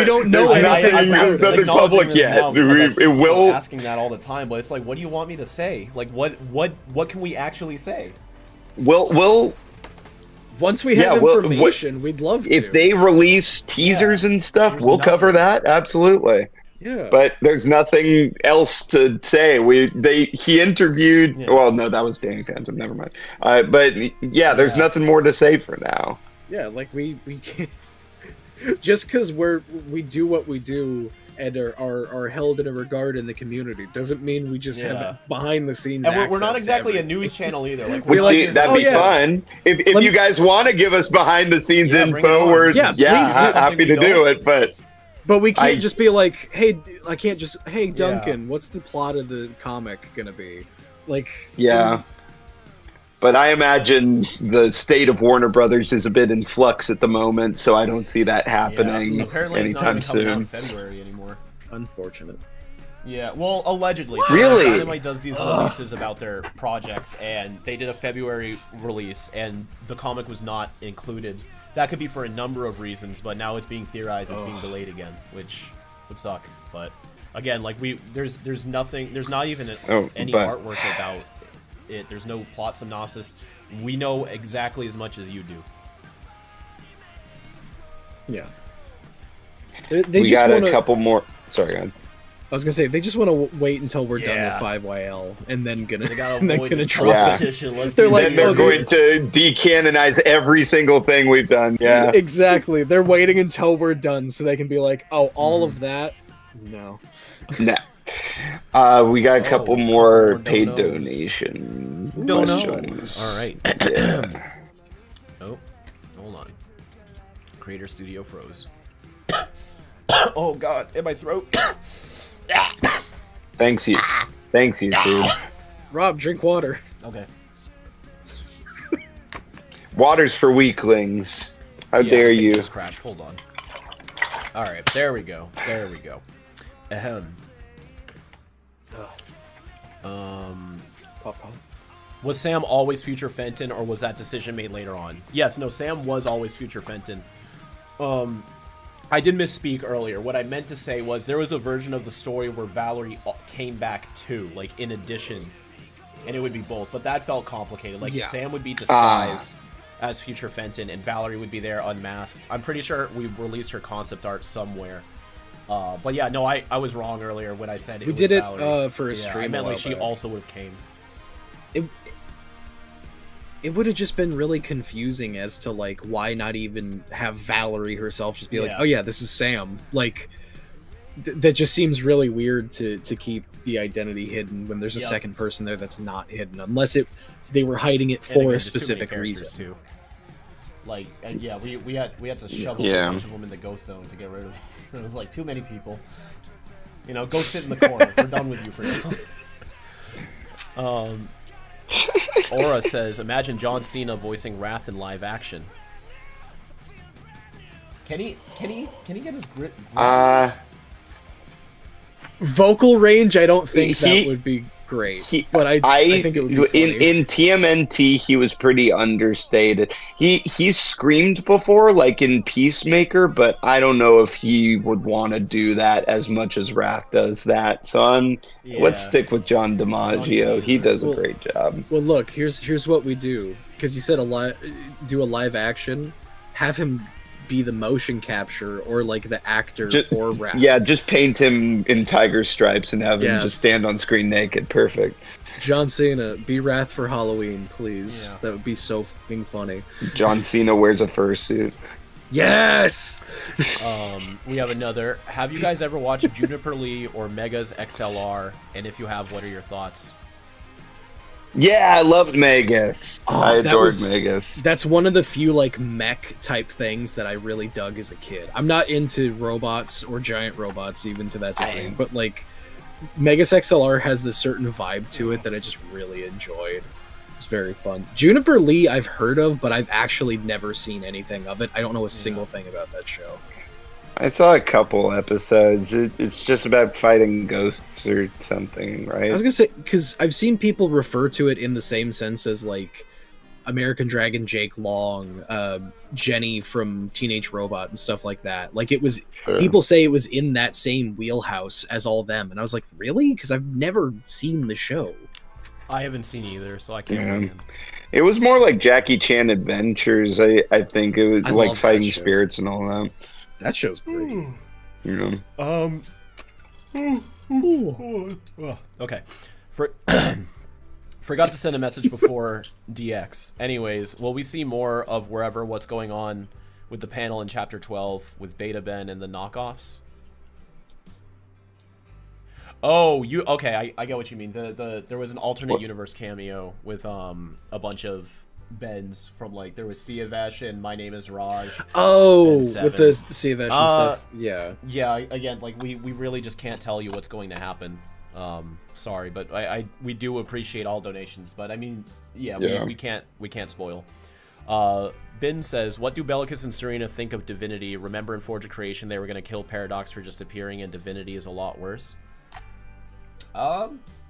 don't know nothing, anything. nothing public yet. It will. Asking that all the time, but it's like, what do you want me to say? Like, what can we actually say? We'll Once we have information, we'd love to. If they release teasers and stuff, we'll cover that. Absolutely. Yeah. But there's nothing else to say. He interviewed. Yeah. Well, no, that was Danny Phantom. Never mind. But there's nothing more to say for now. Yeah, like we can't, just because we do what we do and are held in a regard in the community doesn't mean we just have behind the scenes. And we're not exactly a news channel either. Like that'd be fun. If you guys want to give us behind the scenes info, we're happy to do it. But we can't just be like, hey, Duncan, what's the plot of the comic gonna be? Like, But I imagine the state of Warner Brothers is a bit in flux at the moment, so I don't see that happening anytime soon. Apparently, it's not even coming out in February anymore. Unfortunate. Yeah, well, allegedly. Really? Dynamite does these releases about their projects, and they did a February release, and the comic was not included. That could be for a number of reasons, but now it's being theorized it's being delayed again, which would suck. But again, like there's nothing, there's not even any artwork about it. There's no plot synopsis. We know exactly as much as you do. Yeah. We got a couple more. Sorry, go ahead. I was gonna say they just want to wait until we're done with 5YL and then They gotta and then avoid gonna the drop it. competition. They're like, Then they're going to decanonize every single thing we've done. Yeah, exactly. They're waiting until we're done so they can be like, oh, all of that? No. Nah. We got a couple more paid donation questions. All right. Yeah. Oh, hold on. Creator Studio froze. Oh God, in my throat. Thanks, YouTube. Rob, drink water. Okay. Water's for weaklings. How dare you? Just crashed. Hold on. All right, there we go. Ahem. Was Sam always Future Fenton, or was that decision made later on? Yes, no, Sam was always Future Fenton. I did misspeak earlier. What I meant to say was there was a version of the story where Valerie came back too, like in addition, and it would be both. But that felt complicated. Like Sam would be disguised, as future Fenton, and Valerie would be there unmasked. I'm pretty sure we released her concept art somewhere. But yeah, no, I was wrong earlier when I said we did it Valerie. for a stream. I meant like she back. also would have came. It would have just been really confusing as to like why not even have Valerie herself just be like, oh yeah, this is Sam. Like that just seems really weird to keep the identity hidden when there's a second person there that's not hidden, unless they were hiding it for a specific reason. Too. Like yeah, we had to shovel a bunch of them in the ghost zone to get rid of. It was like too many people. You know, go sit in the corner. We're done with you for now. Aura says, imagine John Cena voicing Wrath in live action. Can he get his grit? Vocal range, I don't think that would be great. But I think it would be funny. In TMNT, he was pretty understated. He screamed before, like in Peacemaker, but I don't know if he would want to do that as much as Wrath does that. So let's stick with John DiMaggio. He does a great job. Well, look, here's what we do, because you said do a live action, have him be the motion capture or like the actor for Wrath. Yeah, just paint him in tiger stripes and have him just stand on screen naked. Perfect. John Cena, be Wrath for Halloween, please. Yeah. That would be so fucking funny. John Cena wears a fursuit. Yes! We have another. Have you guys ever watched Juniper Lee or Mega's XLR? And if you have, what are your thoughts? Yeah, I loved Megas. I adored Megas. That's one of the few like mech type things that I really dug as a kid. I'm not into robots or giant robots even to that degree, but like Megas XLR has this certain vibe to it that I just really enjoyed. It's very fun. Juniper Lee I've heard of, but I've actually never seen anything of it. I don't know a single thing about that show. I saw a couple episodes. It's just about fighting ghosts or something, right? I was gonna say, because I've seen people refer to it in the same sense as like American Dragon Jake Long, Jenny from Teenage Robot and stuff like that. Like it was, people say it was in that same wheelhouse as all them, and I was like, really? Because I've never seen the show. I haven't seen either, so I can't. It was more like Jackie Chan Adventures. I think it was like fighting spirits and all that. That show's pretty. Yeah. Okay. Forgot to send a message before DX. Anyways, will we see more of what's going on with the panel in Chapter 12 with Beta Ben and the knockoffs? Oh, okay, I get what you mean. There was an alternate universe cameo with a bunch of Bens from like there was Siavash and My Name is Raj. Oh, with the Siavash and stuff. Yeah. Yeah, again, like we really just can't tell you what's going to happen. Sorry, but we do appreciate all donations, but I mean, we can't spoil. Ben says, what do Bellicus and Serena think of Divinity? Remember in Forge of Creation they were going to kill Paradox for just appearing, and Divinity is a lot worse.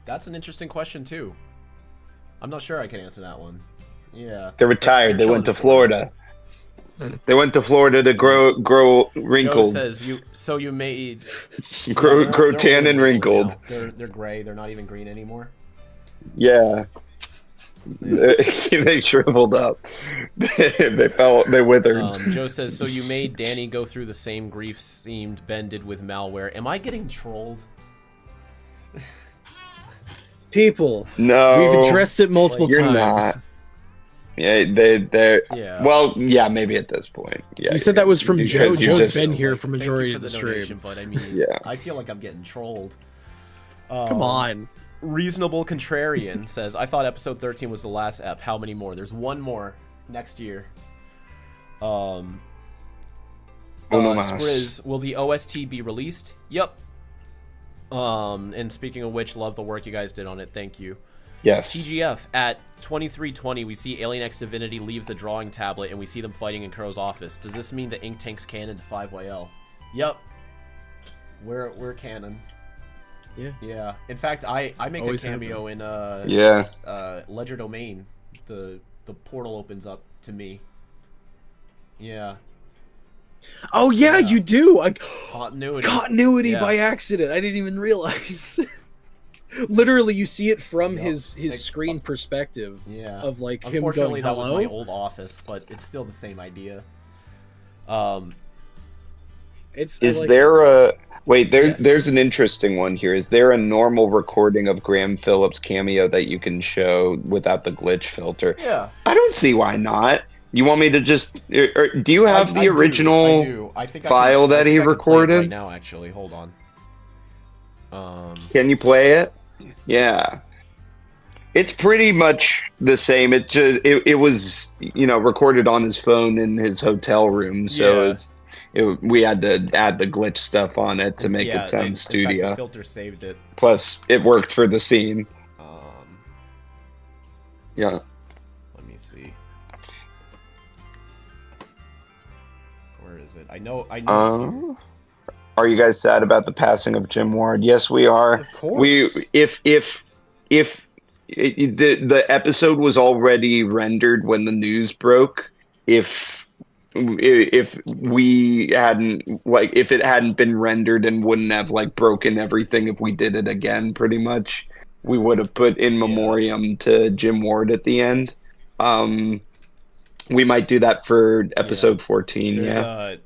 That's an interesting question too. I'm not sure I can answer that one. Yeah. They're retired. They went to Florida. They went to Florida to grow wrinkled. Joe says you made grow tan and wrinkled. They're gray. They're not even green anymore. Yeah. They shriveled up. They withered. Joe says, so you made Danny go through the same grief seemed Ben did with malware. Am I getting trolled? People. No. We've addressed it multiple times. You're not. Yeah, they're. Yeah. Well, yeah, maybe at this point. Yeah. You said that was from Joe. Joe's been here for majority of the stream. But I mean, I feel like I'm getting trolled. Come on. Reasonable Contrarian says, I thought episode 13 was the last ep. How many more? There's one more next year. Spriz, will the OST be released? Yep. And speaking of which, love the work you guys did on it. Thank you. Yes. TGF, at 2320, we see Alien X Divinity leave the drawing tablet and we see them fighting in Crow's office. Does this mean the ink tank's canon to 5YL? Yep. We're canon. Yeah. Yeah. In fact, I make Always a cameo in Ledger Domain. The portal opens up to me. Yeah. Oh yeah, you do. Continuity By accident. I didn't even realize. Literally, you see it from Yep. his screen perspective. Yeah. Of like him Unfortunately, going, that was "Hello?" my old office, but it's still the same idea. It's Is I like there a wait? Yes. There's an interesting one here. Is there a normal recording of Graham Phillips' cameo that you can show without the glitch filter? Yeah. I don't see why not. You want me to just? Or do you have the I original do. I think file that he I can play it recorded? right now. Actually, hold on. Can you play it? Yeah. It's pretty much the same. It was recorded on his phone in his hotel room, so Yeah. we had to add the glitch stuff on it to make Yeah, it sound the studio. filter saved it. Plus, it worked for the scene. Yeah. Let me see. Where is it? I know. It's here. Are you guys sad about the passing of Jim Ward? Yes, we are. Of course. If the episode was already rendered when the news broke, if we hadn't if it hadn't been rendered and wouldn't have broken everything if we did it again, pretty much, we would have put in memoriam to Jim Ward at the end. We might do that for episode 14. I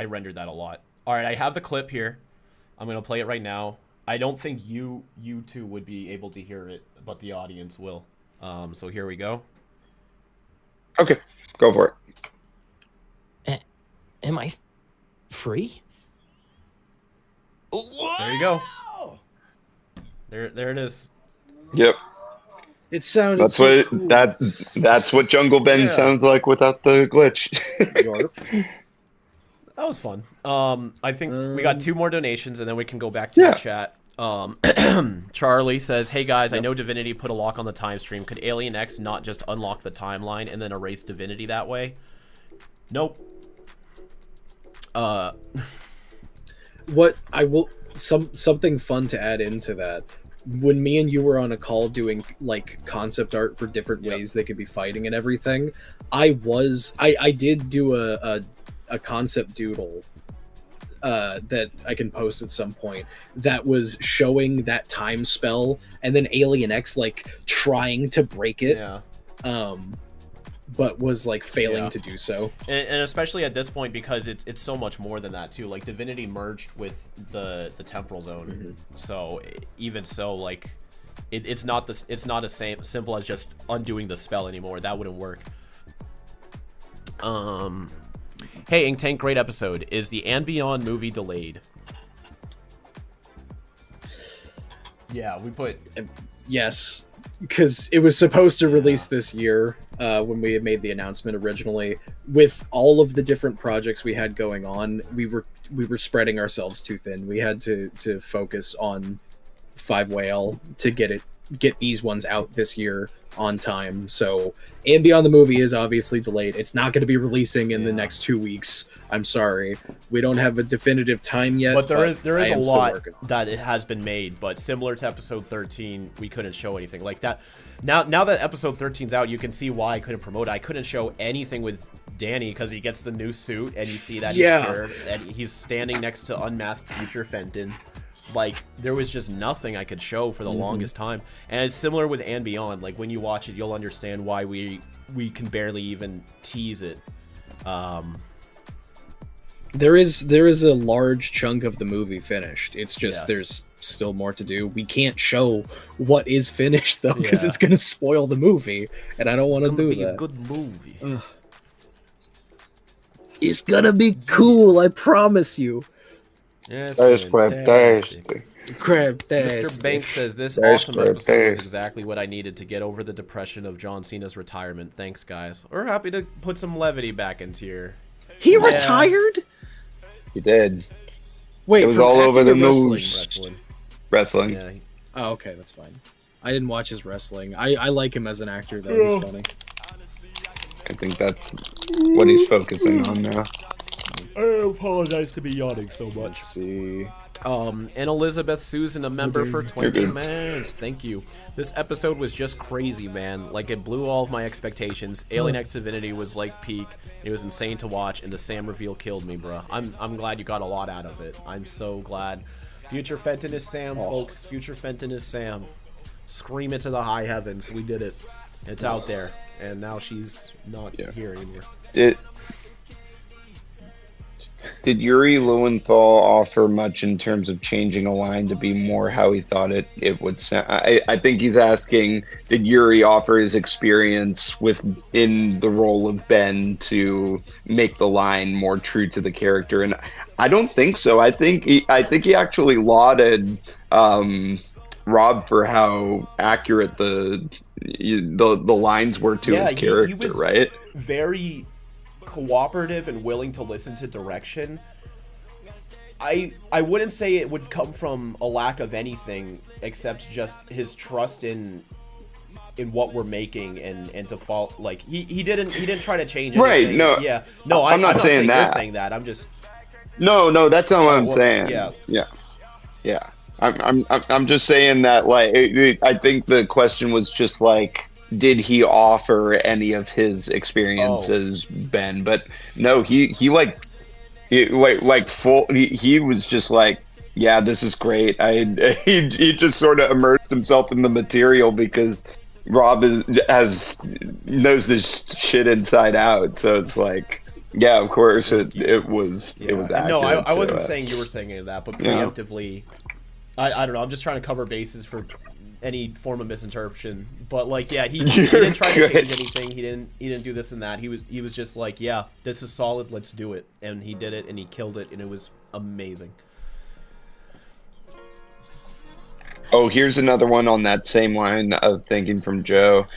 rendered that a lot. All right, I have the clip here. I'm gonna play it right now. I don't think you two would be able to hear it, but the audience will. So here we go. Okay, go for it. Am I free? There you go. There it is. Yep. It sounded. That's so what cool. that's what Jungle Ben sounds like without the glitch. That was fun. I think we got 2 more donations, and then we can go back to the chat. Charlie says, "Hey guys, I know Divinity put a lock on the time stream. Could Alien X not just unlock the timeline and then erase Divinity that way?" Nope. What I will something fun to add into that. When me and you were on a call doing concept art for different ways they could be fighting and everything, I did do a concept doodle that I can post at some point that was showing that time spell and then Alien X trying to break it, but was failing to do so. And especially at this point, because it's so much more than that too. Divinity merged with the temporal zone, so even so, it's not as simple as just undoing the spell anymore. That wouldn't work. Hey, Ink Tank, great episode. Is the And Beyond movie delayed? Yeah, we put... Yes, because it was supposed to release this year when we had made the announcement originally. With all of the different projects we had going on, we were spreading ourselves too thin. We had to focus on Five Whale to get these ones out this year on time. So And Beyond the movie is obviously delayed. It's not going to be releasing in the next 2 weeks. I'm sorry, we don't have a definitive time yet, but there is a lot that it has been made, but similar to episode 13, we couldn't show anything like that. Now that episode 13's out, you can see why I couldn't promote it. I couldn't show anything with Danny because he gets the new suit and you see that he's scared and he's standing next to unmasked future Fenton. There was just nothing I could show for the longest time. And it's similar with And Beyond. When you watch it, you'll understand why we can barely even tease it. There is a large chunk of the movie finished. It's just there's still more to do. We can't show what is finished though because it's gonna spoil the movie, and I don't want to do that. It's gonna be a good movie. It's gonna be cool, I promise you. Yes, fantastic. Mr. Banks says this awesome episode was exactly what I needed to get over the depression of John Cena's retirement. Thanks, guys. We're happy to put some levity back into your... He retired? He did. Wait, it was all over the news. Wrestling. Yeah. Oh, okay, that's fine. I didn't watch his wrestling. I like him as an actor, though. He's funny. I think that's what he's focusing on now. I apologize to be yawning so much. Let's see. And Elizabeth Susan, a member for 20 months. Thank you. This episode was just crazy, man. It blew all of my expectations. Alien X Divinity was peak. It was insane to watch, and the Sam reveal killed me, bruh. I'm glad you got a lot out of it. I'm so glad. Future Fenton is Sam, folks. Future Fenton is Sam. Scream it to the high heavens. We did it. It's out there. And now she's not here anymore. Did Yuri Lowenthal offer much in terms of changing a line to be more how he thought it would sound? I think he's asking, did Yuri offer his experience in the role of Ben to make the line more true to the character? And I don't think so. I think he actually lauded Rob for how accurate the lines were to his character, he was right? Very cooperative and willing to listen to direction. I wouldn't say it would come from a lack of anything except just his trust in what we're making and to fall, like he didn't try to change anything. Right, no. Yeah. No, I'm not saying that. You're saying that. I'm just No, that's not what I'm saying. Yeah. I'm just saying that, like, I think the question was just like, did he offer any of his experiences, Ben? But no, he was just like, yeah, this is great. He just sort of immersed himself in the material because Rob knows this shit inside out. So it's like, yeah, of course it was accurate. No, I wasn't saying you were saying any of that, but preemptively, I don't know. I'm just trying to cover bases for any form of misinterpretation. But like, yeah, he didn't try to change anything. He didn't do this and that. He was just like, yeah, this is solid. Let's do it. And he did it, and he killed it, and it was amazing. Oh, here's another one on that same line of thinking from Joe.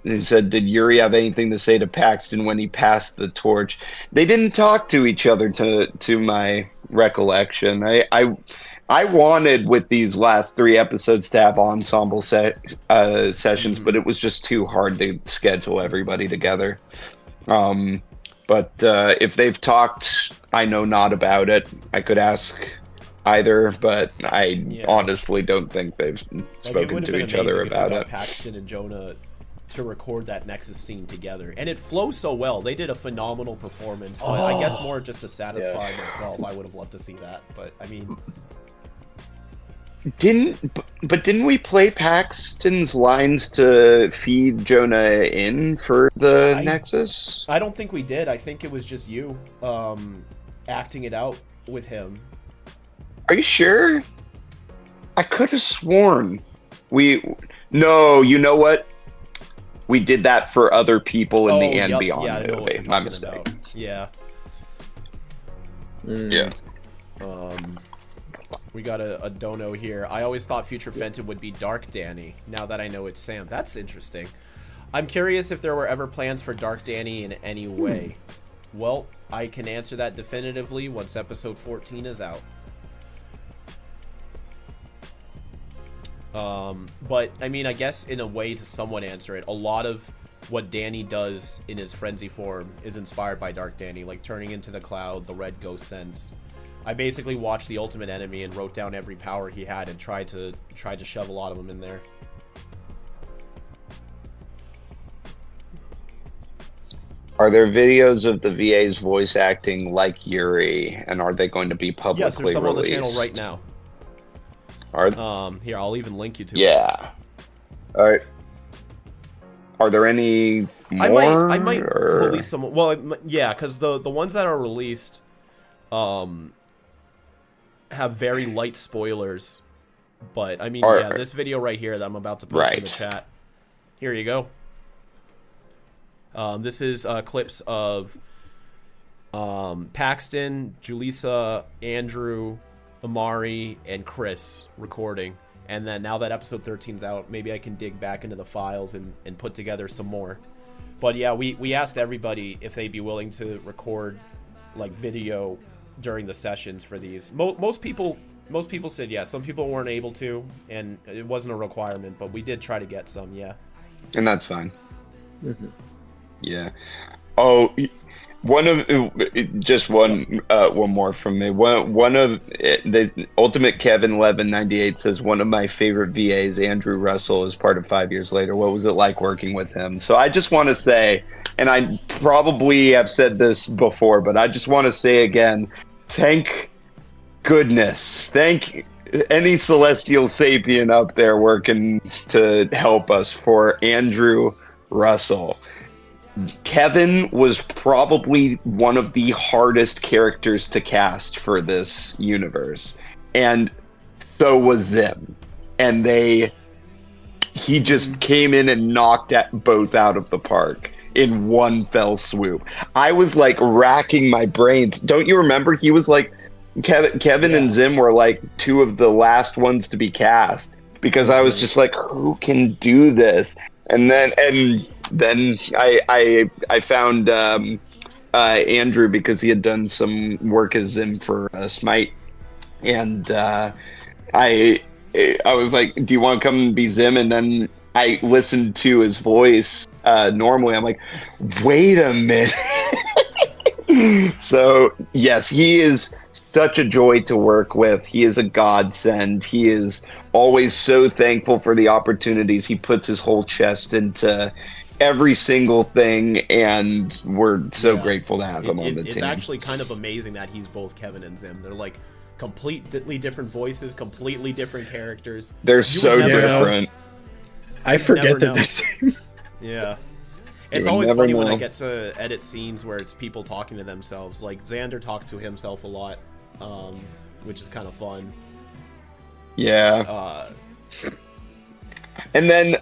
He said, did Yuri have anything to say to Paxton when he passed the torch? They didn't talk to each other, to my recollection. I wanted, with these last 3 episodes, to have ensemble sessions, but it was just too hard to schedule everybody together. But if they've talked, I know not about it. I could ask either, but I honestly don't think they've spoken to each other about it. Paxton and Jonah to record that Nexus scene together, and it flows so well. They did a phenomenal performance, but I guess more just to satisfy myself. I would have loved to see that, but I mean, didn't we play Paxton's lines to feed Jonah in for the Nexus? I don't think we did. I think it was just you acting it out with him. Are you sure? I could have sworn no, you know what? We did that for other people in the And Beyond movie. My mistake. Yeah. Yeah. We got a dono here. I always thought Future Fenton would be Dark Danny. Now that I know it's Sam. That's interesting. I'm curious if there were ever plans for Dark Danny in any way. Well, I can answer that definitively once episode 14 is out. But I mean, I guess in a way to somewhat answer it, a lot of what Danny does in his frenzy form is inspired by Dark Danny, like turning into the cloud, the red ghost sense. I basically watched The Ultimate Enemy and wrote down every power he had and tried to shove a lot of them in there. Are there videos of the VA's voice acting like Yuri, and are they going to be publicly released? Yes, there's some on the channel right now. Here, I'll even link you to it. Yeah. All right. Are there any more? I might release some. Well, yeah, because the ones that are released, have very light spoilers. But I mean, this video right here that I'm about to post in the chat. Here you go. This is clips of Paxton, Julissa, Andrew, Amari, and Chris recording. And then now that episode 13's out, maybe I can dig back into the files and put together some more. But yeah, we asked everybody if they'd be willing to record like video during the sessions for these. Most people said yes. Some people weren't able to, and it wasn't a requirement, but we did try to get some, yeah. And that's fine. Mm-hmm. Yeah. Oh, one more from me. One of the Ultimate Kevin Levin 98 says one of my favorite VAs, Andrew Russell, is part of 5 years later. What was it like working with him? So I just want to say, and I probably have said this before, but I just want to say again, thank goodness. Thank any celestial sapien up there working to help us for Andrew Russell. Kevin was probably one of the hardest characters to cast for this universe. And so was Zim. And he just came in and knocked both out of the park in one fell swoop. I was like racking my brains. Don't you remember? He was like, Kevin and Zim were like two of the last ones to be cast, because I was just like, who can do this? And then I found Andrew, because he had done some work as Zim for Smite, and I was like, do you want to come and be Zim? And then I listened to his voice normally. I'm like, wait a minute. So yes, he is such a joy to work with. He is a godsend. He is always so thankful for the opportunities. He puts his whole chest into every single thing, and we're so grateful to have him on the team. It's actually kind of amazing that he's both Kevin and Zim. They're like completely different voices, completely different characters. They're so different. I forget that they're same. Yeah. It's always funny when I get to edit scenes where it's people talking to themselves. Like Xander talks to himself a lot, which is kind of fun. Yeah. And then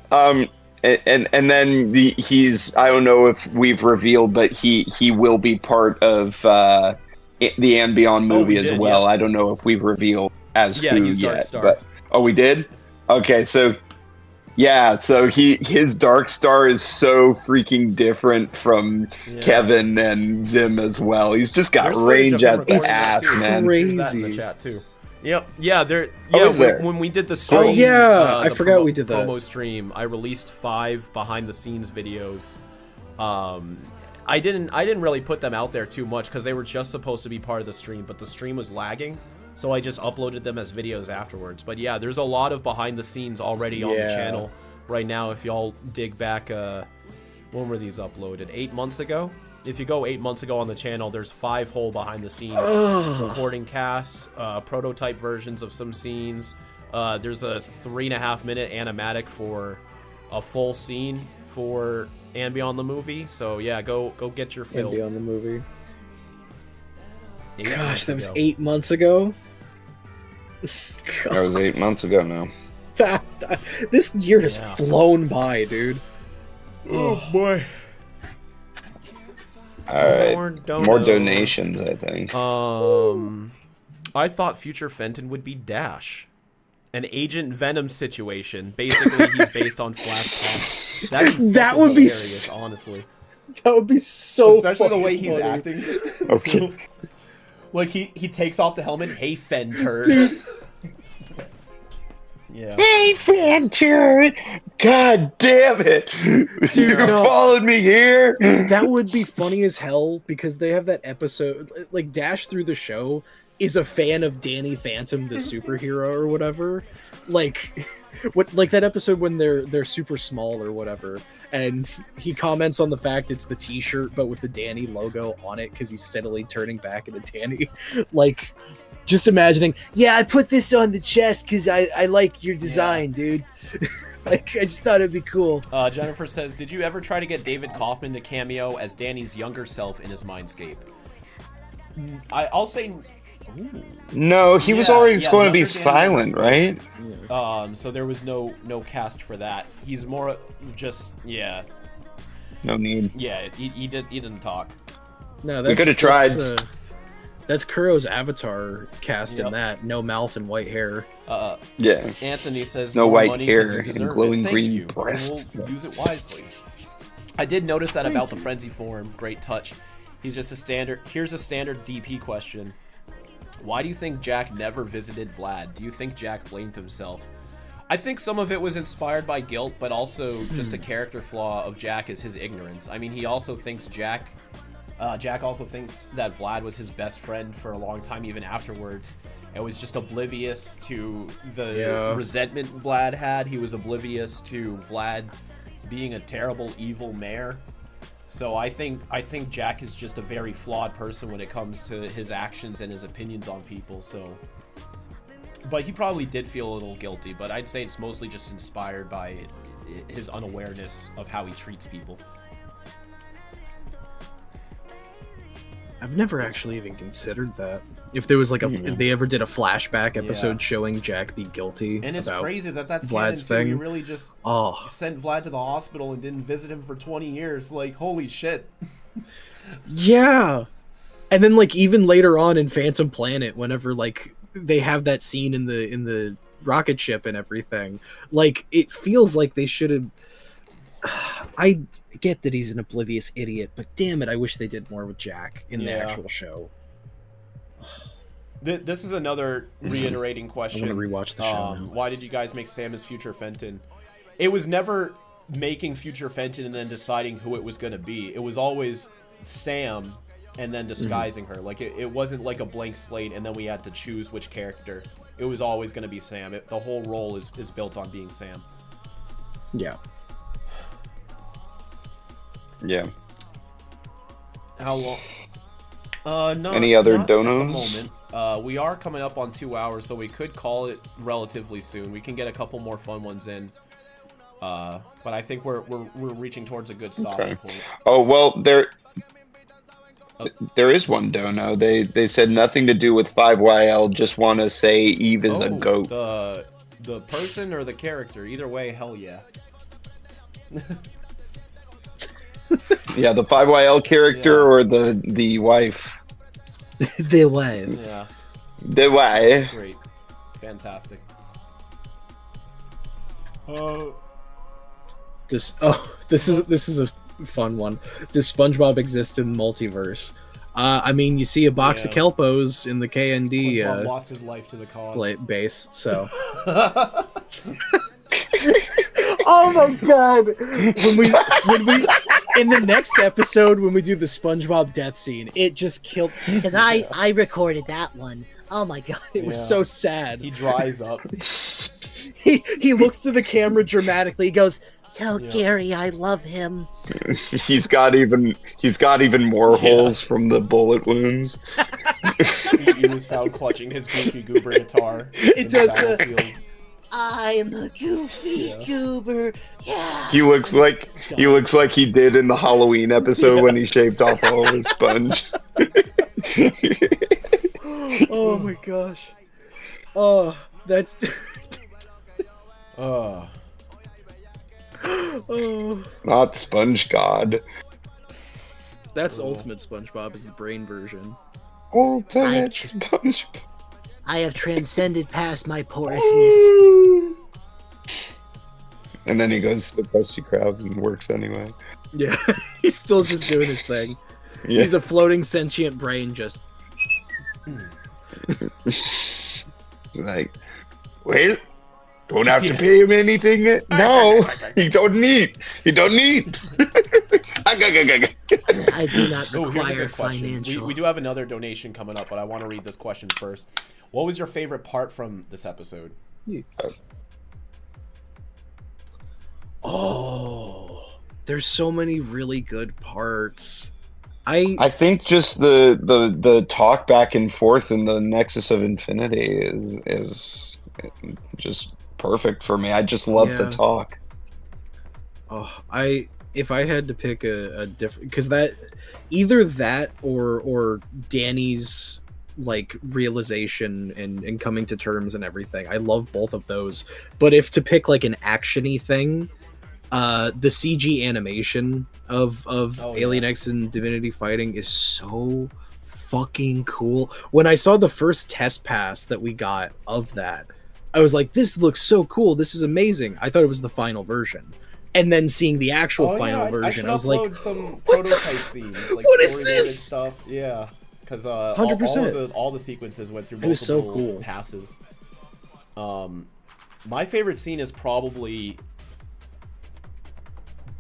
he's, I don't know if we've revealed, but he will be part of the And Beyond movie as well. Yeah. I don't know if we've revealed as who yet. But we did? Okay, so his Dark Star is so freaking different from Kevin and Zim as well. He's just got range at the ass, man. Crazy. That in the chat too. Yep. Yeah. When we did the stream. Oh yeah, I forgot we did that promo stream. I released 5 behind the scenes videos. I didn't really put them out there too much because they were just supposed to be part of the stream, but the stream was lagging, so I just uploaded them as videos afterwards. But yeah, there's a lot of behind the scenes already on the channel right now. If y'all dig back, when were these uploaded? 8 months ago. If you go 8 months ago on the channel, there's 5 whole behind the scenes recording casts, prototype versions of some scenes. There's a 3.5 minute animatic for a full scene for And Beyond the movie. So yeah, go get your fill. And Beyond the movie. Gosh, that was 8 months ago. That was 8 months ago now. This year has flown by, dude. Oh boy. Alright, more donations, I think. I thought Future Fenton would be Dash. An Agent Venom situation. Basically, he's based on Flash Thompson. That would be hilarious, honestly. That would be so especially the way he's acting. Okay. Like, he takes off the helmet. Hey, Fenter. Dude. Yeah. Hey, Fenter! God damn it! Dude, you followed me here? That would be funny as hell, because they have that episode, like, Dash through the show is a fan of Danny Phantom, the superhero or whatever. Like that episode when they're super small or whatever, and he comments on the fact it's the t-shirt but with the Danny logo on it because he's steadily turning back into Danny. Like, just imagining, I put this on the chest because I like your design, dude. Like, I just thought it'd be cool. Jennifer says, did you ever try to get David Kaufman to cameo as Danny's younger self in his Mindscape? I'll say... Ooh. No, he was already going to be silent, right? So there was no cast for that. He's more just no need. Yeah, he didn't talk. No, we could have tried. That's Kuro's avatar cast in that. No mouth and white hair. Yeah. Anthony says no white money hair and glowing green breasts. breasts. We'll use it wisely. I did notice that about the frenzy form. Great touch. He's just a standard. Here's a standard DP question. Why do you think Jack never visited Vlad? Do you think Jack blamed himself? I think some of it was inspired by guilt, but also just a character flaw of Jack is his ignorance. I mean, he also thinks Jack also thinks that Vlad was his best friend for a long time, even afterwards. And was just oblivious to the resentment Vlad had. He was oblivious to Vlad being a terrible, evil mayor. So I think Jack is just a very flawed person when it comes to his actions and his opinions on people. So, but he probably did feel a little guilty. But I'd say it's mostly just inspired by his unawareness of how he treats people. I've never actually even considered that. If there was like if they ever did a flashback episode showing Jack be guilty, and it's about crazy that's Vlad's canon too. thing. You really just sent Vlad to the hospital and didn't visit him for 20 years. Like, holy shit. Yeah. And then like even later on in Phantom Planet, whenever like they have that scene in the rocket ship and everything, like it feels like they should have. I get that he's an oblivious idiot, but damn it, I wish they did more with Jack in the actual show. This is another reiterating question. I want to rewatch the show now. Why did you guys make Sam as Future Fenton? It was never making Future Fenton and then deciding who it was going to be. It was always Sam and then disguising her. Like it wasn't like a blank slate and then we had to choose which character. It was always going to be Sam. The whole role is built on being Sam. Yeah. Yeah. How long? No. Any other not at the donos? moment. We are coming up on 2 hours, so we could call it relatively soon. We can get a couple more fun ones in. But I think we're reaching towards a good stopping point. Oh well, there is one dono. They said nothing to do with 5YL. Just want to say Eve is a goat. The person or the character? Either way, hell yeah. Yeah, the 5YL character or the wife. The wife. Yeah. The wife. Great. Fantastic. This is a fun one. Does SpongeBob exist in multiverse? I mean, you see a box of Kelpos in the KND SpongeBob lost his life to the cause. Base, so. Oh my god! When we in the next episode when we do the SpongeBob death scene, it just killed because I recorded that one. Oh my god, it was so sad. He dries up. He looks to the camera dramatically. He goes, "Tell Gary I love him." He's got even more holes from the bullet wounds. He was found clutching his Goofy Goober guitar. It does the. I'm a goofy goober. Yeah. He looks like he did in the Halloween episode when he shaved off all of his sponge. Oh my gosh. Oh, that's. Oh. Not Sponge God. That's Ultimate SpongeBob is the brain version. Ultimate SpongeBob. I have transcended past my porousness. And then he goes to the Krusty Krab and works anyway. Yeah, he's still just doing his thing. Yeah. He's a floating sentient brain just... Like, well, don't have to pay him anything. No, he don't need. He don't need. I do not require financial. We do have another donation coming up, but I want to read this question first. What was your favorite part from this episode? Oh, there's so many really good parts. I think just the talk back and forth in the Nexus of Infinity is just perfect for me. I just love the talk. Oh, if I had to pick a different, because that either that or Danny's like realization and coming to terms and everything. I love both of those. But if to pick like an actiony thing, the CG animation of Alien X and Divinity fighting is so fucking cool. When I saw the first test pass that we got of that, I was like, this looks so cool. This is amazing. I thought it was the final version. And then seeing the actual final version, I was like, some prototype scenes, like what is this stuff? Yeah, because 100%. all the sequences went through multiple so cool. passes. My favorite scene is probably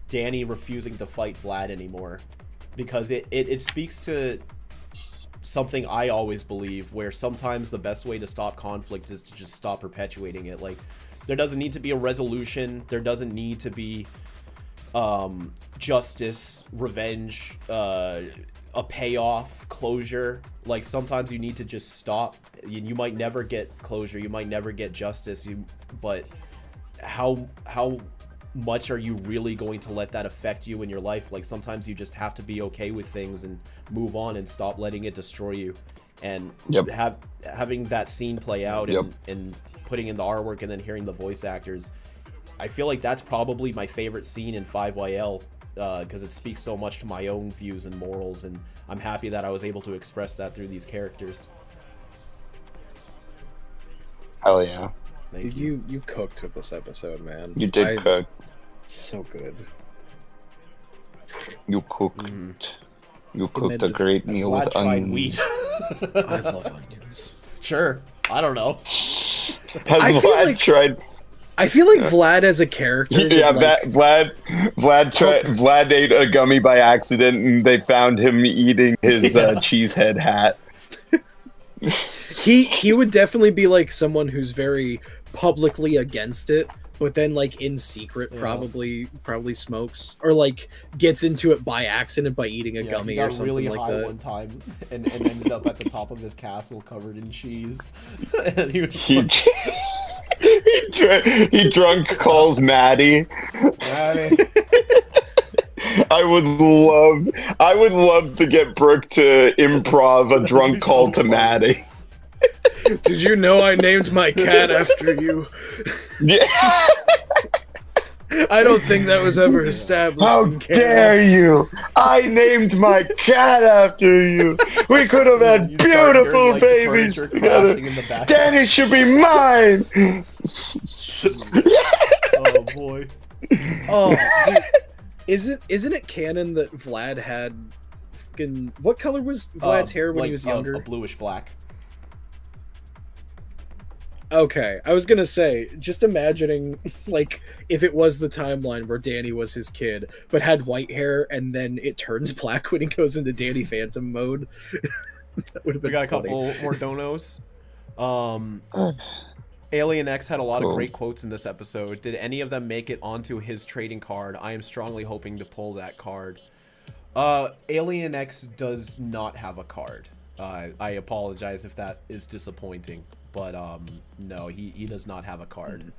Danny refusing to fight Vlad anymore, because it speaks to something I always believe, where sometimes the best way to stop conflict is to just stop perpetuating it. Like, there doesn't need to be a resolution. There doesn't need to be justice, revenge, a payoff, closure. Like sometimes you need to just stop. You might never get closure, you might never get justice, but how much are you really going to let that affect you in your life? Like sometimes you just have to be okay with things and move on and stop letting it destroy you. And having that scene play out and putting in the artwork and then hearing the voice actors, I feel like that's probably my favorite scene in 5YL, because it speaks so much to my own views and morals, and I'm happy that I was able to express that through these characters. Hell yeah. Thank you. You cooked with this episode, man. You did cook. So good. You cooked. You cooked a great meal with onions. Wheat. I love onions. Sure. I don't know. Has Vlad tried? I feel like Vlad as a character. Yeah, Vlad ate a gummy by accident, and they found him eating his cheesehead hat. He would definitely be like someone who's very publicly against it, but then like in secret probably smokes or like gets into it by accident by eating a gummy or something really like high that. One time and ended up at the top of his castle covered in cheese. And he drunk calls Maddie. I would love to get Brooke to improv a drunk call to Maddie. Did you know I named my cat after you? Yeah. I don't think that was ever established. How dare you! I named my cat after you. We could have had beautiful like, babies together. Danny should be mine. Oh boy. Oh, dude. Isn't it canon that Vlad had fucking what color was Vlad's hair when he was younger? A bluish black. Okay, I was gonna say, just imagining, like, if it was the timeline where Danny was his kid, but had white hair, and then it turns black when he goes into Danny Phantom mode. That would have been We got funny. a couple more donos. Alien X had a lot of great quotes in this episode. Did any of them make it onto his trading card? I am strongly hoping to pull that card. Alien X does not have a card. I apologize if that is disappointing. But no, he does not have a card.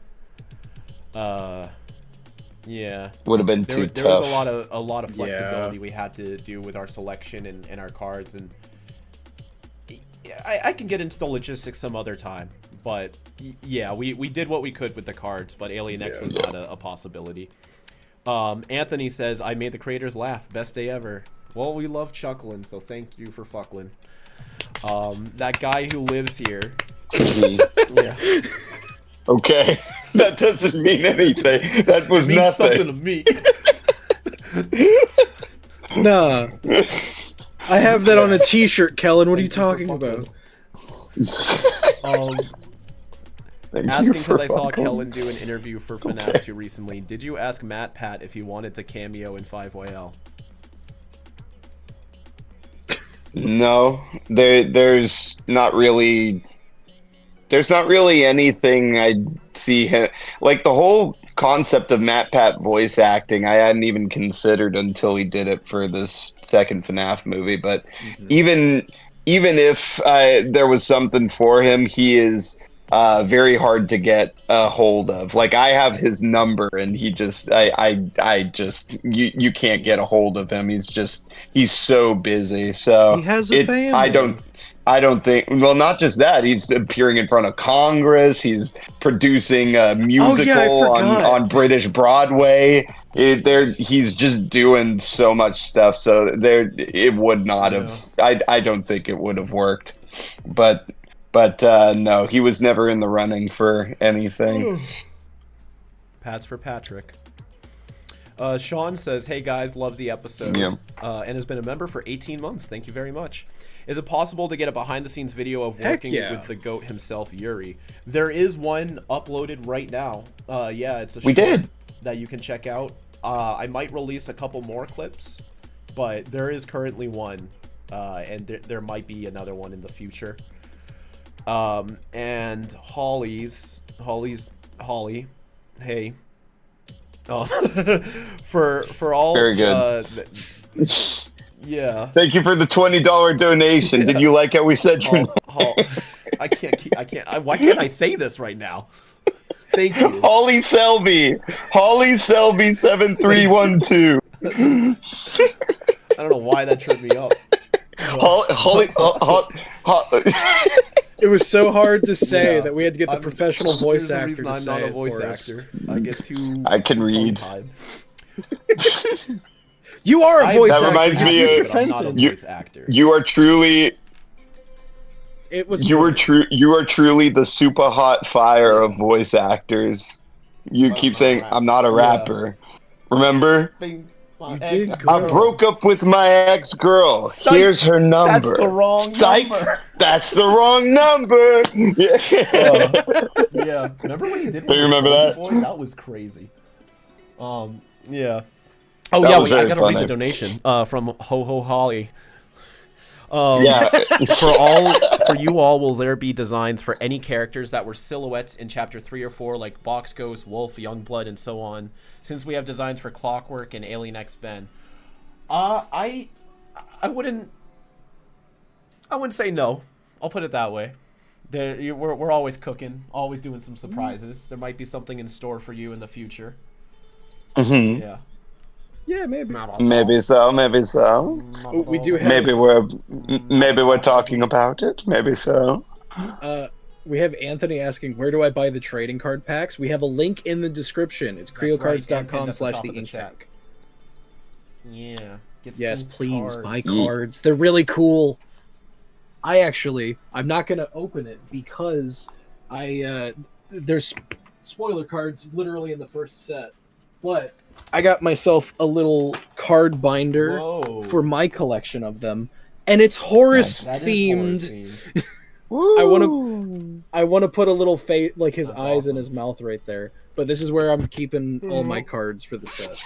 Yeah. Would have been too tough. There was a lot of flexibility we had to do with our selection and our cards, and I can get into the logistics some other time. But yeah, we did what we could with the cards, but Alien X was not a possibility. Anthony says, I made the creators laugh. Best day ever. Well, we love chuckling, so thank you for fuckling. That guy who lives here. Yeah. Okay, that doesn't mean anything. That was means nothing. Something to me. Nah. I have that on a t-shirt, Kellen. What are you talking about? Asking because I saw Kellen do an interview for FNAF 2 recently. Did you ask Matt Pat if he wanted to cameo in 5YL? No, there's not really anything I'd see him like. The whole concept of Matt Pat voice acting I hadn't even considered until he did it for this second FNAF movie. But even if there was something for him, he is very hard to get a hold of. Like, I have his number, and he just you can't get a hold of him. He's so busy. So he has a family. I don't think. Well, not just that. He's appearing in front of Congress. He's producing a musical on British Broadway. He's just doing so much stuff. So it would not have. I don't think it would have worked. But no, he was never in the running for anything. Pats for Patrick. Sean says, hey guys, love the episode. Yeah. And has been a member for 18 months. Thank you very much. Is it possible to get a behind-the-scenes video of working with the GOAT himself, Yuri? There is one uploaded right now. Yeah, it's a short that you can check out. I might release a couple more clips, but there is currently one, and there might be another one in the future. And Holly, hey, Oh, for all. Very good. Yeah. Thank you for the $20 donation. Did you like how we said your name? I can't. Why can't I say this right now? Thank you. Holly Selby 7312. I don't know why that tripped me up. It was so hard to say Yeah. that we had to get the professional voice There's a actor reason to I'm say not a it voice for us. actor. I get too. I can read. tongue-tied. You are a voice That actor. reminds You're me Future of- but I'm not a Fenton. voice actor. You are truly It was you are truly the super hot fire of voice actors. You keep saying I'm not a rapper. Remember? Bing. You Ex- did I girl. broke up with my ex-girl. Psych. Here's her number. That's the wrong Psych. number. That's the wrong number. Yeah. Yeah. Remember when he did? Do you remember Soulja that? Boy? That was crazy. Yeah. Oh That yeah, was I very gotta read funny. the donation from Ho Ho Holly. Yeah. For you all, will there be designs for any characters that were silhouettes in chapter 3 or 4, like Box Ghost, Wolf, Youngblood, and so on? Since we have designs for Clockwork and Alien X Ben, I wouldn't say no. I'll put it that way. We're always cooking, always doing some surprises. There might be something in store for you in the future. Mhm. Yeah. Yeah, maybe. Maybe so. Maybe so. We do have. Maybe we're talking about it. Maybe so. We have Anthony asking, where do I buy the trading card packs? We have a link in the description. It's That's right, and creocards.com at the top /the of the ink chat. tank. Yeah. Get Yes, some please cards. buy cards. They're really cool. I'm not gonna open it because there's spoiler cards literally in the first set, but I got myself a little card binder Whoa. for my collection of them, and it's Horus That is themed. Horus-themed. I want to put a little face, like his That's eyes awesome. and his mouth right there. But this is where I'm keeping all my cards for the set.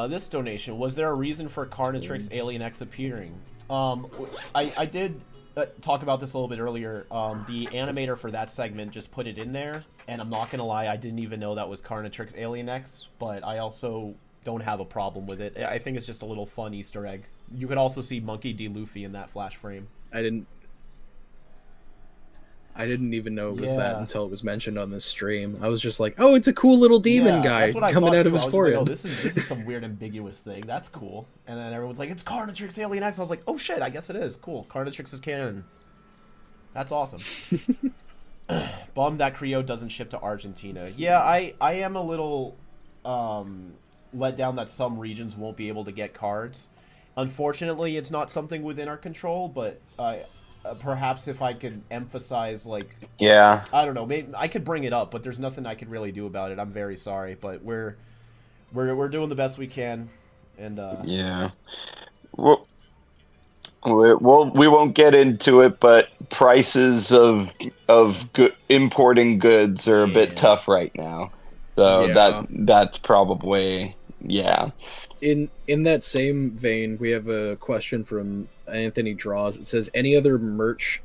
This donation, was there a reason for Carnatrix Alien X appearing? I did talk about this a little bit earlier. The animator for that segment just put it in there, and I'm not gonna lie, I didn't even know that was Carnatrix Alien X, but I also don't have a problem with it. I think it's just a little fun Easter egg. You could also see Monkey D. Luffy in that flash frame. I didn't even know it was Yeah. that until it was mentioned on this stream. I was just like, "Oh, it's a cool little demon guy that's what I coming thought, out too. of his I was just forehead." like, oh, this is some weird ambiguous thing. That's cool. And then everyone's like, it's Carnatrix Alien X. I was like, oh shit, I guess it is. Cool. Carnatrix is canon. That's awesome. Bummed that Creo doesn't ship to Argentina. Yeah, I am a little let down that some regions won't be able to get cards. Unfortunately, it's not something within our control, but perhaps if I could emphasize, like, Yeah. I don't know, maybe I could bring it up, but there's nothing I could really do about it. I'm very sorry, but we're doing the best we can, and Yeah. Well, we won't get into it, but prices of importing goods are a bit Yeah. tough right now. So Yeah. that's probably In that same vein, we have a question from Anthony Draws. It says, any other merch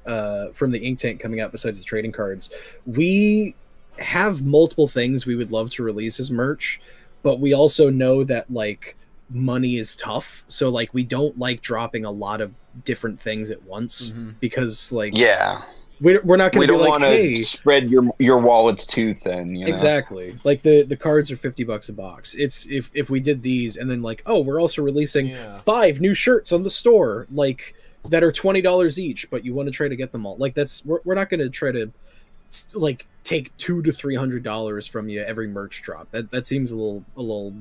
from the ink tank coming out besides the trading cards? We have multiple things we would love to release as merch, but we also know that, like, money is tough. So, like, we don't like dropping a lot of different things at once because, like, we're not going we to be don't like, want to hey, spread your wallets too thin. You know? exactly. Like the cards are $50 a box. It's if we did these and then, like, oh, we're also releasing Yeah. 5 new shirts on the store, like, that are $20 each, but you want to try to get them all. Like, we're not going to try to, like, take $200 to $300 from you every merch drop. That seems a little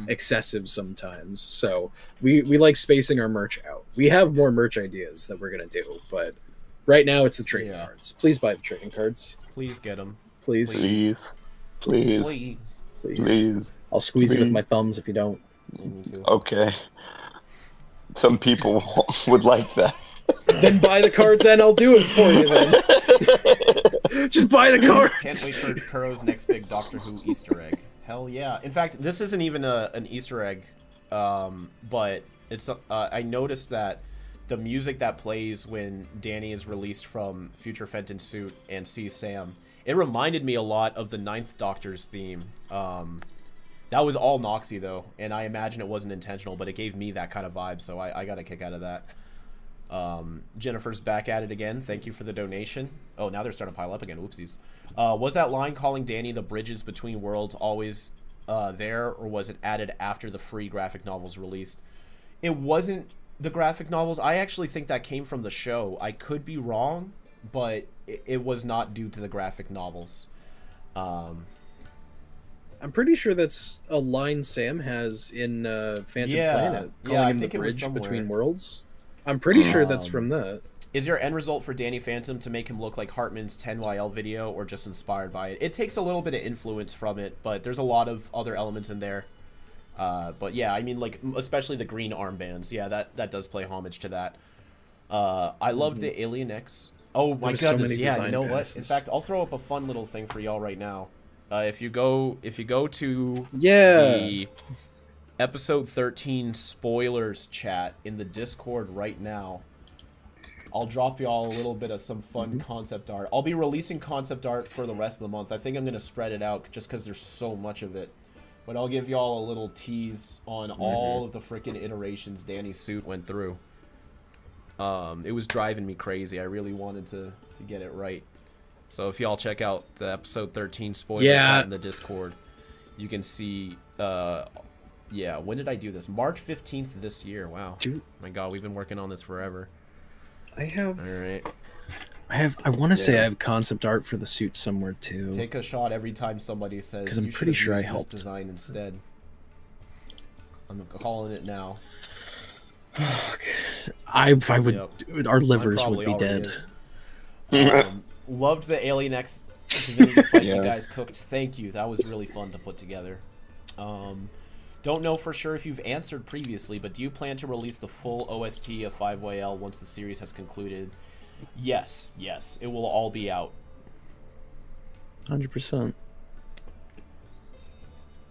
excessive sometimes. So we like spacing our merch out. We have more merch ideas that we're gonna do, but right now it's the trading cards. Please buy the trading cards. please get them. Please. Please. I'll squeeze you with my thumbs if you don't. Me too. Okay. Some people would like that. Then buy the cards and I'll do it for you then. Just buy the cards. Can't wait for Kuro's next big Doctor Who Easter egg. Hell yeah. In fact, this isn't even an Easter egg, but it's I noticed that the music that plays when Danny is released from Future Fenton's suit and sees Sam, it reminded me a lot of the Ninth Doctor's theme That was all Noxy though, and I imagine it wasn't intentional, but it gave me that kind of vibe, so I got a kick out of that. Jennifer's back at it again. Thank you for the donation. Oh, now they're starting to pile up again. Oopsies. Was that line calling Danny the bridges between worlds always there, or was it added after the free graphic novels released? It wasn't the graphic novels. I actually think that came from the show. I could be wrong, but it was not due to the graphic novels. I'm pretty sure that's a line Sam has in Phantom Planet, calling him the bridge between worlds. I'm pretty sure that's from that. Is your end result for Danny Phantom to make him look like Hartman's 10YL video, or just inspired by it? It takes a little bit of influence from it, but there's a lot of other elements in there. But yeah, I mean, like, especially the green armbands. Yeah, that does play homage to that. I loved the Alien X. Oh my goodness, yeah, you know what? In fact, I'll throw up a fun little thing for y'all right now. If you go to the episode 13 spoilers chat in the Discord right now, I'll drop y'all a little bit of some fun concept art. I'll be releasing concept art for the rest of the month. I think I'm going to spread it out just because there's so much of it. But I'll give y'all a little tease on all of the freaking iterations Danny's suit went through. It was driving me crazy. I really wanted to get it right. So if y'all check out the episode 13 spoiler chat in the Discord, you can see, yeah, when did I do this? March 15th this year. Wow. My God, we've been working on this forever. I have. All right. I want to say I have concept art for the suit somewhere too. Take a shot every time somebody says. Because I'm pretty sure I helped. This design instead. I'm calling it now. I would. Yep. Our livers would be dead. Loved the Alien X Divinity fight you guys cooked. Thank you. That was really fun to put together. Don't know for sure if you've answered previously, but do you plan to release the full OST of 5YL once the series has concluded? Yes. It will all be out. 100%.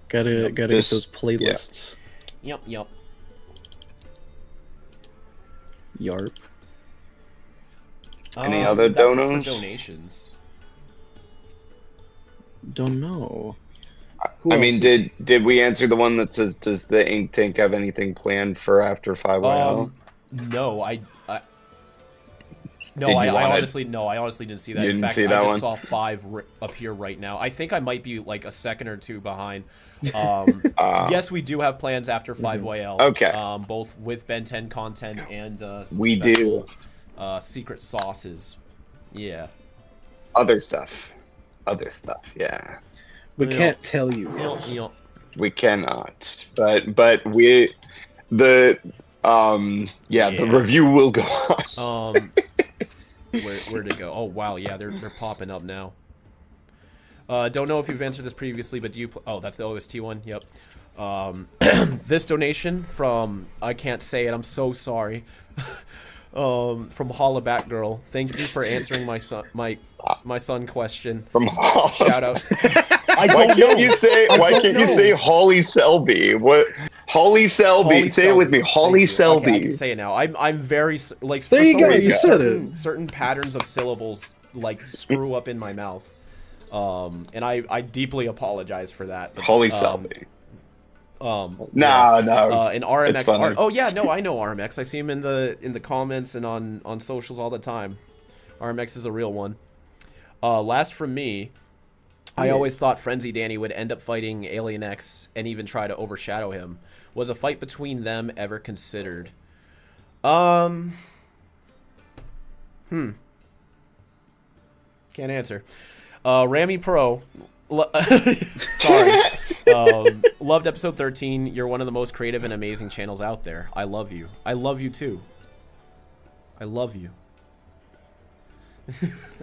Gotta get those playlists. Yep. Yarp. Any other donations? Don't know. I mean, did we answer the one that says, does the ink tank have anything planned for after 5YL? No, I honestly didn't see that. In fact, I just saw 5 appear right now. I think I might be like a second or two behind. Yes, we do have plans after 5YL. Okay. Both with Ben 10 content and some we special, do secret sauces. Yeah. Other stuff. Yeah. We can't tell you. We cannot. But we the review will go on. Where'd it go? Oh wow, yeah, they're popping up now. Don't know if you've answered this previously, but do you? Oh, that's the OST one. Yep. This donation from I can't say it. I'm so sorry. From Holla Back Girl. Thank you for answering my son question. From Holla. Shout out. Why can't you say Holly Selby? What? Holly Selby. Say it with me. Holly Selby. Okay, I can say it now. I'm very like. There you go. You said it. Certain patterns of syllables like screw up in my mouth, and I deeply apologize for that. But, Holly Selby. No. In RMX art. Oh yeah, no, I know RMX. I see him in the comments and on socials all the time. RMX is a real one. Last from me. I always thought Frenzy Danny would end up fighting Alien X and even try to overshadow him. Was a fight between them ever considered? Can't answer. Rami Pro. Sorry. Loved episode 13. You're one of the most creative and amazing channels out there. I love you. I love you too. I love you.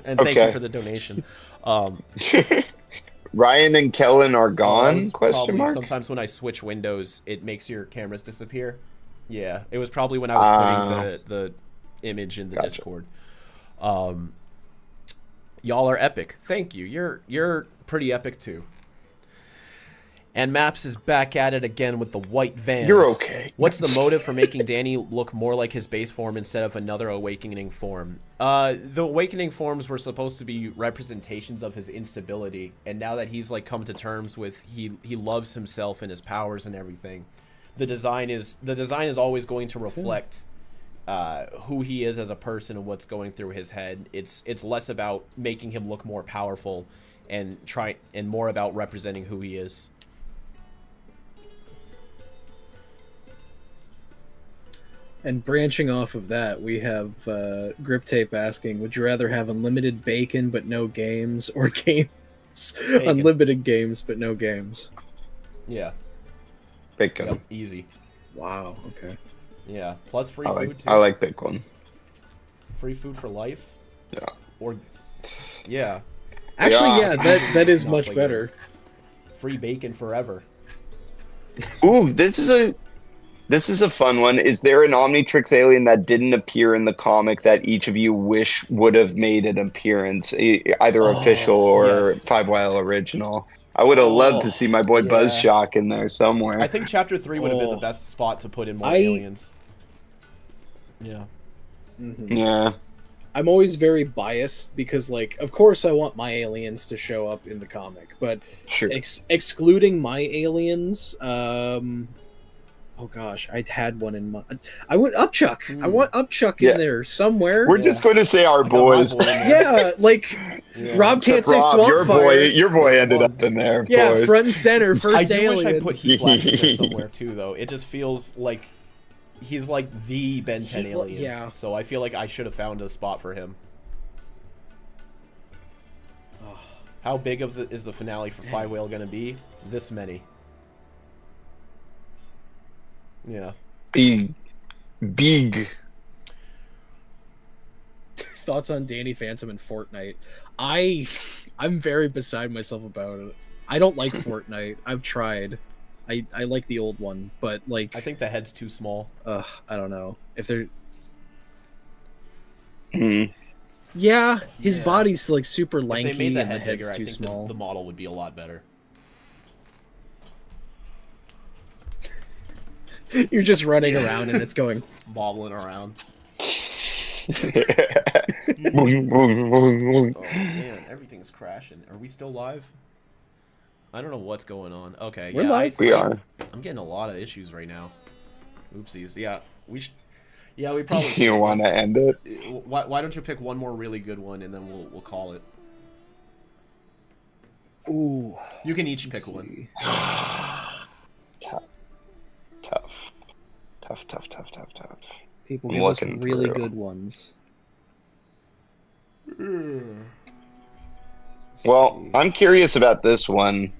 And thank you for the donation. Ryan and Kellen are gone? Question mark. Sometimes when I switch windows, it makes your cameras disappear. Yeah, it was probably when I was putting the image in the Discord. Y'all are epic. Thank you. You're pretty epic too. And Maps is back at it again with the white vans. You're okay. What's the motive for making Danny look more like his base form instead of another awakening form? The awakening forms were supposed to be representations of his instability, and now that he's like come to terms with he loves himself and his powers and everything, the design is always going to reflect who he is as a person and what's going through his head. It's less about making him look more powerful and more about representing who he is. And branching off of that, we have Grip Tape asking, would you rather have unlimited bacon but no games, or games unlimited games but no games? Yeah. Bacon. Yep, easy. Wow, okay. Yeah, plus free food too. I like bacon. Free food for life? Yeah. Or yeah. Actually, yeah, that is much better. Free bacon forever. Ooh, this is a fun one. Is there an Omnitrix alien that didn't appear in the comic that each of you wish would have made an appearance, either official or yes. 5YL original? I would have loved to see my boy yeah. Buzzshock in there somewhere. I think Chapter 3 would have been the best spot to put in more aliens. Yeah. Mm-hmm. Yeah. I'm always very biased because, like, of course I want my aliens to show up in the comic, but Sure. Excluding my aliens, oh gosh, I had one in mind. I want Upchuck. I want Upchuck in there somewhere. We're just going to say our boys. Yeah, like Rob can't say Rob, Swampfire. your boy ended up in there. Yeah, boys. front and center, first I do alien. wish I put Heat Blast in there somewhere too, though. It just feels like he's like the Ben 10 alien. Yeah. So I feel like I should have found a spot for him. How big is the finale for 5 Whale going to be? This many. Yeah. Big. Thoughts on Danny Phantom and Fortnite? I'm very beside myself about it. I don't like Fortnite. I've tried. I like the old one, but like I think the head's too small. I don't know. If they're Mm. Yeah, his body's like super lanky If they made the and the head head's bigger, too I think small. the model would be a lot better. You're just running around and it's going bobbling around. Boing, boing, boing, boing. Oh man, everything's crashing. Are we still live? I don't know what's going on. Okay, We're yeah, live. We are. I'm getting a lot of issues right now. Oopsies. Yeah, yeah, we probably. You want to end it? Why don't you pick one more really good one and then we'll call it. Ooh. You can each pick one. Tough. People I'm give us looking really through. good ones. Well, I'm curious about this one.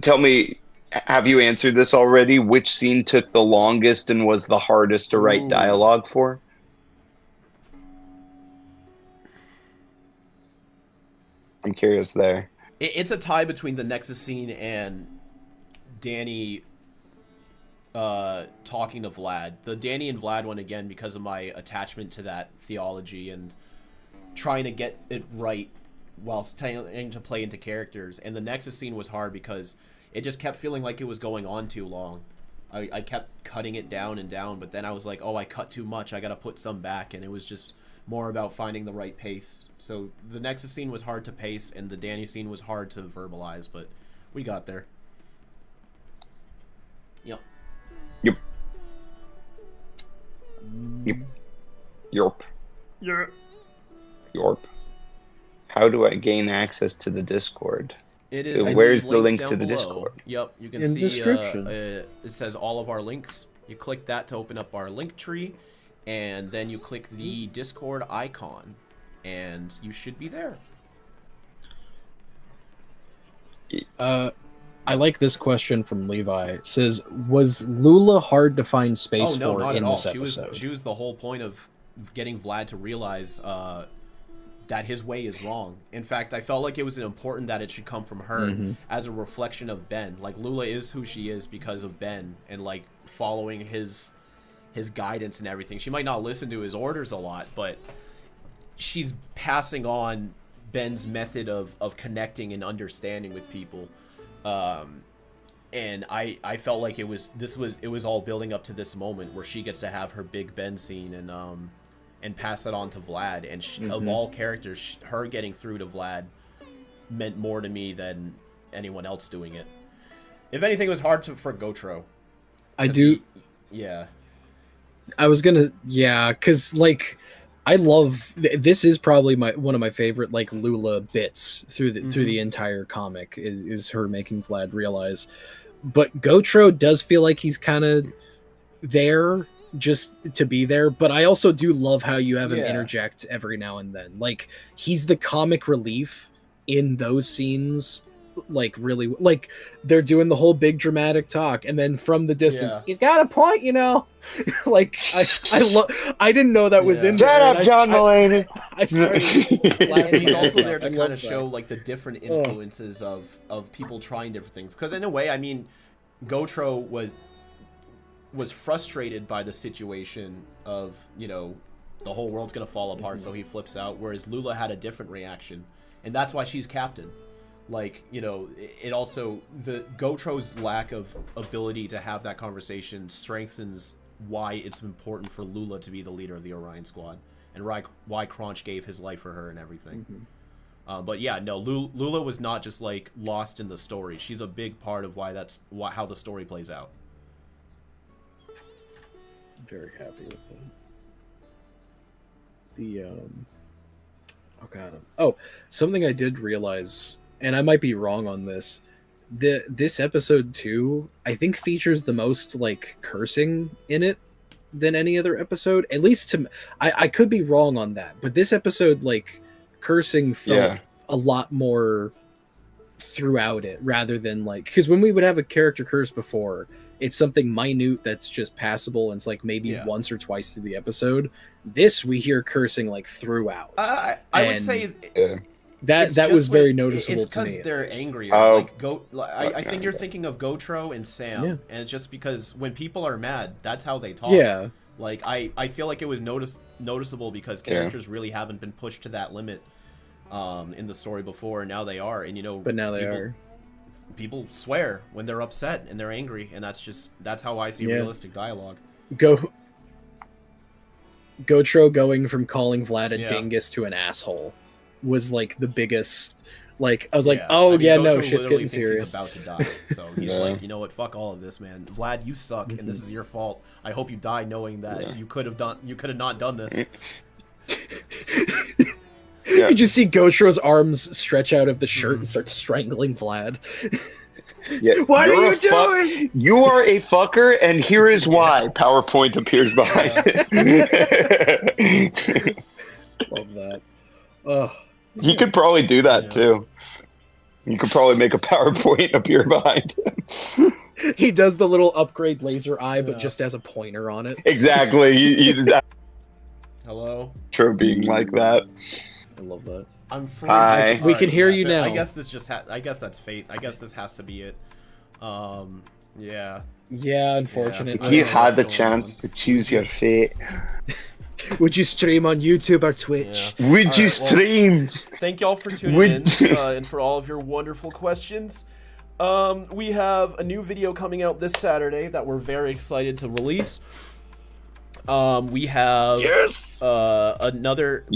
Tell me, have you answered this already? Which scene took the longest and was the hardest to write dialogue for? I'm curious there. It's a tie between the Nexus scene and Danny talking to Vlad. The Danny and Vlad one, again, because of my attachment to that theology and trying to get it right while staying to play into characters. And the Nexus scene was hard because it just kept feeling like it was going on too long. I kept cutting it down and down, but then I was like, oh, I cut too much. I got to put some back. And it was just more about finding the right pace. So the Nexus scene was hard to pace, and the Danny scene was hard to verbalize, but we got there. Yep. Yep. Yorp. Yeah. Yorp. How do I gain access to the Discord? It is. Where's the link down to the below. Discord? Yep, you can In see. description. It says all of our links. You click that to open up our link tree, and then you click the Discord icon, and you should be there. I like this question from Levi. It says, was Lula hard to find space Oh no, for not in at all. this episode? She was the whole point of getting Vlad to realize that his way is wrong. In fact, I felt like it was important that it should come from her as a reflection of Ben. Like, Lula is who she is because of Ben and like following his guidance and everything. She might not listen to his orders a lot, but she's passing on Ben's method of connecting and understanding with people. and I felt like it was all building up to this moment where she gets to have her Big Ben scene and pass it on to Vlad. And of all characters, her getting through to Vlad meant more to me than anyone else doing it. If anything, it was hard for Gotro. Yeah. I was gonna, because like I love this is probably one of my favorite like Lula bits through the entire comic is her making Vlad realize. But Gotro does feel like he's kind of there just to be there, but I also do love how you have him interject every now and then. Like he's the comic relief in those scenes. Like really, like they're doing the whole big dramatic talk, and then from the distance, he's got a point, you know. Like I didn't know that was in there. Shut up, John Mulaney. I started laughing. And he's also there to kind of show like the different influences of people trying different things. Because in a way, I mean, Gotro was frustrated by the situation of, you know, the whole world's gonna fall apart, so he flips out. Whereas Lula had a different reaction, and that's why she's captain. Like, you know, it also, the Gotro's lack of ability to have that conversation strengthens why it's important for Lula to be the leader of the Orion Squad, and why Crunch gave his life for her and everything. But yeah, no, Lula was not just like lost in the story. She's a big part of how the story plays out. I'm very happy with that. Something I did realize, and I might be wrong on this, this episode 2 I think features the most like cursing in it than any other episode, at least to I could be wrong on that, but this episode, like, cursing felt a lot more throughout it, rather than like, because when we would have a character curse before, it's something minute that's just passable, and it's like maybe once or twice through the episode. This we hear cursing like throughout. I would say that was very noticeable it's to me. because they're angrier. I think you're thinking of Gotro and Sam, and it's just because when people are mad, that's how they talk. Yeah. Like I feel like it was noticeable because characters really haven't been pushed to that limit in the story before, and now they are. And you know, but now they are. People swear when they're upset and they're angry, and that's how I see realistic dialogue. Gotro going from calling Vlad a dingus to an asshole was like the biggest. Like I was like, Gotro no, shit's getting serious. He's about to die, so he's like, you know what, fuck all of this, man. Vlad, you suck, and this is your fault. I hope you die knowing that you could have not done this. You just see Gotro's arms stretch out of the shirt and start strangling Vlad. What are you doing? You are a fucker, and here is why. PowerPoint appears behind it. Love that. He could probably do that too. You could probably make a PowerPoint appear behind him. He does the little upgrade laser eye, but just as a pointer on it. Exactly. He's Hello. True, being like that. I love that. I'm free. Hi. We can hear you now. I guess this just I guess that's fate. I guess this has to be it. Yeah. Yeah, unfortunately. If you had the chance to choose your fate, would you stream on YouTube or Twitch? Yeah. Would you stream? Thank y'all for tuning in and for all of your wonderful questions. We have a new video coming out this Saturday that we're very excited to release. We have we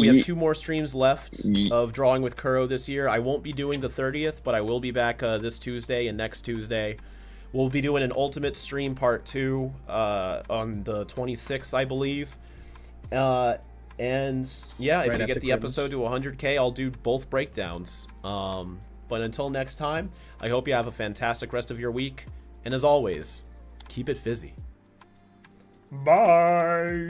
have 2 more streams left of Drawing with Kuro this year. I won't be doing the 30th, but I will be back this Tuesday and next Tuesday. We'll be doing an Ultimate stream part 2 on the 26th, I believe. And yeah, if we get the episode to 100K, I'll do both breakdowns. But until next time, I hope you have a fantastic rest of your week. And as always, keep it fizzy. Bye.